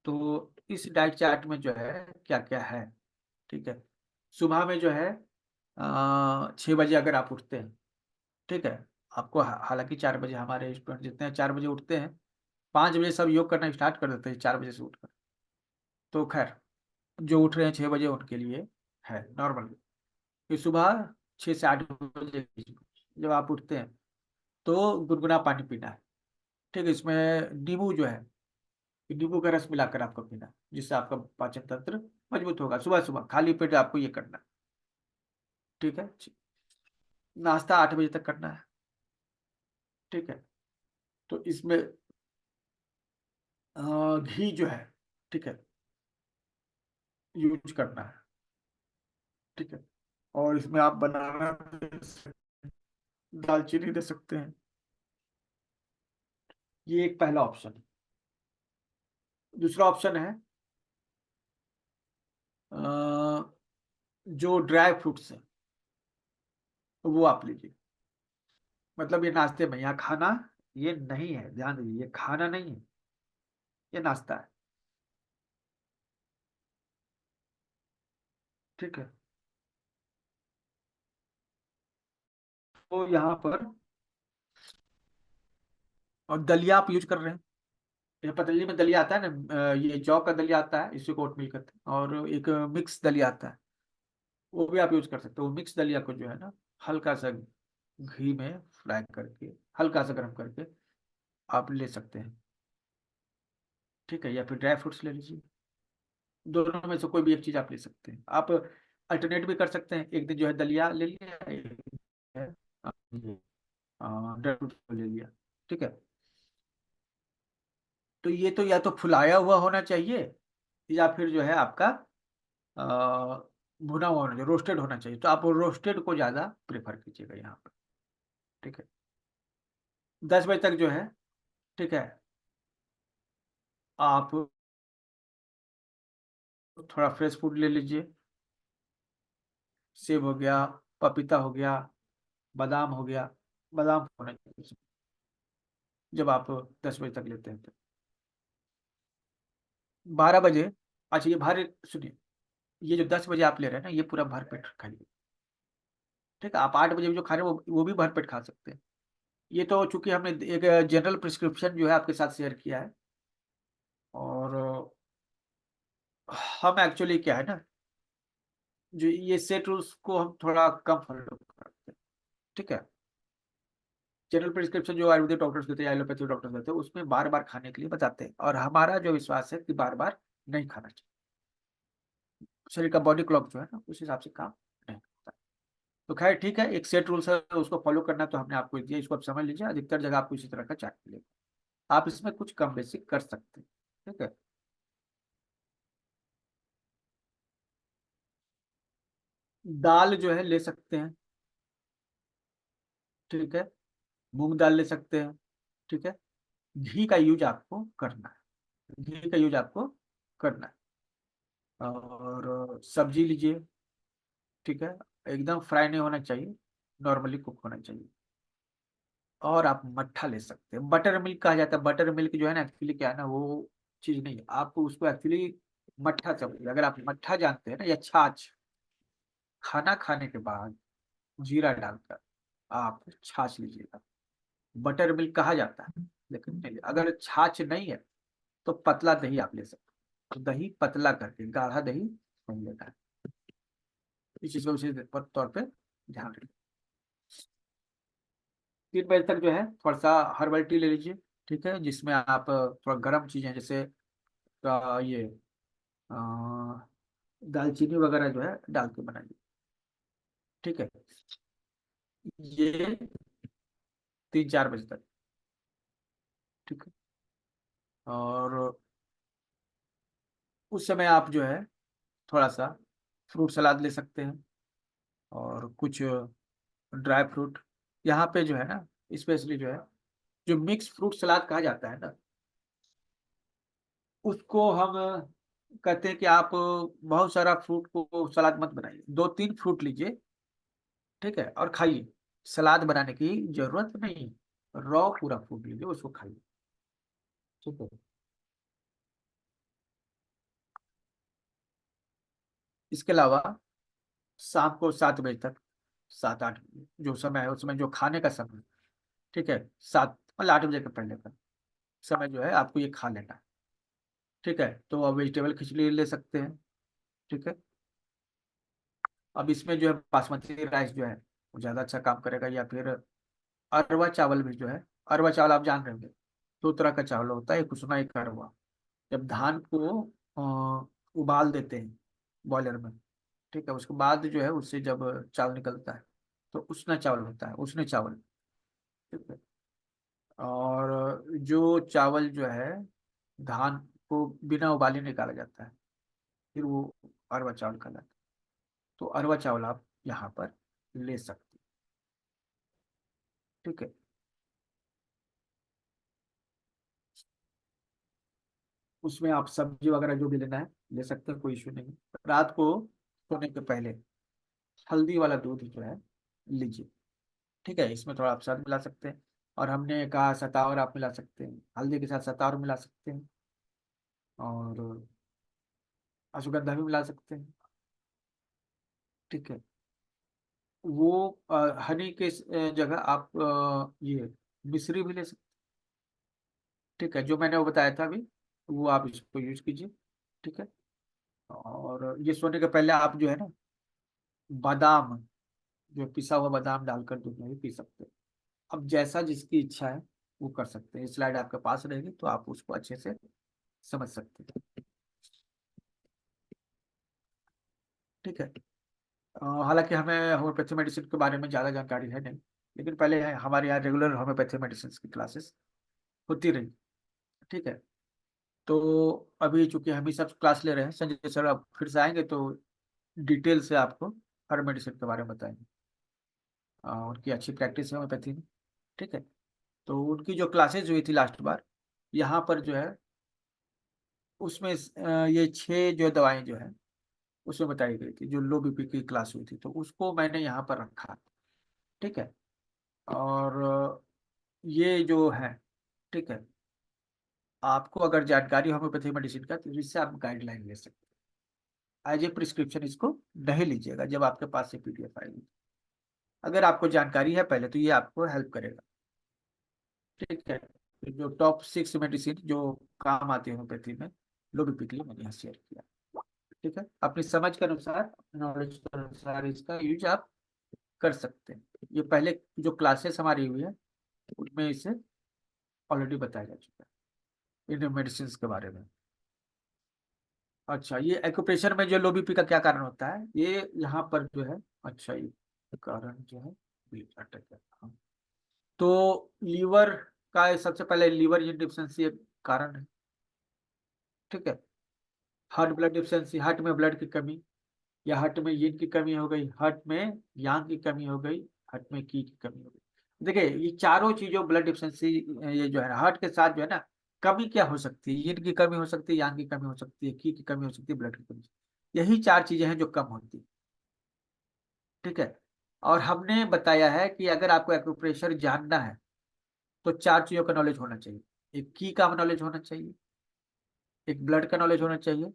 तो इस डाइट चार्ट में जो है क्या क्या है। ठीक है, सुबह में जो है 6 बजे अगर आप उठते हैं, ठीक है, आपको हालांकि 4 बजे हमारे स्टूडेंट जितने हैं 4 बजे उठते हैं, 5 बजे सब योग करना स्टार्ट कर देते हैं 4 बजे से उठकर। तो खैर, जो उठ रहे हैं 6 बजे उनके लिए है नॉर्मल। फिर सुबह 6 से 8 बजे के बीच में जब आप उठते हैं तो गुनगुना पानी पीना है। ठीक है, इसमें नींबू जो है, नींबू का रस मिलाकर आपको पीना है, जिससे आपका पाचन तंत्र मजबूत होगा। सुबह सुबह खाली पेट आपको ये करना है। ठीक है, नाश्ता 8 बजे तक करना है। ठीक है, तो इसमें घी जो है, ठीक है, यूज करना है। ठीक है, और इसमें आप बनाना दे सकते हैं, दालचीनी दे सकते हैं। ये एक पहला ऑप्शन है। दूसरा ऑप्शन है अ, जो ड्राई फ्रूट्स है वो आप लीजिए। मतलब ये नाश्ते में, यहाँ खाना ये नहीं है, ध्यान दीजिए, ये खाना नहीं है, ये नाश्ता है। ठीक है, तो यहाँ पर, और दलिया आप यूज कर रहे हैं। ये पतंजलि में दलिया आता है ना, ये जौ का दलिया आता है, इसी को ओटमील कहते हैं, और एक मिक्स दलिया आता है, वो भी आप यूज कर सकते हो। वो मिक्स दलिया को जो है ना, हल्का सा घी में फ्राई करके, हल्का सा गर्म करके आप ले सकते हैं। ठीक है, या फिर ड्राई फ्रूट्स ले लीजिए। दोनों में से कोई भी एक चीज आप ले सकते हैं। आप अल्टरनेट भी कर सकते हैं, एक दिन जो है दलिया ले लिया, एक दिन जो है ड्राई फ्रूट ले लिया। ठीक है, तो ये तो या तो फुलाया हुआ होना चाहिए, या फिर जो है आपका अ, भुना हुआ होना चाहिए, रोस्टेड होना चाहिए। तो आप रोस्टेड को ज्यादा प्रेफर कीजिएगा यहाँ पर। ठीक है, 10 बजे तक जो है, ठीक है, आप थोड़ा फ्रेश फूड ले लीजिए। सेब हो गया, पपीता हो गया, बादाम हो गया। बादाम होना चाहिए जब आप 10 बजे तक लेते हैं तो। 12 बजे, अच्छा ये भर सुनिए, ये जो 10 बजे आप ले रहे हैं ना, ये पूरा भर पेट खाइए। ठीक है, आप 8 बजे भी जो खा रहे हैं वो भी भर पेट खा सकते हैं। ये तो चूंकि हमने एक जनरल प्रिस्क्रिप्शन जो है आपके साथ शेयर किया है, और हम एक्चुअली क्या है ना, जो ये सेट रूल्स को हम थोड़ा कम फॉलो करते हैं। ठीक है, जनरल प्रिस्क्रिप्शन जो आयुर्वेदिक डॉक्टर्स देते हैं, एलोपैथी डॉक्टर्स देते हैं, उसमें बार बार खाने के लिए बताते हैं, और हमारा जो विश्वास है कि बार बार नहीं खाना चाहिए। शरीर का बॉडी क्लॉक जो है ना उस हिसाब से काम नहीं करता। तो खैर ठीक है, एक सेट रूल्स है, उसको फॉलो करना तो हमने आपको दिया, इसको आप समझ लीजिए। अधिकतर जगह आपको इसी तरह का चार्ट मिलेगा, आप इसमें कुछ कम बेसिक कर सकते हैं। ठीक है, दाल जो है ले सकते हैं। ठीक है, मूंग दाल ले सकते हैं। ठीक है, घी का यूज आपको करना है, घी का यूज आपको करना है। और सब्जी लीजिए। ठीक है, एकदम फ्राई नहीं होना चाहिए, नॉर्मली कुक होना चाहिए। और आप मट्ठा ले सकते हैं। बटर मिल्क कहा जाता है, बटर मिल्क जो है ना एक्चुअली क्या है ना, वो चीज नहीं है, आपको उसको एक्चुअली मट्ठा चाहिए। अगर आप मट्ठा जानते हैं ना, या छाछ, खाना खाने के बाद जीरा डालकर आप छाछ लीजिएगा। बटर मिल्क कहा जाता है, लेकिन नहीं, अगर छाछ नहीं है तो पतला दही आप ले सकते हैं। तो दही पतला करके, गाढ़ा दही नहीं लेना है। इस चीज को विशेष तौर पे ध्यान रखिए। 3 बजे तक जो है थोड़ा सा हर्बल टी ले लीजिए। ठीक है, जिसमें आप थोड़ा गर्म चीजें, जैसे ये अ, दालचीनी वगैरह जो है डाल के बनाइए। ठीक है, ये 3-4 बजे तक। ठीक है, और उस समय आप जो है थोड़ा सा फ्रूट सलाद ले सकते हैं, और कुछ ड्राई फ्रूट। यहाँ पे जो है ना, स्पेशली जो है, जो मिक्स फ्रूट सलाद कहा जाता है ना, उसको हम कहते हैं कि आप बहुत सारा फ्रूट को सलाद मत बनाइए, 2-3 फ्रूट लीजिए, ठीक है, और खाइए। सलाद बनाने की जरूरत नहीं, रॉ पूरा फ्रूट लीजिए, उसको खाइए, ठीक है। इसके अलावा शाम को 7 बजे तक, 7-8 जो समय है उसमें, जो खाने का समय है, ठीक है, 7 मतलब 8 बजे के पहले का समय जो है आपको ये खा लेना है, ठीक है। तो अब वेजिटेबल खिचड़ी ले सकते हैं, ठीक है। अब इसमें जो है बासमती राइस जो है वो ज़्यादा अच्छा काम करेगा, या फिर अरवा चावल भी जो है, अरवा चावल आप जान रहे होंगे, 2 तरह का चावल होता है, एक उसना एक अरवा। जब धान को उबाल देते हैं बॉयलर में, ठीक है, उसके बाद जो है उससे जब चावल निकलता है तो उसना चावल होता है, उसने चावल, ठीक है। और जो चावल जो है धान को बिना उबाले निकाला जाता है, फिर वो अरवा चावल कहलाता है। तो अरवा चावल आप यहाँ पर ले सकते हैं, ठीक है। उसमें आप सब्जी वगैरह जो भी लेना है ले सकते हैं, कोई इशू नहीं। रात को सोने के पहले हल्दी वाला दूध जो है लीजिए, ठीक है। इसमें थोड़ा आप शहद मिला सकते हैं, और हमने कहा सतावर आप मिला सकते हैं, हल्दी के साथ सतावर मिला सकते हैं, और अश्वगंधा भी मिला सकते हैं, ठीक है। वो हनी के जगह आप ये मिश्री भी ले सकते हैं, ठीक है, जो मैंने वो बताया था अभी, वो आप इसको यूज कीजिए, ठीक है। और ये सोने के पहले आप जो है ना बादाम, जो पिसा हुआ बादाम डालकर दूध में भी पी सकते हैं। अब जैसा जिसकी इच्छा है वो कर सकते हैं, स्लाइड आपके पास रहेगी तो आप उसको अच्छे से समझ सकते हैं, ठीक है। हालांकि हमें होम्योपैथी मेडिसिन के बारे में ज़्यादा जानकारी है नहीं, लेकिन पहले हमारे यहाँ रेगुलर होम्योपैथी मेडिसिन की क्लासेस होती रही, ठीक है। तो अभी चूंकि हम ही सब क्लास ले रहे हैं, संजय सर अब फिर से आएंगे तो डिटेल से आपको हर मेडिसिन के बारे में बताएंगे। उनकी अच्छी प्रैक्टिस है होम्योपैथी में, ठीक है। तो उनकी जो क्लासेज हुई थी लास्ट बार यहाँ पर जो है, उसमें ये 6 जो दवाएं जो है उसमें बताई गई थी, जो लो बीपी की क्लास हुई थी, तो उसको मैंने यहाँ पर रखा, ठीक है। और ये जो है, ठीक है, आपको अगर जानकारी हो होम्योपैथी मेडिसिन का तो इससे आप गाइडलाइन ले सकते हैं, एज ए प्रिस्क्रिप्शन इसको नहीं लीजिएगा जब आपके पास से पीडीएफ आएगी। अगर आपको जानकारी है पहले तो ये आपको हेल्प करेगा, ठीक है। तो जो टॉप 6 मेडिसिन जो काम आती है होम्योपैथी में लो बीपी के लिए मैंने यहाँ शेयर किया, ठीक है। अपनी समझ के अनुसार, नॉलेज के अनुसार इसका यूज आप कर सकते हैं। ये पहले जो क्लासेस हमारी हुई है उनमें इसे ऑलरेडी बताया जा चुका है इन मेडिसिन के बारे में। अच्छा, ये एक्यूप्रेशर में जो लो बीपी का क्या कारण होता है, ये यहाँ पर जो है, अच्छा ये कारण जो है बीट अटैक है, हाँ। तो लीवर का सबसे पहले लीवर डिफिशिएंसी एक कारण है, ठीक है। हार्ट ब्लड डिफिशिएंसी, हार्ट में ब्लड की कमी, या हार्ट में यीन की कमी हो गई, हार्ट में यांग की कमी हो गई, हार्ट में की कमी हो गई। देखिए ये चारों चीजों ब्लड डिफिशिएंसी, ये जो है हार्ट के साथ जो है ना, कमी क्या हो सकती है, यीन की कमी हो सकती है, यांग की कमी हो सकती है, की कमी हो सकती है, ब्लड की कमी, यही 4 चीजें हैं जो कम होती है, ठीक है। और हमने बताया है कि अगर आपको एक्यूप्रेशर जानना है तो 4 चीजों का नॉलेज होना चाहिए। एक की का नॉलेज होना चाहिए, एक ब्लड का नॉलेज होना चाहिए,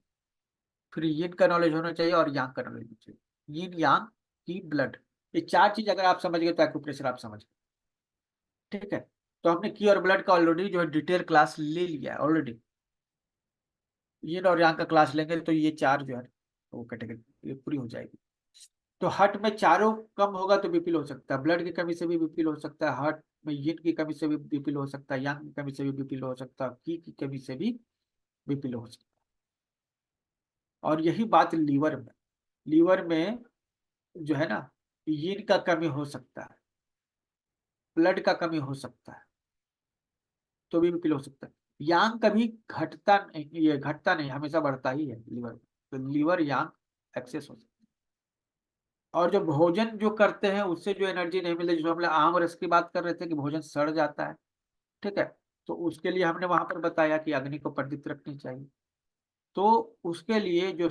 फिर यीन का नॉलेज होना चाहिए, और यांग का नॉलेज होना चाहिए। यीन यांग की ब्लड, ये 4 चीज अगर आप समझ गए तो एक्यूप्रेशर आप समझ गए, ठीक है। तो हमने की और ब्लड का ऑलरेडी जो है डिटेल क्लास ले लिया है ऑलरेडी। यीन और यांग का क्लास लेंगे तो ये 4 जो है वो कैटेगरी ये पूरी हो जाएगी। तो हार्ट में चारों कम होगा तो बीपी लो हो सकता है, ब्लड की कमी से भी बीपी लो हो सकता है, हार्ट में यीन की कमी से भी बीपी लो हो सकता है, यांग की कमी से भी बीपी लो हो सकता है, की कमी से भी बीपी लो हो सकता है। और यही बात लीवर में, लीवर में जो है ना, यीन का कमी हो सकता है, ब्लड का कमी हो सकता है, तो भी बीपी लो हो सकता है। यांग कभी घटता नहीं, ये घटता नहीं, हमेशा बढ़ता ही है लीवर में, तो लीवर यांग एक्सेस हो सकता है, और जो भोजन जो करते हैं उससे जो एनर्जी नहीं मिलती, जो हम लोग आम रस की बात कर रहे थे कि भोजन सड़ जाता है, ठीक है, तो उसके लिए हमने वहां पर बताया कि अग्नि को प्रदीप्त रखनी चाहिए। तो उसके लिए जो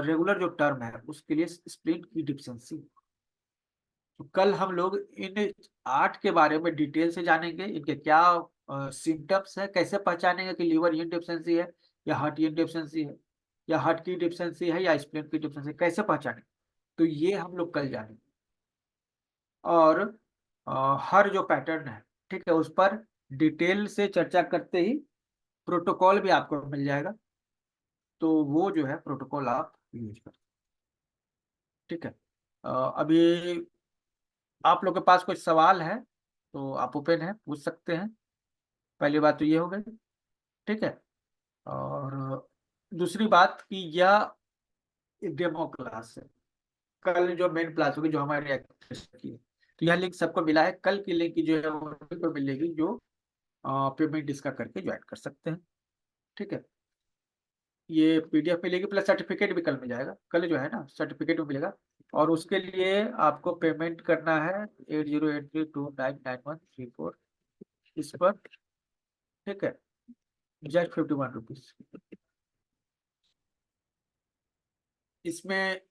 रेगुलर जो टर्म है उसके लिए स्प्लिंट की डिफिशियंसी। तो कल हम लोग इन 8 के बारे में डिटेल से जानेंगे, इनके क्या सिम्टम्स है, कैसे पहचानेंगे कि लीवर इन डिफिशियंसी है या हार्ट इन डिफिशियंसी है, या हार्ट की डिफिशियंसी है या स्प्लिंट की डिफिशियंसी, कैसे पहचानेंगे, तो ये हम लोग कल जानेंगे। और हर जो पैटर्न है, ठीक है, उस पर डिटेल से चर्चा करते ही प्रोटोकॉल भी आपको मिल जाएगा, तो वो जो है प्रोटोकॉल आप यूज कर, ठीक है। अभी आप लोग के पास कोई सवाल है तो आप ओपन है, पूछ सकते हैं। पहली बात तो ये हो गई, ठीक है। और दूसरी बात कि यह एक डेमो क्लास है, कल जो मेन क्लास होगी जो हमारी एक्ट्रेस की है, तो यह लिंक सबको मिला है, कल की लिंक जो है वो उन्हीं को मिलेगी जो पेमेंट इसका करके ज्वाइन कर सकते हैं, ठीक है। ये पीडीएफ मिलेगी प्लस सर्टिफिकेट भी कल मिल जाएगा, कल जो है ना सर्टिफिकेट भी मिलेगा। और उसके लिए आपको पेमेंट करना है 8083299134 इस पर, ठीक है, जस्ट 51 रुपीज। इसमें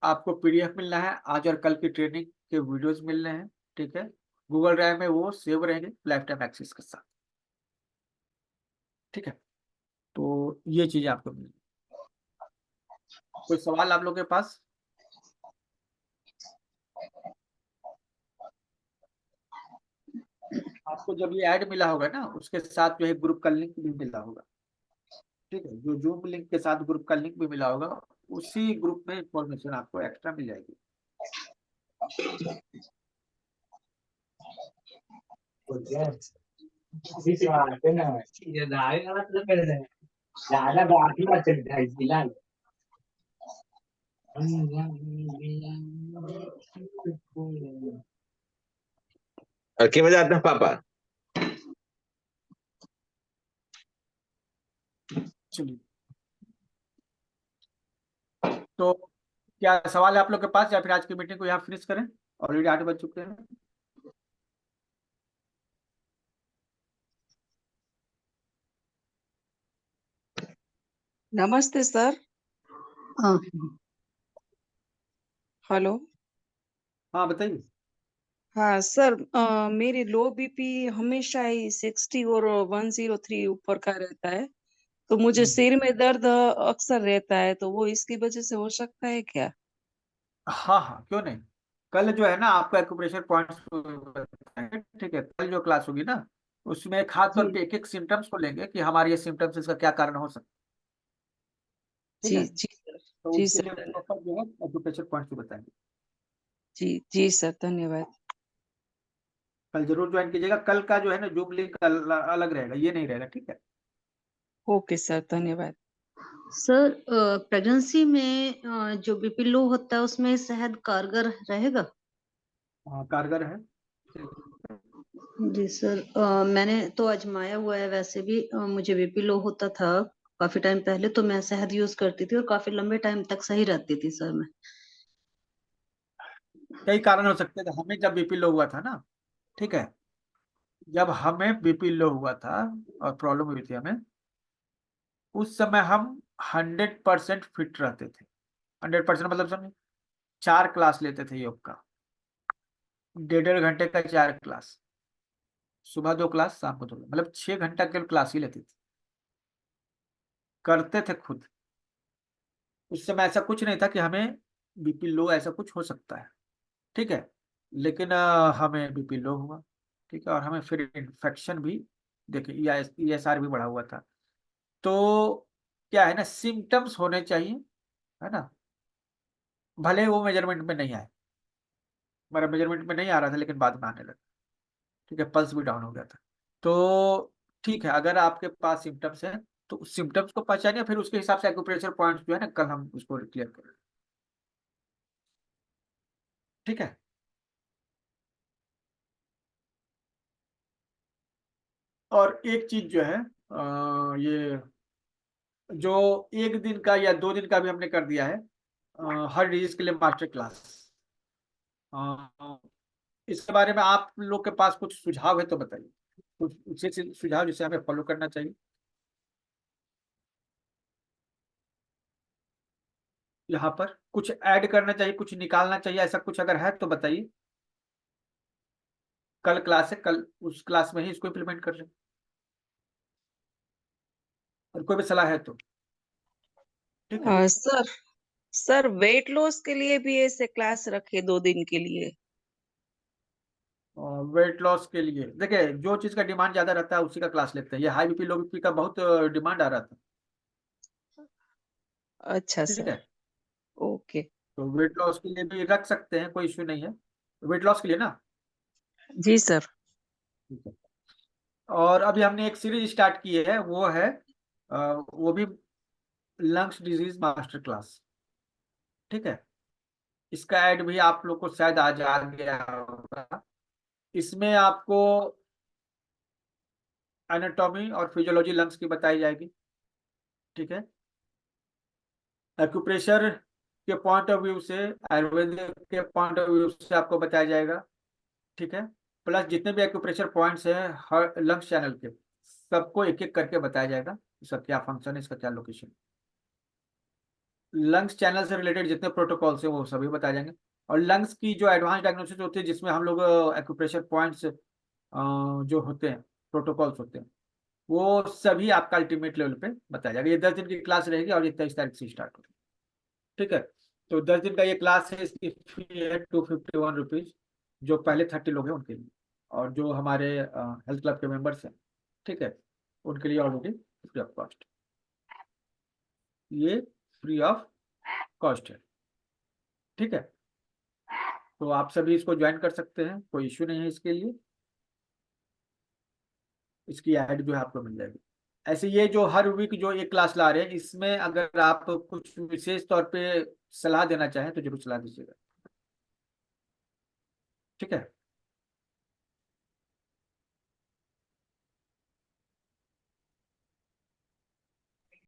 आपको पीडीएफ मिलना है, आज और कल की ट्रेनिंग के वीडियोस मिलने हैं, ठीक है। गूगल ड्राइव में वो सेव रहेंगे लाइफ टाइम एक्सेस के साथ, ठीक है। तो ये चीजें आपको मिलेंगी। कोई सवाल आप लोग के पास? आपको जब ये ऐड मिला होगा ना उसके साथ जो है ग्रुप का लिंक भी मिला होगा, ठीक है, जो जूम लिंक के साथ ग्रुप का लिंक भी मिला होगा, उसी ग्रुप में इंफॉर्मेशन आपको एक्स्ट्रा मिल जाएगी। ¿Qué me das, papá? चलिए, तो क्या सवाल है आप लोग के पास, या फिर आज की मीटिंग को यहाँ फिनिश करें? ऑलरेडी 8 बज चुके हैं। नमस्ते सर। हाँ हेलो। हाँ बताइए। हाँ सर, मेरी लो बीपी हमेशा ही 60 और 103 ऊपर का रहता है। तो मुझे सिर में दर्द अक्सर रहता है, तो वो इसकी वजह से हो सकता है क्या? हाँ हाँ क्यों नहीं, कल जो है ना आपको एक्यूप्रेशर पॉइंट्स बताएंगे, ठीक है, कल जो क्लास होगी ना उसमें खास तौर जी पे एक एक सिम्टम्स को लेंगे कि हमारे ये सिम्टम्स इसका क्या कारण हो सकता है, ठीक जी है। जी सर। तो जी उसके लिए सर। प्रॉपर जो है एक्यूप्रेशर पॉइंट्स भी बताएंगे। जी जी सर, धन्यवाद। कल जरूर ज्वाइन कीजिएगा, कल का जो है ना जूम लिंक अलग रहेगा, ये नहीं रहेगा, ठीक है। ओके सर, धन्यवाद। सर, प्रेगनेंसी में जो बीपी लो होता है उसमें शहद कारगर रहेगा? हाँ कारगर है। जी सर, मैंने तो आजमाया हुआ है, वैसे भी मुझे बीपी लो होता था काफी टाइम पहले, तो मैं शहद यूज करती थी और काफी लंबे टाइम तक सही रहती थी सर मैं। कई कारण हो सकते थे, हमें जब बीपी लो हुआ था ना, ठीक है, जब हमें बीपी लो हुआ था और प्रॉब्लम हुई थी हमें, उस समय हम 100% फिट रहते थे। 100% मतलब समझे, 4 क्लास लेते थे योग का, 1.5 घंटे का 4 क्लास, सुबह 2 क्लास शाम को 2 क्लास, मतलब 6 घंटा केवल क्लास ही लेते थे, करते थे खुद। उस समय ऐसा कुछ नहीं था कि हमें बीपी लो ऐसा कुछ हो सकता है, ठीक है। लेकिन हमें बीपी लो हुआ, ठीक है, और हमें फिर इन्फेक्शन भी, देखिए ESR भी बढ़ा हुआ था। तो क्या है ना, सिम्टम्स होने चाहिए, है ना, भले वो मेजरमेंट में नहीं आए, हमारा मेजरमेंट में नहीं आ रहा था लेकिन बाद में आने लगा, ठीक है, पल्स भी डाउन हो गया था। तो ठीक है, अगर आपके पास सिम्टम्स हैं तो उस सिम्टम्स को पहचानिए, फिर उसके हिसाब से एक्यूप्रेशर पॉइंट्स जो है ना कल हम उसको क्लियर करें, ठीक है। और एक चीज जो है ये जो 1 दिन का या 2 दिन का भी हमने कर दिया है, हर डिजीज के लिए मास्टर क्लास, इसके बारे में आप लोग के पास कुछ सुझाव है तो बताइए, कुछ विशेष सुझाव जिसे हमें फॉलो करना चाहिए, यहाँ पर कुछ ऐड करना चाहिए, कुछ निकालना चाहिए, ऐसा कुछ अगर है तो बताइए। कल क्लास है, कल उस क्लास में ही इसको इम्प्लीमेंट कर लें, और कोई भी सलाह है तो ठीक है। सर सर वेट लॉस के लिए भी ऐसे क्लास रखे 2 दिन के लिए। वेट लॉस के लिए देखिए, जो चीज का डिमांड ज्यादा रहता है उसी का क्लास लेते हैं। ये हाई बीपी लो बीपी का बहुत डिमांड आ रहा था, अच्छा ठीक सर। है। ओके। तो वेट लॉस के लिए भी रख सकते हैं, कोई इश्यू नहीं है, वेट लॉस के लिए ना। जी सर। ठीक है। और अभी हमने एक सीरीज स्टार्ट की है, वो है वो भी लंग्स डिजीज मास्टर क्लास, ठीक है। इसका ऐड भी आप लोग को शायद आज आ गया होगा। इसमें आपको एनाटॉमी और फिजियोलॉजी लंग्स की बताई जाएगी, ठीक है। एक्यूप्रेशर के पॉइंट ऑफ व्यू से, आयुर्वेदिक के पॉइंट ऑफ व्यू से आपको बताया जाएगा, ठीक है। प्लस जितने भी एक्यूप्रेशर पॉइंट्स हैं हर लंग्स चैनल के, सबको एक एक करके बताया जाएगा, इसका क्या फंक्शन है, इसका क्या लोकेशन। लंग्स चैनल से रिलेटेड जितने प्रोटोकॉल्स हैं वो सभी बताए जाएंगे। और लंग्स की जो एडवांस डायग्नोसिस होती है, जिसमें हम लोग एक्यूप्रेशर पॉइंट्स जो होते हैं, प्रोटोकॉल्स होते हैं, वो सभी आपका अल्टीमेट लेवल पे बताया जाएगा। ये 10 दिन की क्लास रहेगी और ये 23 तारीख से स्टार्ट होगी, ठीक है। तो 10 दिन का ये क्लास है, इसकी फी है 251 रुपीज, जो पहले 30 लोग हैं उनके लिए, और जो हमारे हेल्थ क्लब के मेंबर्स हैं, ठीक है, उनके लिए ऑलरेडी फ्री ऑफ कॉस्ट, ये फ्री ऑफ कॉस्ट है, ठीक है। तो आप सभी इसको ज्वाइन कर सकते हैं, कोई इश्यू नहीं है इसके लिए। इसकी ऐड जो है आपको मिल जाएगी। ऐसे ये जो हर वीक जो एक क्लास ला रहे हैं, इसमें अगर आप कुछ विशेष तौर पे सलाह देना चाहें तो जरूर सलाह दीजिएगा, ठीक है।